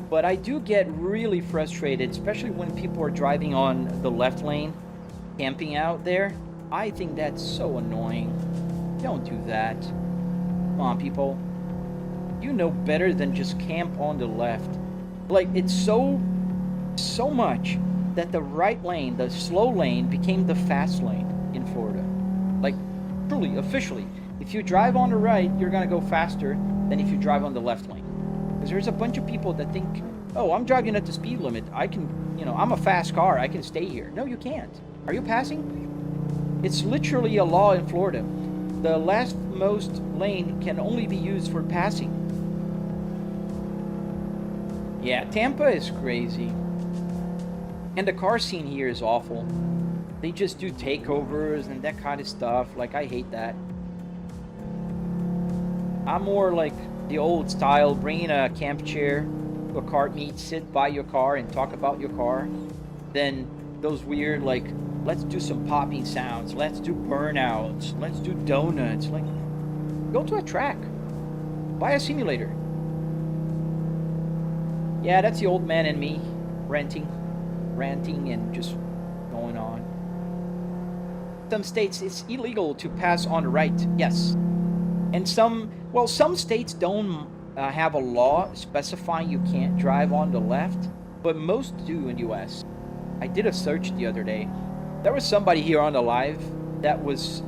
But I do get really frustrated, especially when people are driving on the left lane, camping out there. I think that's so annoying. Don't do that. Come on, people. You know better than just camp on the left. Like, it's so much that the right lane, the slow lane, became the fast lane in Florida. Like, truly, officially. If you drive on the right, you're gonna go faster than if you drive on the left lane. Because there's a bunch of people that think, oh, I'm driving at the speed limit. I can, you know, I'm a fast car. I can stay here. No, you can't. Are you passing? It's literally a law in Florida. The leftmost lane can only be used for passing. Yeah, Tampa is crazy. And the car scene here is awful. They just do takeovers and that kind of stuff. Like, I hate that. I'm more like the old style, bringing a camp chair to a kart meet, sit by your car and talk about your car, than those weird, like, let's do some popping sounds, let's do burnouts, let's do donuts. Like, go to a track, buy a simulator. Yeah, that's the old man in me, ranting and just going on. Some states it's illegal to pass on the right, yes. And some states don't have a law specifying you can't drive on the left, but most do in the US. I did a search the other day. There was somebody here on the live that was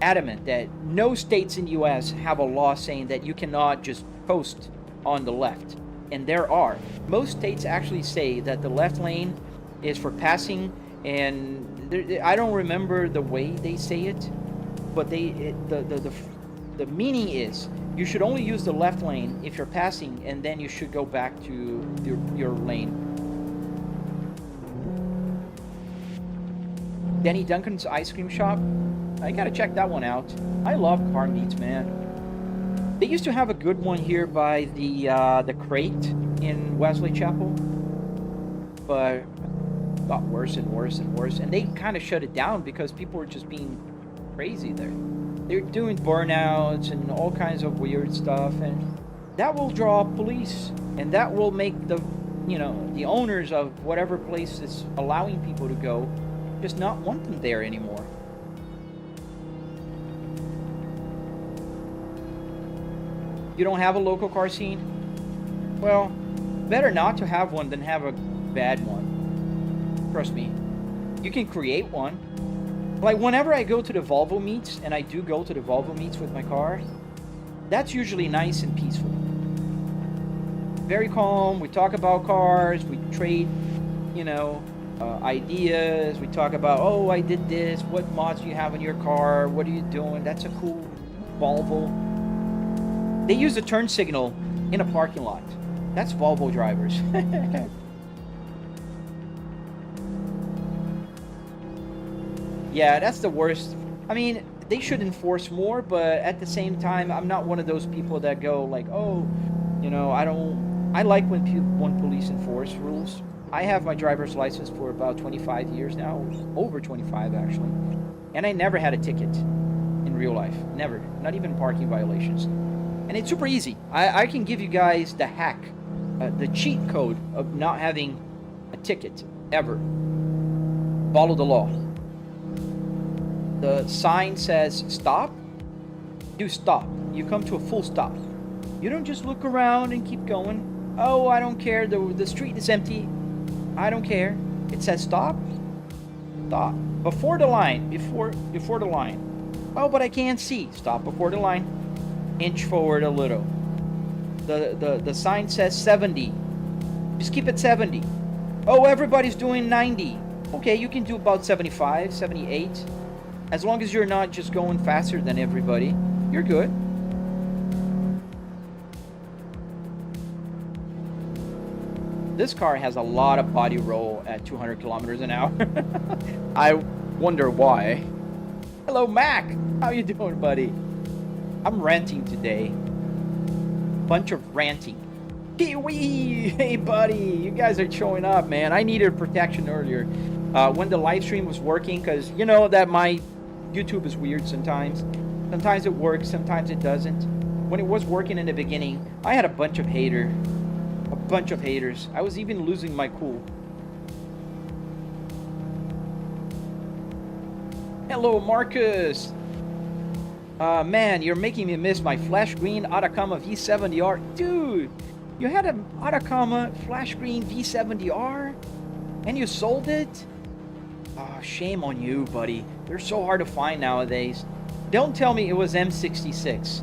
adamant that no states in the US have a law saying that you cannot just post on the left. And there are. Most states actually say that the left lane is for passing, and I don't remember the way they say it, but the meaning is you should only use the left lane if you're passing, and then you should go back to your lane. Denny Duncan's ice cream shop. I gotta check that one out. I love car meets, man. They used to have a good one here by the crate in Wesley Chapel, but it got worse and worse and worse. And they kind of shut it down because people were just being crazy there. They're doing burnouts and all kinds of weird stuff, and that will draw police, and that will make the owners of whatever place is allowing people to go just not want them there anymore. You don't have a local car scene? Well, better not to have one than have a bad one. Trust me. You can create one. Like, whenever I go to the Volvo meets, and I do go to the Volvo meets with my car, that's usually nice and peaceful. Very calm. We talk about cars. We trade, ideas. We talk about, oh, I did this. What mods do you have in your car? What are you doing? That's a cool Volvo. They use a turn signal in a parking lot. That's Volvo drivers. Yeah, that's the worst. I mean, they should enforce more, but at the same time, I'm not one of those people that go like, oh, I like when police enforce rules. I have my driver's license for about 25 years now, over 25 actually, and I never had a ticket in real life. Never. Not even parking violations. And it's super easy. I can give you guys the hack, the cheat code of not having a ticket ever. Follow the law. The sign says stop. You stop. You come to a full stop. You don't just look around and keep going. Oh, I don't care. The street is empty. I don't care. It says stop. Stop. Before the line. Before the line. Oh, but I can't see. Stop before the line. Inch forward a little. The sign says 70. Just keep it 70. Oh, everybody's doing 90. Okay, you can do about 75, 78. As long as you're not just going faster than everybody, you're good. This car has a lot of body roll at 200 kilometers an hour. I wonder why. Hello, Mac. How you doing, buddy? I'm ranting today. Bunch of ranting. Kiwi! Hey, buddy! You guys are showing up, man. I needed protection earlier. When the live stream was working, because you know that my YouTube is weird sometimes. Sometimes it works, sometimes it doesn't. When it was working in the beginning, I had a bunch of haters. I was even losing my cool. Hello, Marcus! Man, you're making me miss my flash green Atacama V70R. Dude, you had an Atacama flash green V70R? And you sold it? Oh, shame on you, buddy. They're so hard to find nowadays. Don't tell me it was M66.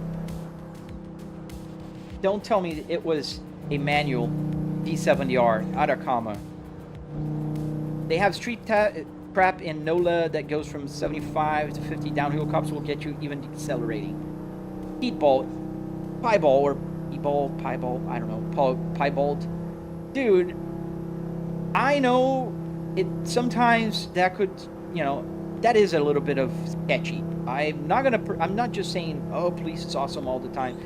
Don't tell me it was a manual V70R Atacama. They have street trap in NOLA that goes from 75 to 50. Downhill cops will get you even decelerating. Piebald, or piebald, I don't know, piebald. Dude, I know it sometimes that could, you know, that is a little bit of sketchy. I'm not just saying, oh, police is awesome all the time.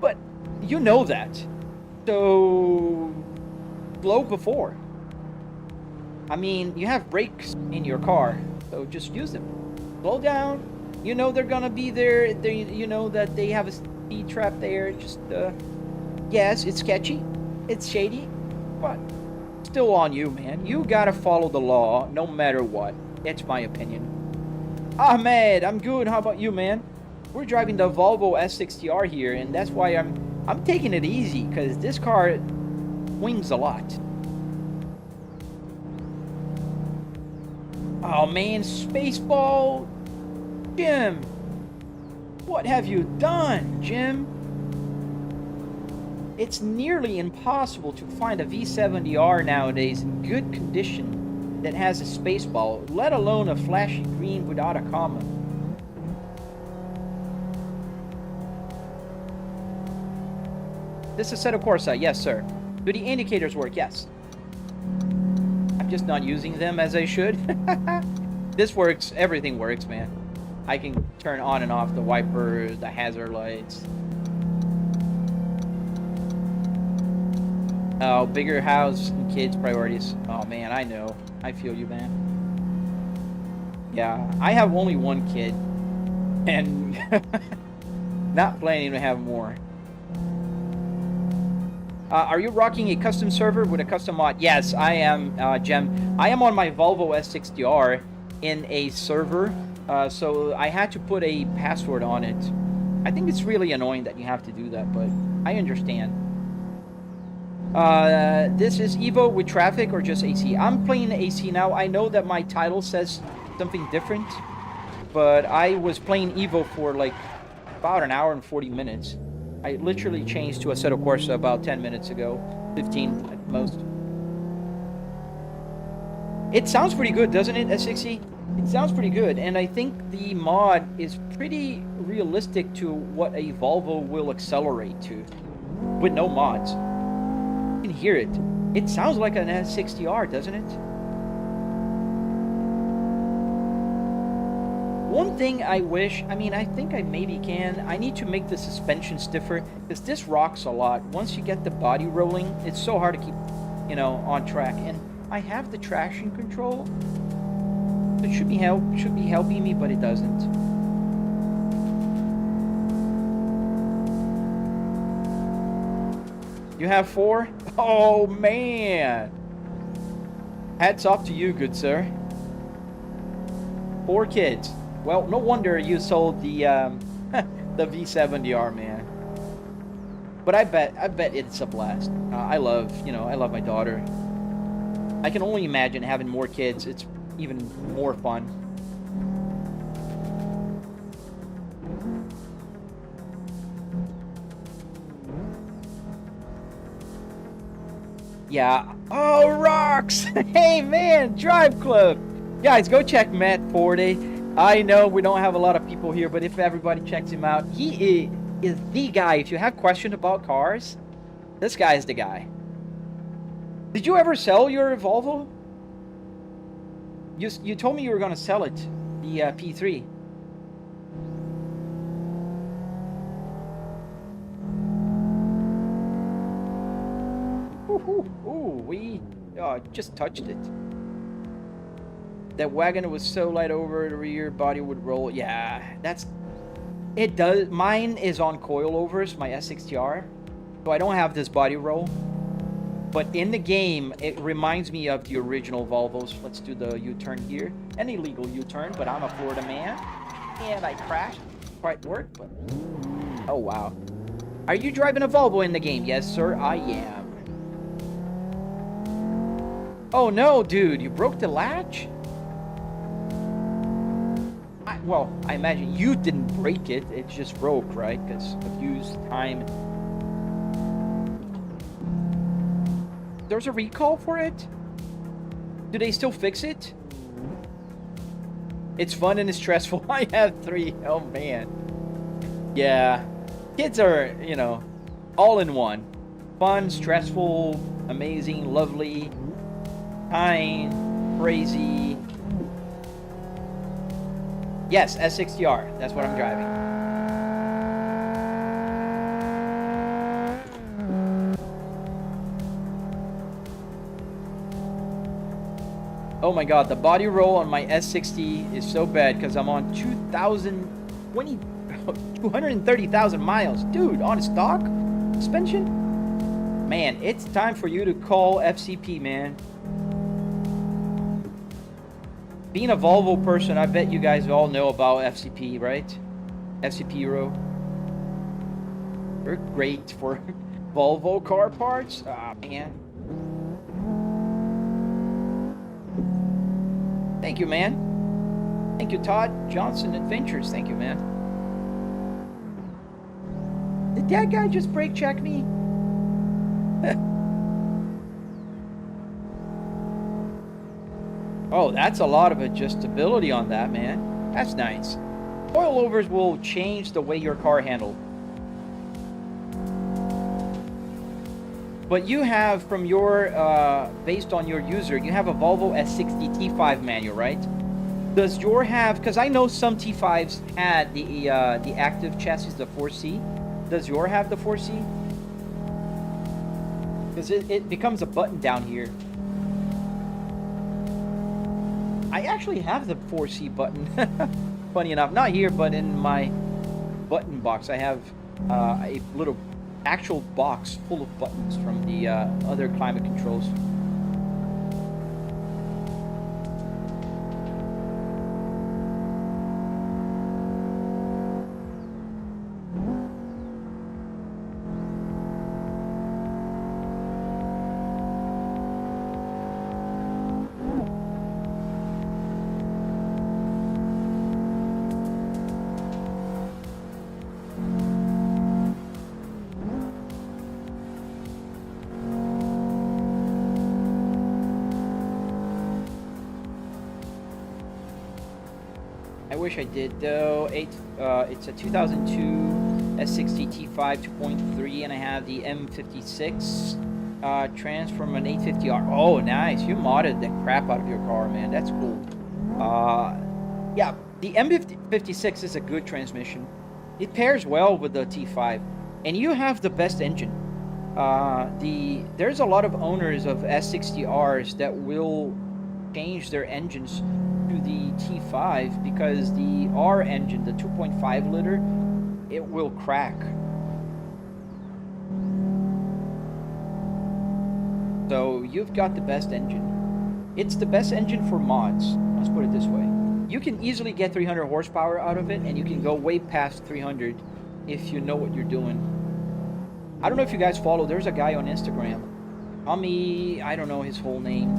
But you know that. So slow before. I mean, you have brakes in your car, so just use them. Slow down. You know they're gonna be there. You know that they have a speed trap there. Just, yes, it's sketchy. It's shady. But still on you, man. You gotta follow the law no matter what. It's my opinion. Ahmed, I'm good. How about you, man? We're driving the Volvo S60R here, and that's why I'm taking it easy, because this car wings a lot. Oh man, Spaceball! Jim! What have you done, Jim? It's nearly impossible to find a V70R nowadays in good condition that has a Spaceball, let alone a flashy green without a comma. This is Assetto Corsa, yes sir. Do the indicators work? Yes. I'm just not using them as I should. This works, everything works, man. I can turn on and off the wipers, the hazard lights. Oh, bigger house and kids priorities. Oh man, I know. I feel you, man. Yeah, I have only one kid. And not planning to have more. Are you rocking a custom server with a custom mod? Yes, I am, Jem. I am on my Volvo S60R in a server, so I had to put a password on it. I think it's really annoying that you have to do that, but I understand. This is Evo with traffic or just AC? I'm playing AC now. I know that my title says something different, but I was playing Evo for like about an hour and 40 minutes. I literally changed to Assetto Corsa about 10 minutes ago. 15 at most. It sounds pretty good, doesn't it, S60? It sounds pretty good, and I think the mod is pretty realistic to what a Volvo will accelerate to with no mods. You can hear it. It sounds like an S60R, doesn't it? One thing I wish, I mean, I think I maybe can. I need to make the suspension stiffer, because this rocks a lot. Once you get the body rolling, it's so hard to keep, you know, on track. And I have the traction control. It should be helping me, but it doesn't. You have 4? Oh man! Hats off to you, good sir. 4 kids. Well, no wonder you sold the the V70R, man. But I bet it's a blast. I love my daughter. I can only imagine having more kids. It's even more fun. Yeah. Oh, rocks! Hey, man, Drive Club. Guys, go check Matt Forte. I know we don't have a lot of people here, but if everybody checks him out, he is the guy. If you have questions about cars, this guy is the guy. Did you ever sell your Volvo? You told me you were going to sell it, the P3. We just touched it. That wagon was so light over the rear body would roll. Yeah, it does. Mine is on coilovers, my S60R, so I don't have this body roll. But in the game, it reminds me of the original Volvos. Let's do the U-turn here. An illegal U-turn, but I'm a Florida man. And I crashed. Quite worked, but... Oh, wow. Are you driving a Volvo in the game? Yes, sir, I am. Oh, no, dude. You broke the latch? Well, I imagine you didn't break it. It just broke, right? Because of used time. There's a recall for it? Do they still fix it? It's fun and it's stressful. I have 3. Oh, man. Yeah. Kids are, you know, all in one. Fun, stressful, amazing, lovely, kind, crazy. Yes, S60R. That's what I'm driving. Oh my god, the body roll on my S60 is so bad because I'm on 230,000 miles. Dude, on stock suspension? Man, it's time for you to call FCP, man. Being a Volvo person, I bet you guys all know about FCP, right? FCP Euro. They're great for Volvo car parts. Ah, man. Thank you, man. Thank you, Todd Johnson Adventures. Thank you, man. Did that guy just brake check me? Oh, that's a lot of adjustability on that, man. That's nice. Coilovers will change the way your car handles. But you have, from your, based on your user, you have a Volvo S60 T5 manual, right? Does your have, because I know some T5s had the active chassis, the 4C. Does your have the 4C? Because it becomes a button down here. I actually have the 4C button. Funny enough, not here, but in my button box. I have a little actual box full of buttons from the other climate controls. Wish I did though. It's a 2002 S60 T5 2.3, and I have the M56 trans from an 850R. Oh, nice! You modded the crap out of your car, man. That's cool. Yeah, the M56 is a good transmission. It pairs well with the T5, and you have the best engine. There's a lot of owners of S60Rs that will change their engines to the T5 because the R engine, the 2.5 liter, it will crack. So you've got the best engine. It's the best engine for mods. Let's put it this way. You can easily get 300 horsepower out of it, and you can go way past 300 if you know what you're doing. I don't know if you guys follow, there's a guy on Instagram. Tommy, I don't know his whole name.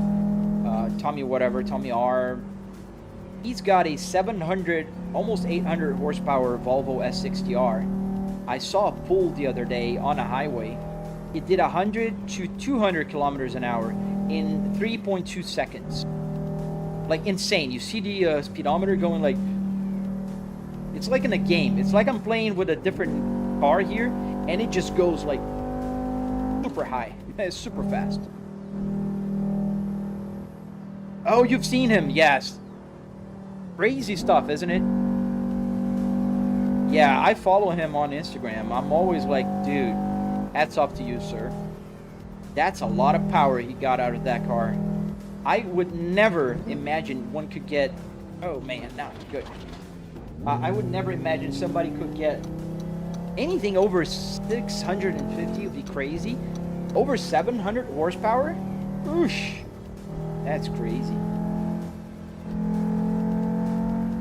Tommy whatever, Tommy R. He's got a 700, almost 800 horsepower Volvo S60R. I saw a pull the other day on a highway. It did 100 to 200 kilometers an hour in 3.2 seconds. Like insane. You see the speedometer going like... It's like in a game. It's like I'm playing with a different car here, and it just goes like super high. It's super fast. Oh, you've seen him. Yes. Crazy stuff, isn't it? Yeah, I follow him on Instagram. I'm always like, dude, hats off to you, sir. That's a lot of power he got out of that car. I would never imagine one could get... Oh man, now good. I would never imagine somebody could get anything over 650 would be crazy. Over 700 horsepower? Oosh. That's crazy.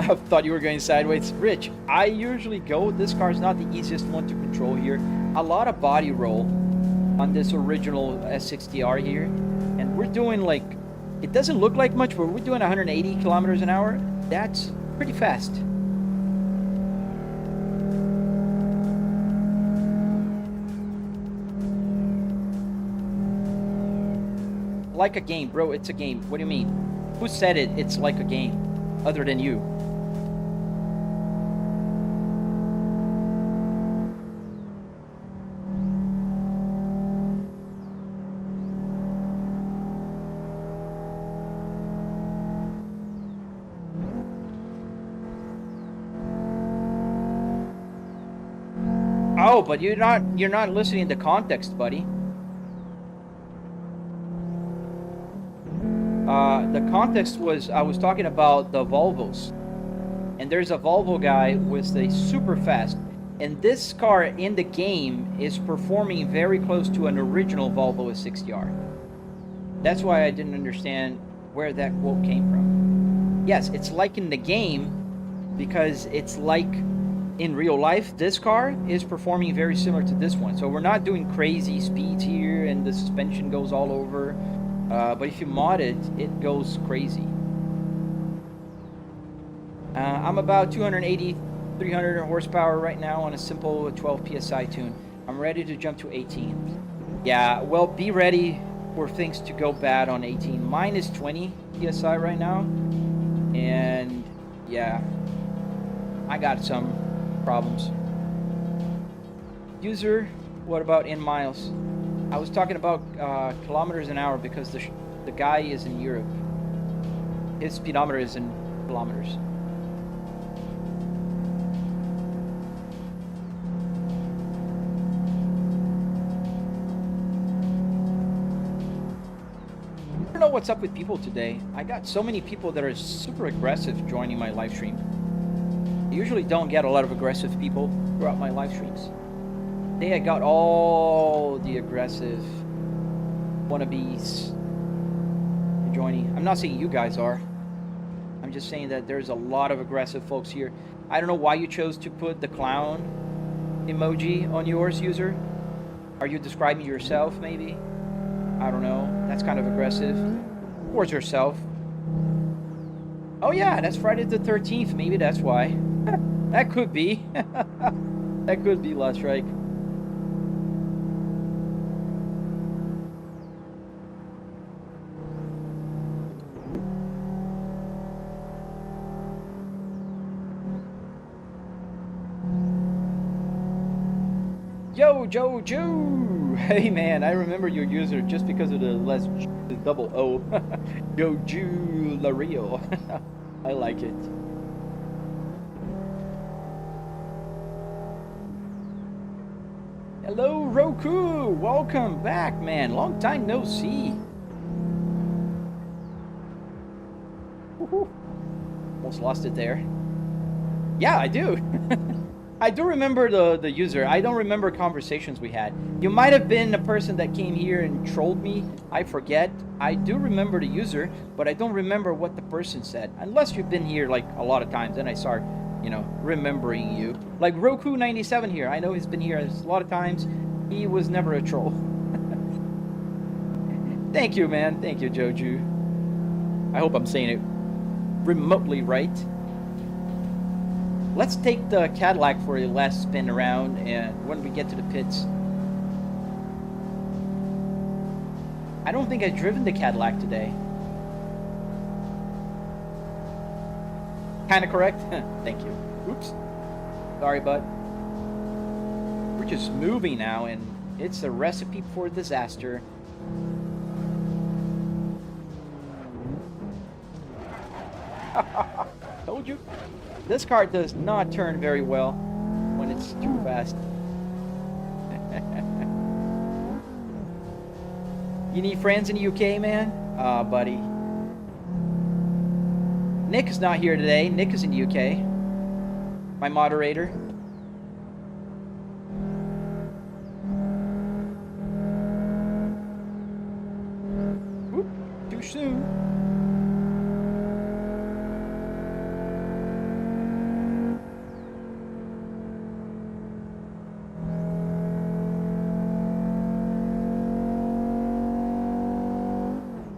I thought you were going sideways. Rich, I usually go. This car's not the easiest one to control here. A lot of body roll on this original S60R here. And we're doing like... It doesn't look like much, but we're doing 180 kilometers an hour. That's pretty fast. Like a game, bro. It's a game. What do you mean? Who said it? It's like a game, other than you. Oh, but you're not listening to context, buddy. The context was, I was talking about the Volvos. And there's a Volvo guy with a super fast. And this car in the game is performing very close to an original Volvo S60R. That's why I didn't understand where that quote came from. Yes, it's like in the game, because it's like in real life, this car is performing very similar to this one. So we're not doing crazy speeds here and the suspension goes all over. But if you mod it, it goes crazy. I'm about 280, 300 horsepower right now on a simple 12 PSI tune. I'm ready to jump to 18. Yeah, well, be ready for things to go bad on 18. Mine is 20 PSI right now. And yeah, I got some problems. User, what about in miles? I was talking about kilometers an hour because the guy is in Europe. His speedometer is in kilometers. I don't know what's up with people today. I got so many people that are super aggressive joining my live stream. I usually don't get a lot of aggressive people throughout my live streams. Today I got all the aggressive wannabes joining. I'm not saying you guys are. I'm just saying that there's a lot of aggressive folks here. I don't know why you chose to put the clown emoji on yours, user. Are you describing yourself, maybe? I don't know. That's kind of aggressive. Towards yourself. Oh yeah, that's Friday the 13th. Maybe that's why. That could be. That could be, Last Strike. Yo, Joju! Hey man, I remember your user just because of the double O. Joju Lario. I like it. Hello, Roku! Welcome back, man. Long time no see. Woohoo. Almost lost it there. Yeah, I do. I do remember the user. I don't remember conversations we had. You might have been a person that came here and trolled me. I forget. I do remember the user, but I don't remember what the person said. Unless you've been here like a lot of times, then I start, you know, remembering you. Like Roku97 here. I know he's been here a lot of times. He was never a troll. Thank you, man. Thank you, Joju. I hope I'm saying it remotely right. Let's take the Cadillac for a last spin around, and when we get to the pits. I don't think I've driven the Cadillac today. Kinda correct? Thank you. Oops. Sorry, bud. We're just moving now, and it's a recipe for disaster. Told you. This car does not turn very well when it's too fast. You need friends in the UK, man? Buddy. Nick is not here today. Nick is in the UK. My moderator. Whoop, too soon.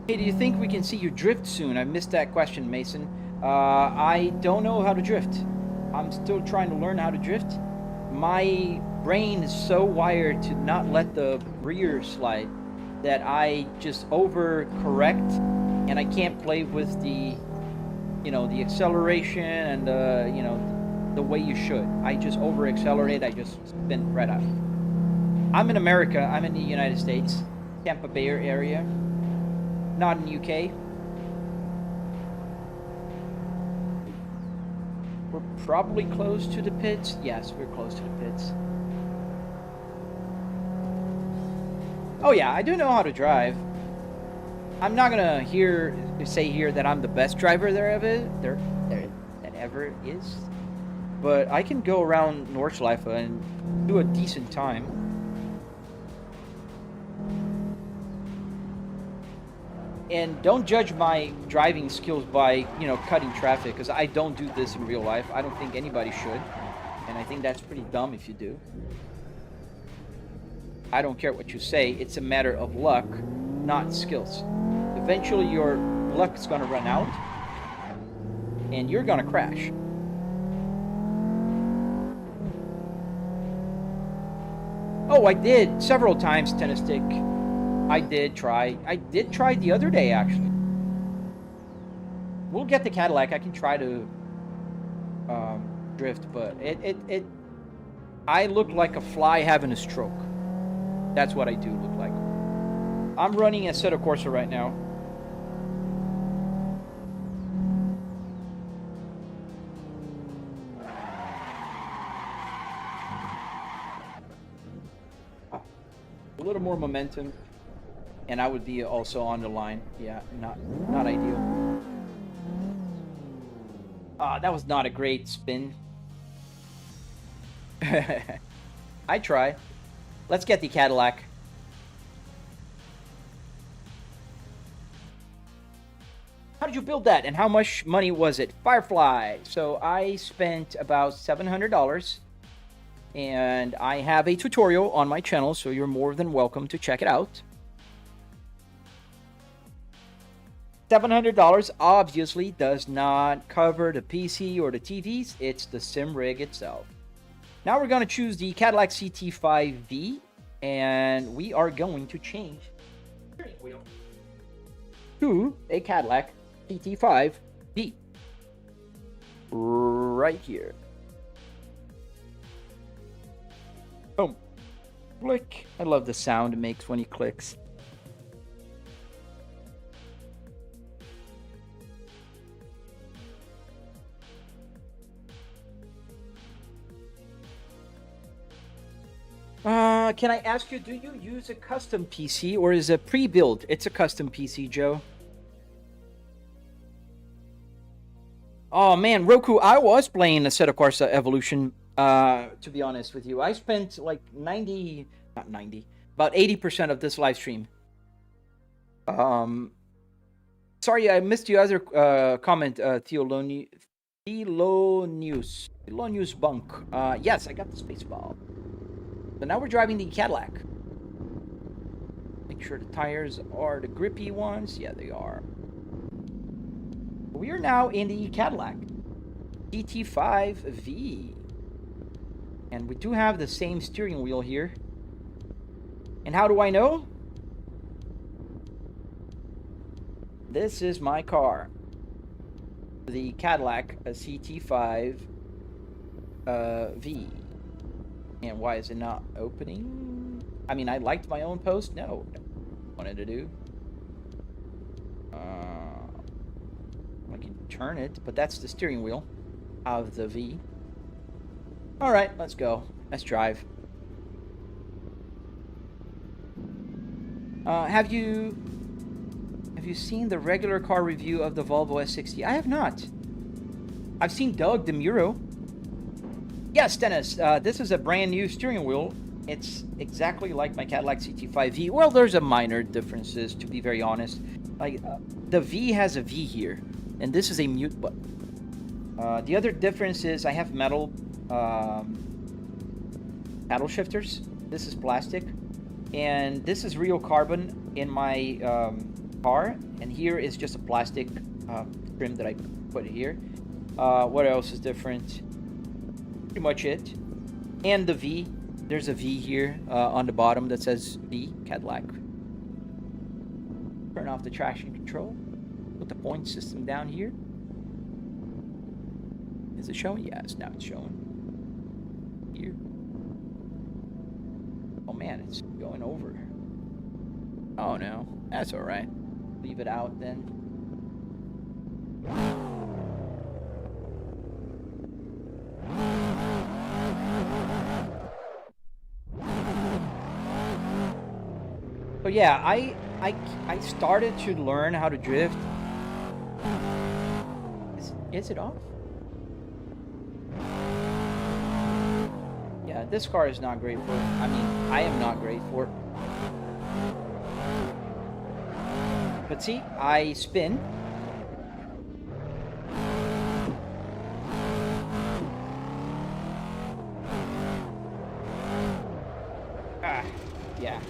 Hey, do you think we can see you drift soon? I missed that question, Mason. I don't know how to drift. I'm still trying to learn how to drift. My brain is so wired to not let the rear slide that I just overcorrect, and I can't play with the, you know, the acceleration and you know, the way you should. I just over accelerate. I just spin right out. I'm in America. I'm in the United States, Tampa Bay area. Not in UK. We're probably close to the pits. Yes, we're close to the pits. Oh yeah, I do know how to drive. I'm not gonna say here that I'm the best driver there ever is, but I can go around Nordschleife and do a decent time. And don't judge my driving skills by, you know, cutting traffic, because I don't do this in real life. I don't think anybody should. And I think that's pretty dumb if you do. I don't care what you say. It's a matter of luck, not skills. Eventually your luck is going to run out, and you're going to crash. Oh, I did several times, Tennis Stick. I did try the other day, actually. We'll get the Cadillac. I can try to drift, but I look like a fly having a stroke. That's what I do look like. I'm running Assetto Corsa right now. A little more momentum. And I would be also on the line. Yeah, not ideal. That was not a great spin. I try. Let's get the Cadillac. How did you build that? And how much money was it? Firefly. So I spent about $700. And I have a tutorial on my channel, so you're more than welcome to check it out. $700 obviously does not cover the PC or the TVs. It's the sim rig itself. Now we're going to choose the Cadillac CT5V, and we are going to change the steering wheel to a Cadillac CT5V right here. Boom. Click. I love the sound it makes when he clicks. Can I ask you, do you use a custom PC or is it pre-built? It's a custom PC, Joe. Oh man, Roku, I was playing Assetto Corsa Evolution, to be honest with you. I spent like about 80% of this live stream. Sorry, I missed your other comment, Thelonius Bunk. Yes, I got the space ball. So now we're driving the Cadillac. Make sure the tires are the grippy ones. Yeah, they are. We are now in the Cadillac CT5V. And we do have the same steering wheel here. And how do I know? This is my car. The Cadillac CT5V. And why is it not opening? I mean, I liked my own post. No, wanted to do. I can turn it, but that's the steering wheel of the V. All right, let's go. Let's drive. Have you seen the regular car review of the Volvo S60? I have not. I've seen Doug DeMuro. Yes, Dennis. This is a brand new steering wheel. It's exactly like my Cadillac CT5V. Well, there's a minor differences, to be very honest. Like the V has a V here, and this is a mute button. The other difference is I have metal paddle shifters. This is plastic, and this is real carbon in my car, and here is just a plastic trim that I put here. What else is different? Pretty much it. And the V. There's a V here on the bottom that says V, Cadillac. Turn off the traction control. Put the point system down here. Is it showing? Yes, now it's showing. Here. Oh man, it's going over. Oh no, that's alright. Leave it out then. So yeah, I started to learn how to drift. Is it off? Yeah, this car is not great for it. I mean, I am not great for it. But see, I spin. Yeah.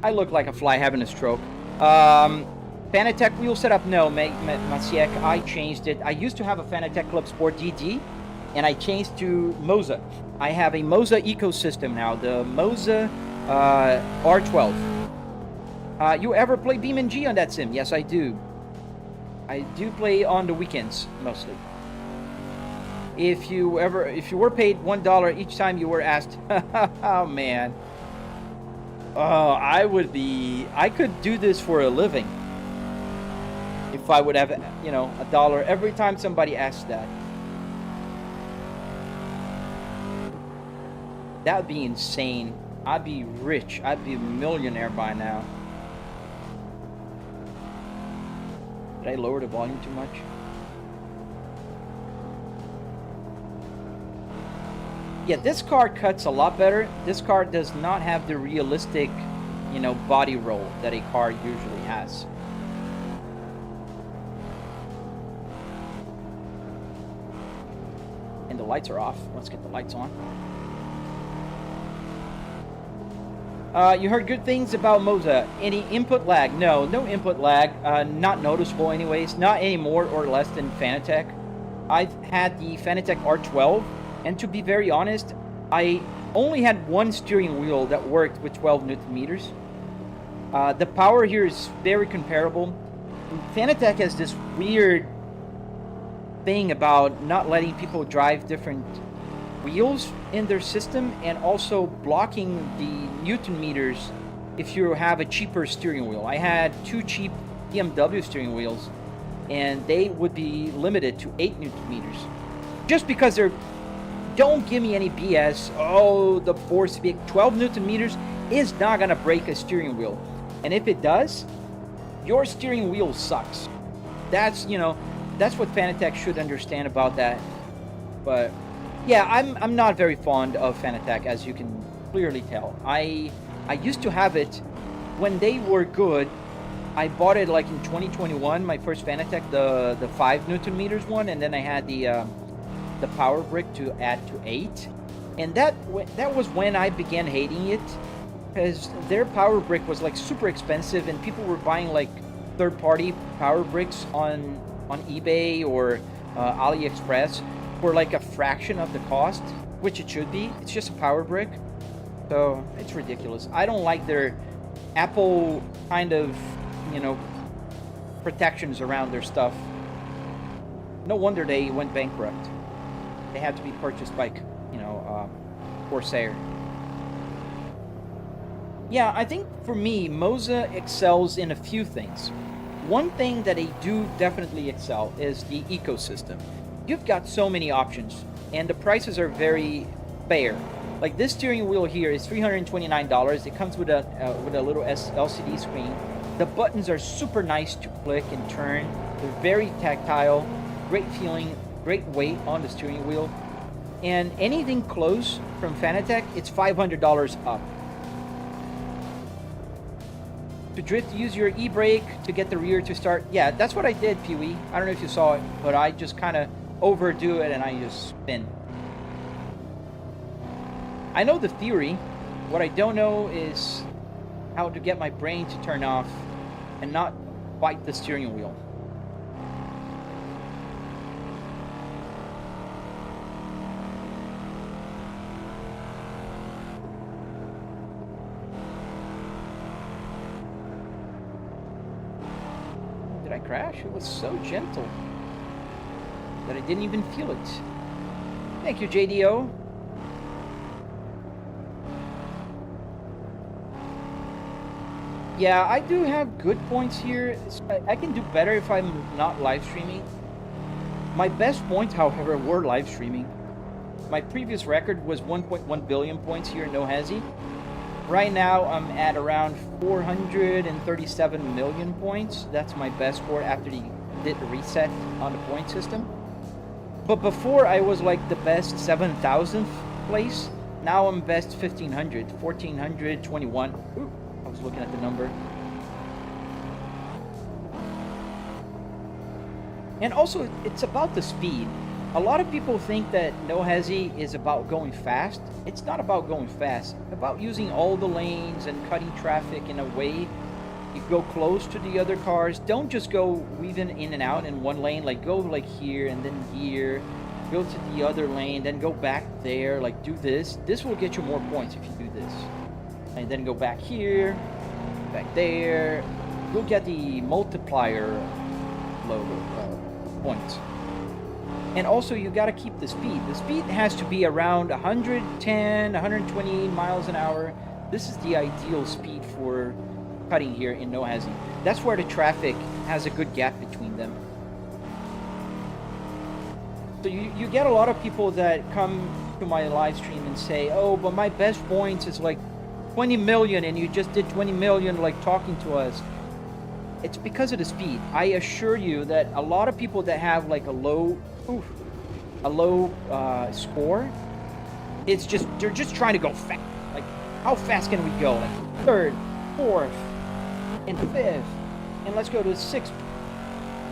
I look like a fly having a stroke. Fanatec wheel setup, no, Masiek, I changed it. I used to have a Fanatec Club Sport DD, and I changed to Moza. I have a Moza ecosystem now, the Moza R12. You ever play BeamNG on that sim? Yes, I do. I do play on the weekends, mostly. If you were paid $1 each time you were asked, oh man. Oh, I could do this for a living. If I would have, you know, $1 every time somebody asks that. That would be insane. I'd be rich. I'd be a millionaire by now. Did I lower the volume too much? Yeah, this car cuts a lot better. This car does not have the realistic, you know, body roll that a car usually has. And the lights are off. Let's get the lights on. You heard good things about Moza. Any input lag? No input lag. Not noticeable anyways. Not any more or less than Fanatec. I've had the Fanatec R12. And to be very honest, I only had one steering wheel that worked with 12 Newton meters. The power here is very comparable. Fanatec has this weird thing about not letting people drive different wheels in their system, and also blocking the Newton meters if you have a cheaper steering wheel. I had two cheap BMW steering wheels, and they would be limited to 8 Newton meters. Just because they're... Don't give me any BS. Oh, the force big 12 Newton meters is not gonna break a steering wheel. And if it does, your steering wheel sucks. That's, you know, that's what Fanatec should understand about that. But yeah, I'm not very fond of Fanatec, as you can clearly tell. I used to have it when they were good. I bought it like in 2021, my first Fanatec, the 5 Newton meters one, and then I had the power brick to add to 8, and that was when I began hating it, because their power brick was like super expensive, and people were buying like third-party power bricks on eBay or AliExpress for like a fraction of the cost, which it should be. It's just a power brick, so it's ridiculous. I don't like their Apple kind of, you know, protections around their stuff. No wonder they went bankrupt. They had to be purchased by, you know, Corsair. Yeah, I think for me, Moza excels in a few things. One thing that they do definitely excel is the ecosystem. You've got so many options, and the prices are very fair. Like this steering wheel here is $329. It comes with a little LCD screen. The buttons are super nice to click and turn. They're very tactile, great feeling, great weight on the steering wheel. And anything close from Fanatec, it's $500 up. To drift, use your e-brake to get the rear to start. Yeah, that's what I did, Pee-wee. I don't know if you saw it, but I just kind of overdo it and I just spin. I know the theory. What I don't know is how to get my brain to turn off and not bite the steering wheel. Did I crash? It was so gentle that I didn't even feel it. Thank you, JDO. Yeah, I do have good points here. I can do better if I'm not live streaming. My best points, however, were live streaming. My previous record was 1.1 billion points here in No Hesi. Right now, I'm at around 437 million points. That's my best score after they did the reset on the point system. But before, I was like the best 7,000th place. Now I'm best 1,500, 1,421. Ooh. I was looking at the number. And also, it's about the speed. A lot of people think that No Hesi is about going fast. It's not about going fast. It's about using all the lanes and cutting traffic in a way you go close to the other cars. Don't just go weaving in and out in one lane. Like go like here and then here. Go to the other lane, then go back there. Like do this. This will get you more points if you do this. And then go back here, back there. You'll get the multiplier logo points. And also, you got to keep the speed. The speed has to be around 110, 120 miles an hour. This is the ideal speed for cutting here in No Hesi. That's where the traffic has a good gap between them. So you get a lot of people that come to my live stream and say, oh, but my best points is like 20 million and you just did 20 million like talking to us. It's because of the speed. I assure you that a lot of people that have like a low score, it's just they're just trying to go fast. Like how fast can we go? Like third, fourth, and fifth, and let's go to sixth,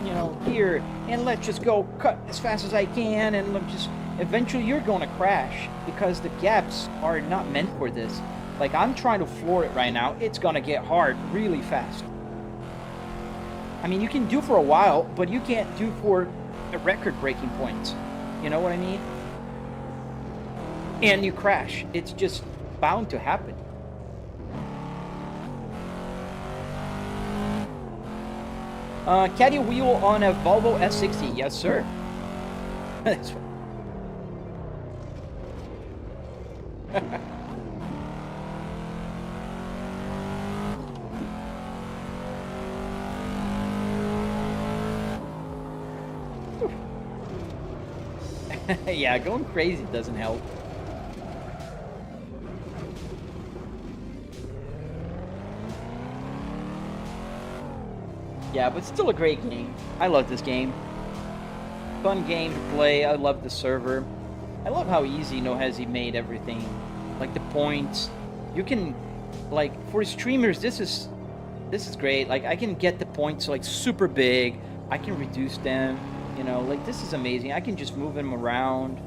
you know, here, and let's just go cut as fast as I can, and let's just eventually you're going to crash because the gaps are not meant for this. Like, I'm trying to floor it right now. It's gonna get hard really fast. I mean, you can do for a while, but you can't do for the record-breaking points. You know what I mean? And you crash. It's just bound to happen. Caddy wheel on a Volvo S60. Yes, sir. That's right. Yeah, going crazy doesn't help. Yeah, but still a great game. I love this game. Fun game to play. I love the server. I love how easy No Hesi made everything. Like the points. You can, like, for streamers, this is great. Like, I can get the points like super big. I can reduce them. You know, like, this is amazing. I can just move them around.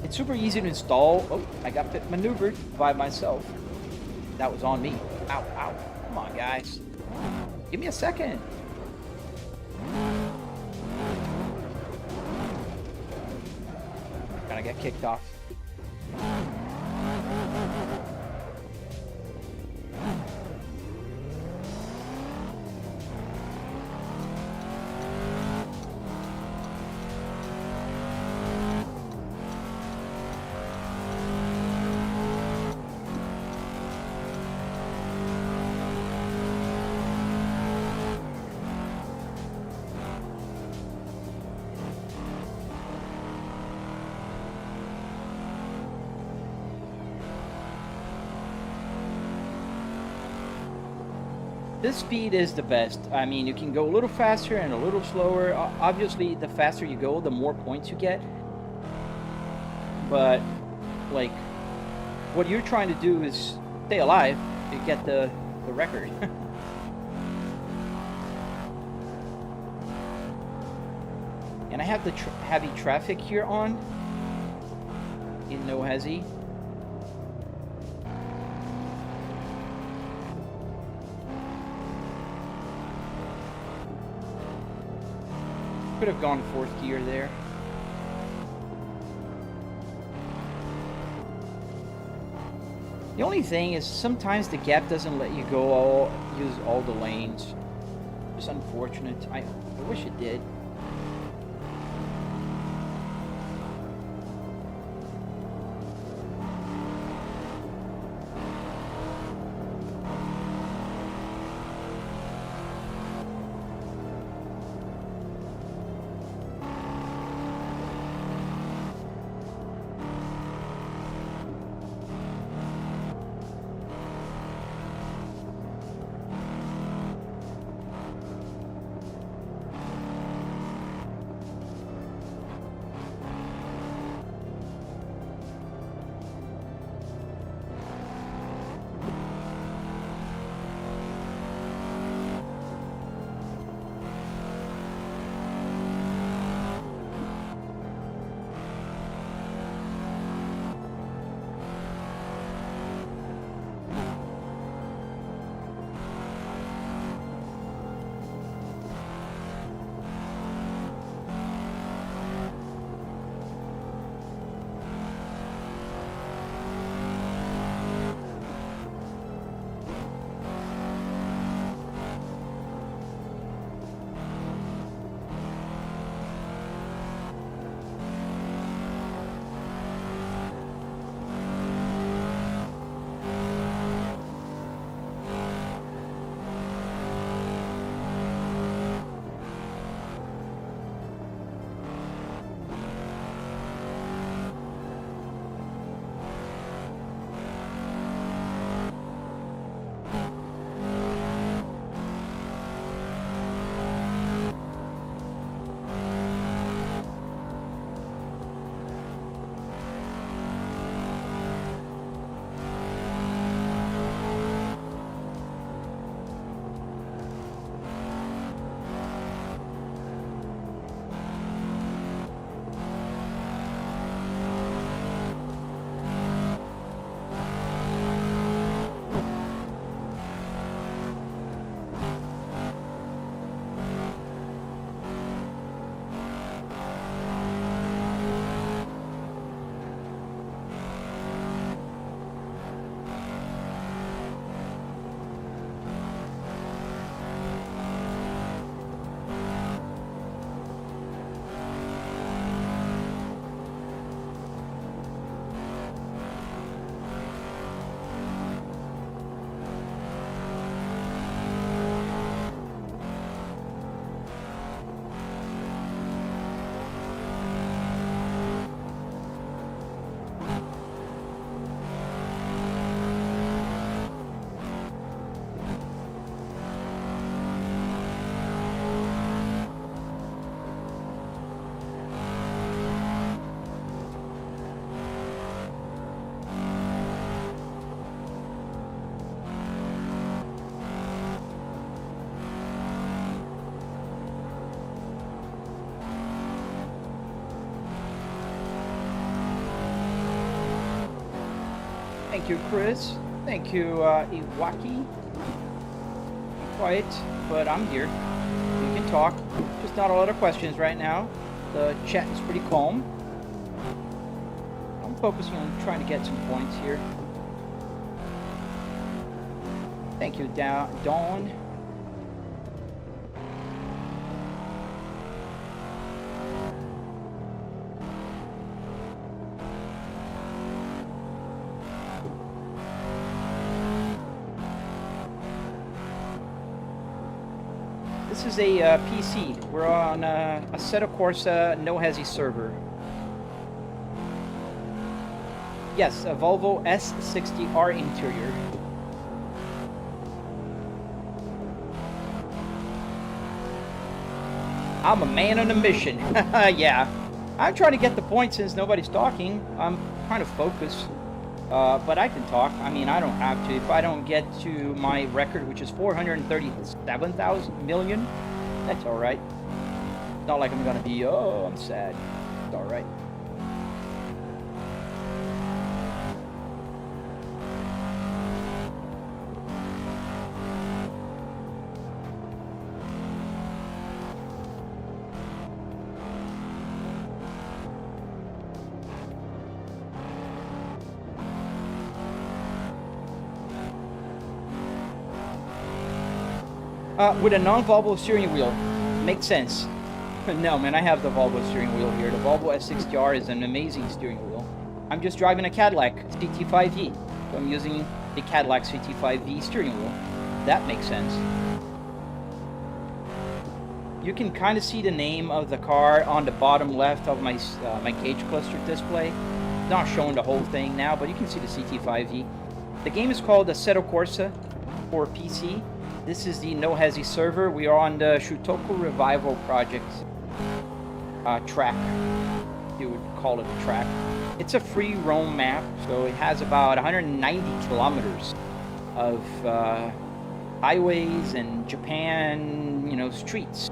It's super easy to install. Oh, I got maneuvered by myself. That was on me. Ow, ow. Come on, guys. Give me a second. Gonna get kicked off. This speed is the best. I mean, you can go a little faster and a little slower. Obviously, the faster you go, the more points you get. But, like, what you're trying to do is stay alive to get the record. And I have the heavy traffic here on in No Hesi. Could have gone 4th gear there. The only thing is sometimes the gap doesn't let you use all the lanes. It's unfortunate. I wish it did. Thank you, Chris. Thank you, Iwaki. Quiet, but I'm here. We can talk. Just not a lot of questions right now. The chat is pretty calm. I'm focusing on trying to get some points here. Thank you, Dawn. This is a PC. We're on a Assetto Corsa No Hesi server. Yes, a Volvo S60R interior. I'm a man on a mission. Yeah. I'm trying to get the point since nobody's talking. I'm trying to focus. But I can talk. I mean, I don't have to. If I don't get to my record, which is 437,000 million, that's all right. It's not like I'm gonna be, oh, I'm sad. It's all right. With a non-Volvo steering wheel. Makes sense. No, man, I have the Volvo steering wheel here. The Volvo S60R is an amazing steering wheel. I'm just driving a Cadillac CT5V. So I'm using the Cadillac CT5V steering wheel. That makes sense. You can kind of see the name of the car on the bottom left of my my gauge cluster display. It's not showing the whole thing now, but you can see the CT5V. The game is called Assetto Corsa for PC. This is the No Hesi server. We are on the Shutoko Revival project track. You would call it a track. It's a free roam map, so it has about 190 kilometers of highways and Japan, you know, streets.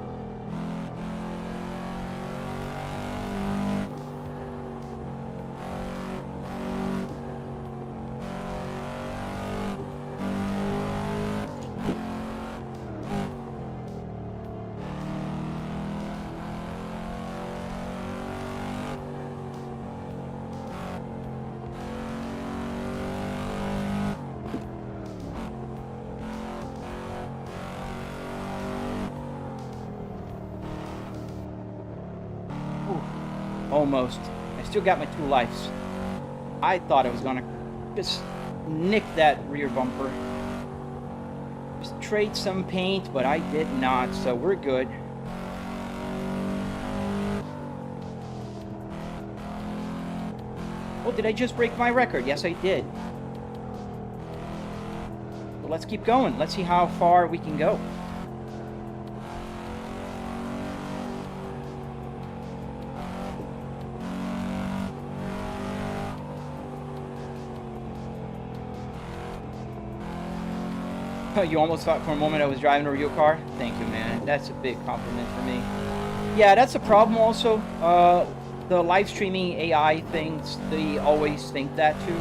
Almost. I still got my 2 lives. I thought I was gonna just nick that rear bumper. Just trade some paint, but I did not, so we're good. Oh, did I just break my record? Yes, I did. Well, let's keep going. Let's see how far we can go. You almost thought for a moment I was driving a real car? Thank you, man. That's a big compliment for me. Yeah, that's a problem also. The live streaming AI things, they always think that too.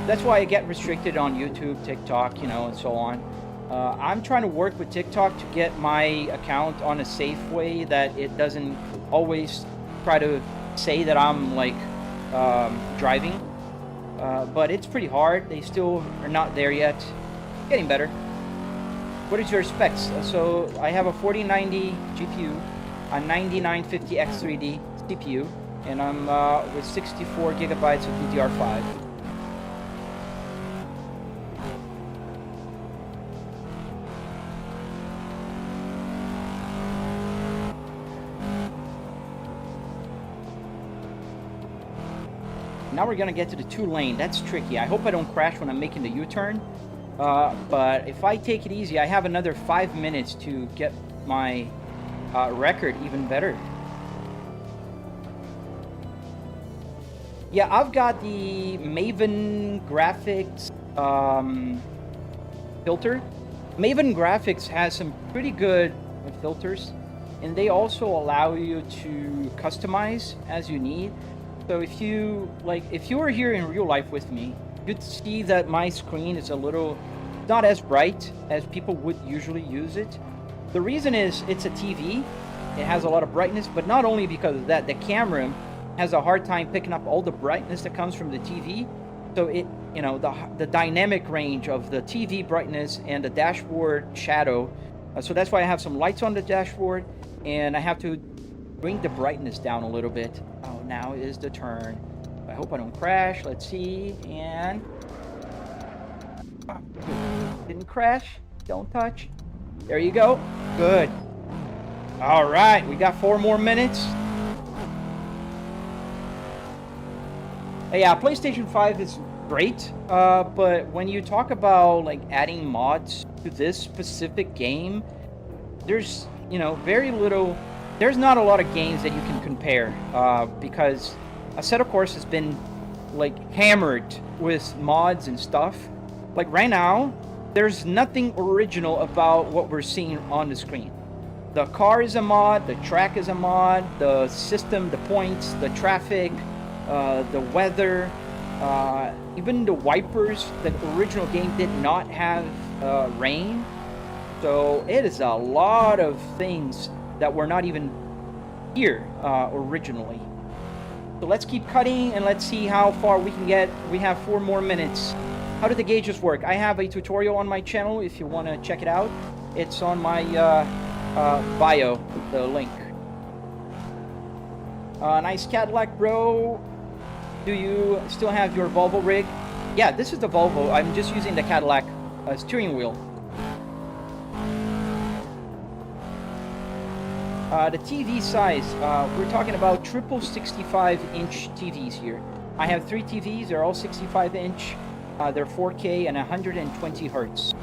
That's why I get restricted on YouTube, TikTok, you know, and so on. I'm trying to work with TikTok to get my account on a safe way that it doesn't always try to say that I'm like driving. But it's pretty hard. They still are not there yet. Getting better. What is your specs? So I have a 4090 GPU, a 9950X3D CPU, and I'm with 64 gigabytes of DDR5. Now we're gonna get to the 2-lane. That's tricky. I hope I don't crash when I'm making the U-turn. But if I take it easy, I have another 5 minutes to get my record even better. Yeah, I've got the Maven Graphics filter. Maven Graphics has some pretty good filters, and they also allow you to customize as you need. So if you were here in real life with me, you'd see that my screen is a little not as bright as people would usually use it. The reason is it's a TV. It has a lot of brightness, but not only because of that, the camera has a hard time picking up all the brightness that comes from the TV. So it, you know, the dynamic range of the TV brightness and the dashboard shadow. So that's why I have some lights on the dashboard, and I have to bring the brightness down a little bit. Oh, now is the turn. I hope I don't crash. Let's see, and didn't crash. Don't touch. There you go. Good. All right, we got 4 more minutes. Yeah, PlayStation 5 is great, but when you talk about like adding mods to this specific game, there's, you know, very little there's not a lot of games that you can compare because Assetto Corsa has been like hammered with mods and stuff. Like right now, there's nothing original about what we're seeing on the screen. The car is a mod, the track is a mod, the system, the points, the traffic, the weather, even the wipers. The original game did not have rain. So it is a lot of things that were not even here originally. So let's keep cutting and let's see how far we can get. We have 4 more minutes. How do the gauges work? I have a tutorial on my channel if you want to check it out. It's on my bio, the link. Nice Cadillac, bro. Do you still have your Volvo rig? Yeah, this is the Volvo. I'm just using the Cadillac steering wheel. The TV size, we're talking about triple 65-inch TVs here. I have 3 TVs, they're all 65-inch. They're 4K and 120 hertz.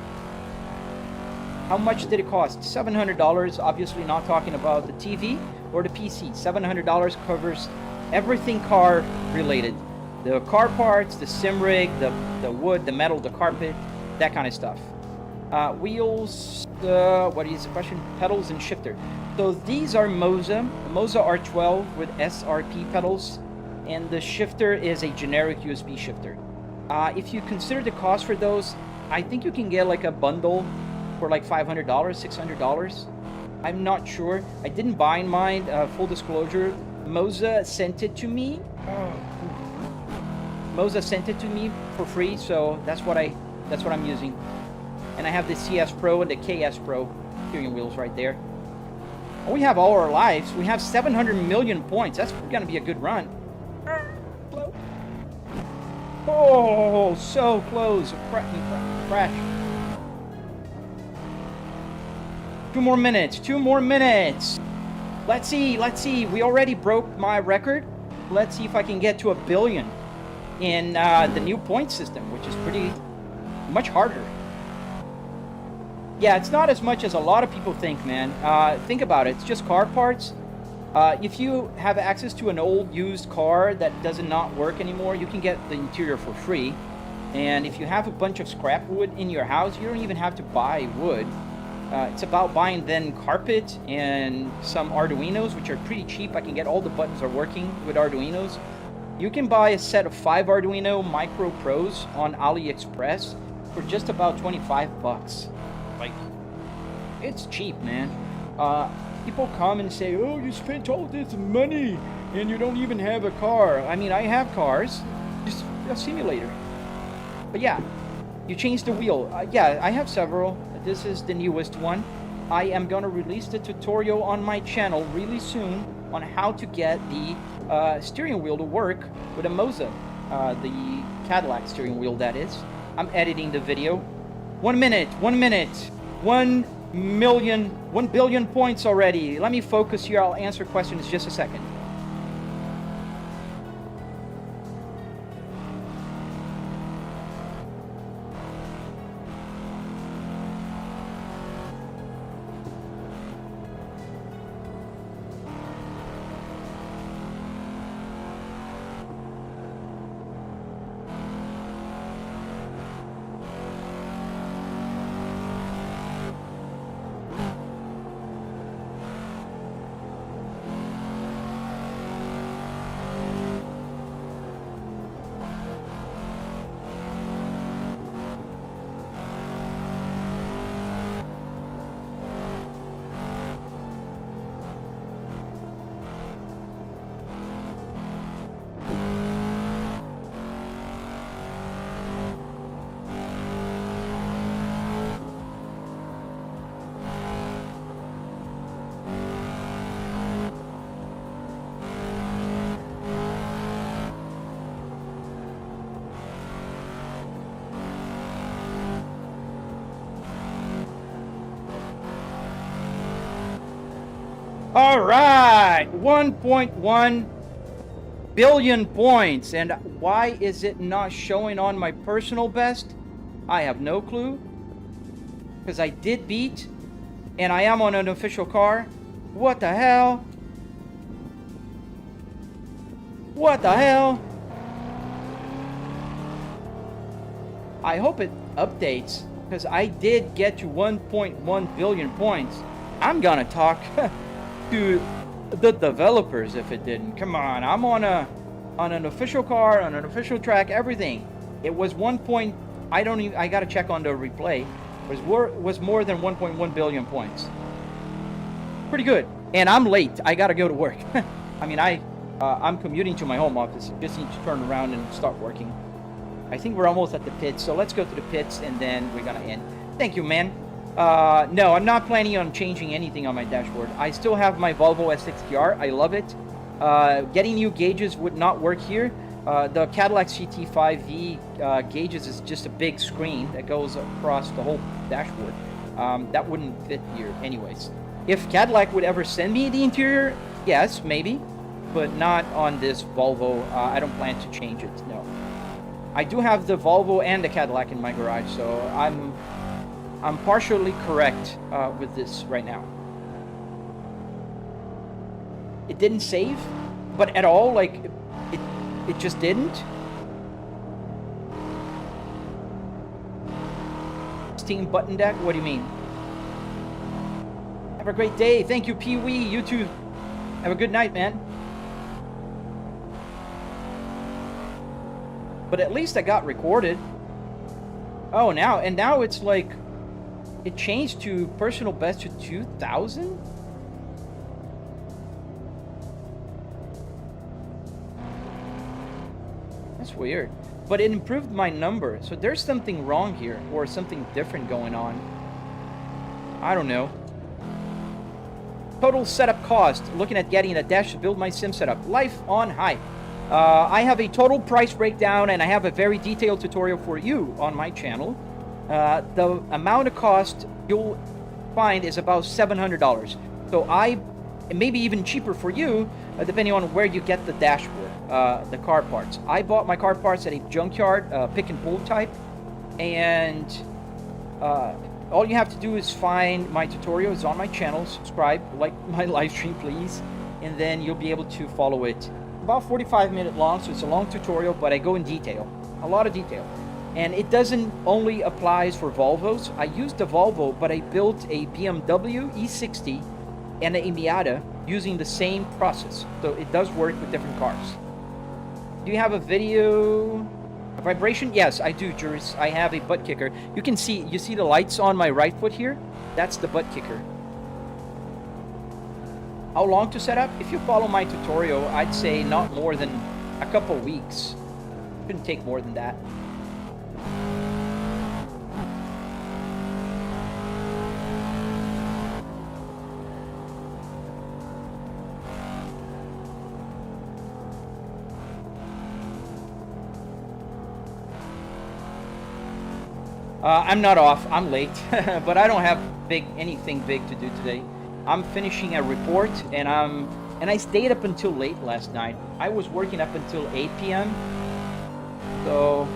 How much did it cost? $700, obviously not talking about the TV or the PC. $700 covers everything car related. The car parts, the sim rig, the wood, the metal, the carpet, that kind of stuff. Wheels, what is the question? Pedals and shifter. So these are Moza R12 with SRP pedals, and the shifter is a generic USB shifter. If you consider the cost for those, I think you can get like a bundle for like $500, $600. I'm not sure. I didn't buy mine, full disclosure. Moza sent it to me. Moza sent it to me for free, so that's what I'm using. And I have the CS Pro and the KS Pro steering wheels right there. We have all our lives. We have 700 million points. That's gonna be a good run. Oh, so close. Crash. 2 more minutes. 2 more minutes. Let's see. We already broke my record. Let's see if I can get to 1 billion in the new point system, which is pretty much harder. Yeah, it's not as much as a lot of people think, man. Think about it. It's just car parts. If you have access to an old used car that does not work anymore, you can get the interior for free. And if you have a bunch of scrap wood in your house, you don't even have to buy wood. It's about buying then carpet and some arduinos, which are pretty cheap. I can get all the buttons are working with arduinos. You can buy a set of 5 Arduino Micro Pros on AliExpress for just about 25 bucks. Like, it's cheap, man. People come and say, oh, you spent all this money and you don't even have a car. I mean, I have cars, just a simulator. But yeah, you change the wheel. Yeah, I have several. This is the newest one. I am gonna release the tutorial on my channel really soon on how to get the steering wheel to work with a Moza, the Cadillac steering wheel, that is. I'm editing the video. 1 minute. 1 billion points already. Let me focus here. I'll answer questions in just a second. All right, 1.1 billion points. And why is it not showing on my personal best? I have no clue. Because I did beat, and I am on an official car. What the hell? What the hell? I hope it updates, because I did get to 1.1 billion points. I'm gonna talk to the developers if it didn't. Come on, I'm on an official car, on an official track, everything. It was I gotta check on the replay. Was more than 1.1 billion points. Pretty good. And I'm late. I gotta go to work. I mean, I'm commuting to my home office. Just need to turn around and start working. I think we're almost at the pits, so let's go to the pits and then we're gonna end. Thank you, man. No, I'm not planning on changing anything on my dashboard. I still have my Volvo S60R. I love it. Getting new gauges would not work here. The Cadillac CT5V gauges is just a big screen that goes across the whole dashboard. That wouldn't fit here anyways. If Cadillac would ever send me the interior, yes, maybe, but not on this Volvo. I don't plan to change it, no. I do have the Volvo and the Cadillac in my garage, so I'm partially correct with this right now. It didn't save, but at all, like, it just didn't. Steam button deck, what do you mean? Have a great day. Thank you, Pee-wee. You too. Have a good night, man. But at least I got recorded. Oh, now it's like, it changed to personal best to 2,000? That's weird. But it improved my number. So there's something wrong here, or something different going on. I don't know. Total setup cost. Looking at getting a dash to build my sim setup. Life on high. I have a total price breakdown and I have a very detailed tutorial for you on my channel. The amount of cost you'll find is about $700. So maybe even cheaper for you, depending on where you get the dashboard, the car parts. I bought my car parts at a junkyard, pick and pull type, and all you have to do is find my tutorial. It's on my channel. Subscribe, like my live stream, please, and then you'll be able to follow it. About 45-minute long, so it's a long tutorial, but I go in detail, a lot of detail. And it doesn't only applies for Volvos. I used the Volvo, but I built a BMW E60 and a Miata using the same process. So it does work with different cars. Do you have a video vibration? Yes, I do, Juris. I have a Buttkicker. You see the lights on my right foot here? That's the Buttkicker. How long to set up? If you follow my tutorial, I'd say not more than a couple weeks. Shouldn't take more than that. I'm not off. I'm late, but I don't have anything big to do today. I'm finishing a report, and I stayed up until late last night. I was working up until 8 p.m. So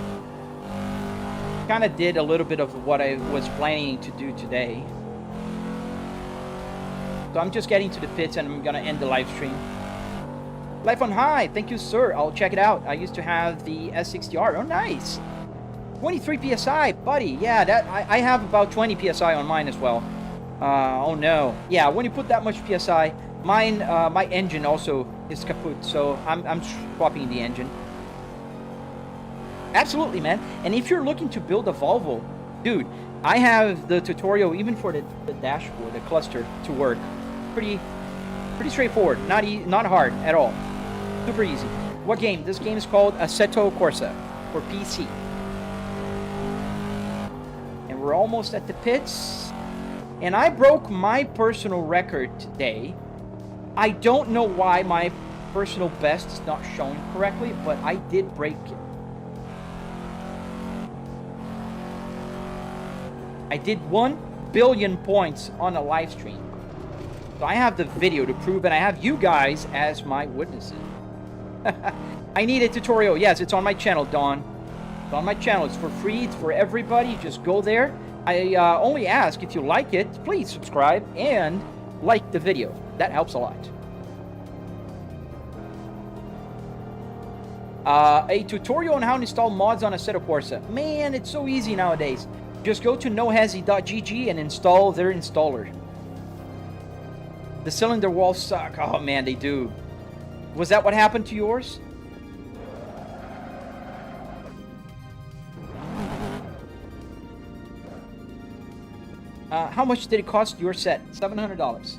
kind of did a little bit of what I was planning to do today. So I'm just getting to the pits, and I'm gonna end the live stream. Life on high. Thank you, sir. I'll check it out. I used to have the S60R. Oh, nice. 23 psi, buddy. Yeah, I have about 20 psi on mine as well. Oh no. Yeah, when you put that much psi, mine, my engine also is kaput, so I'm swapping the engine. Absolutely, man. And if you're looking to build a Volvo, dude, I have the tutorial even for the dashboard, the cluster to work. Pretty straightforward. Not hard at all. Super easy. What game? This game is called Assetto Corsa for PC. And we're almost at the pits. And I broke my personal record today. I don't know why my personal best is not showing correctly, but I did break it. I did 1 billion points on a live stream. So I have the video to prove, and I have you guys as my witnesses. I need a tutorial. Yes, it's on my channel, Dawn. It's on my channel. It's for free. It's for everybody. Just go there. I only ask if you like it, please subscribe and like the video. that helps a lot. A tutorial on how to install mods on Assetto Corsa. Man, it's so easy nowadays. Just go to nohazy.gg and install their installer. The cylinder walls suck. Oh man, they do. Was that what happened to yours? How much did it cost your set? $700.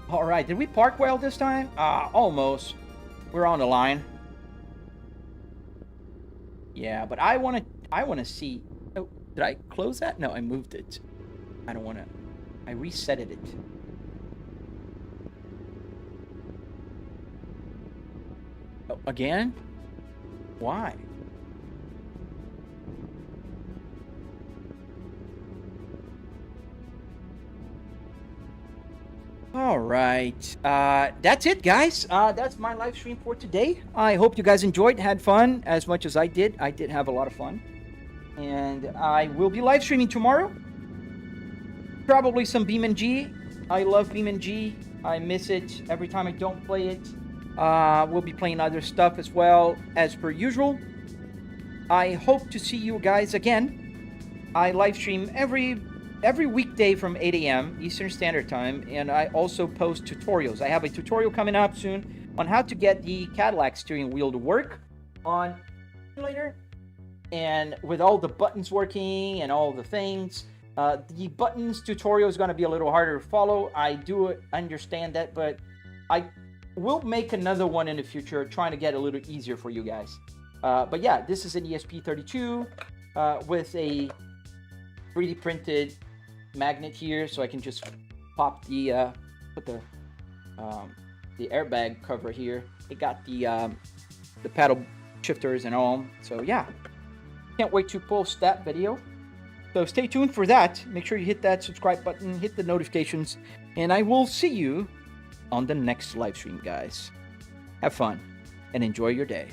All right, did we park well this time? Almost. We're on the line. Yeah, but I want to see. Oh, did I close that? No, I moved it. I don't want to. I resetted it. Oh, again? Why? All right. That's it, guys. That's my live stream for today. I hope you guys enjoyed, had fun as much as I did. I did have a lot of fun. And I will be live streaming tomorrow. Probably some BeamNG. I love BeamNG. I miss it every time I don't play it. We'll be playing other stuff as well, as per usual. I hope to see you guys again. I live stream every weekday from 8 a.m. Eastern Standard Time, and I also post tutorials. I have a tutorial coming up soon on how to get the Cadillac steering wheel to work on later, and with all the buttons working and all the things. The buttons tutorial is going to be a little harder to follow. I do understand that, but I will make another one in the future, trying to get a little easier for you guys. But yeah, this is an ESP32 with a 3D printed magnet here, so I can just pop the put the airbag cover here. It got the paddle shifters and all. So yeah, can't wait to post that video. So stay tuned for that. Make sure you hit that subscribe button, hit the notifications, and I will see you on the next live stream, guys. Have fun and enjoy your day.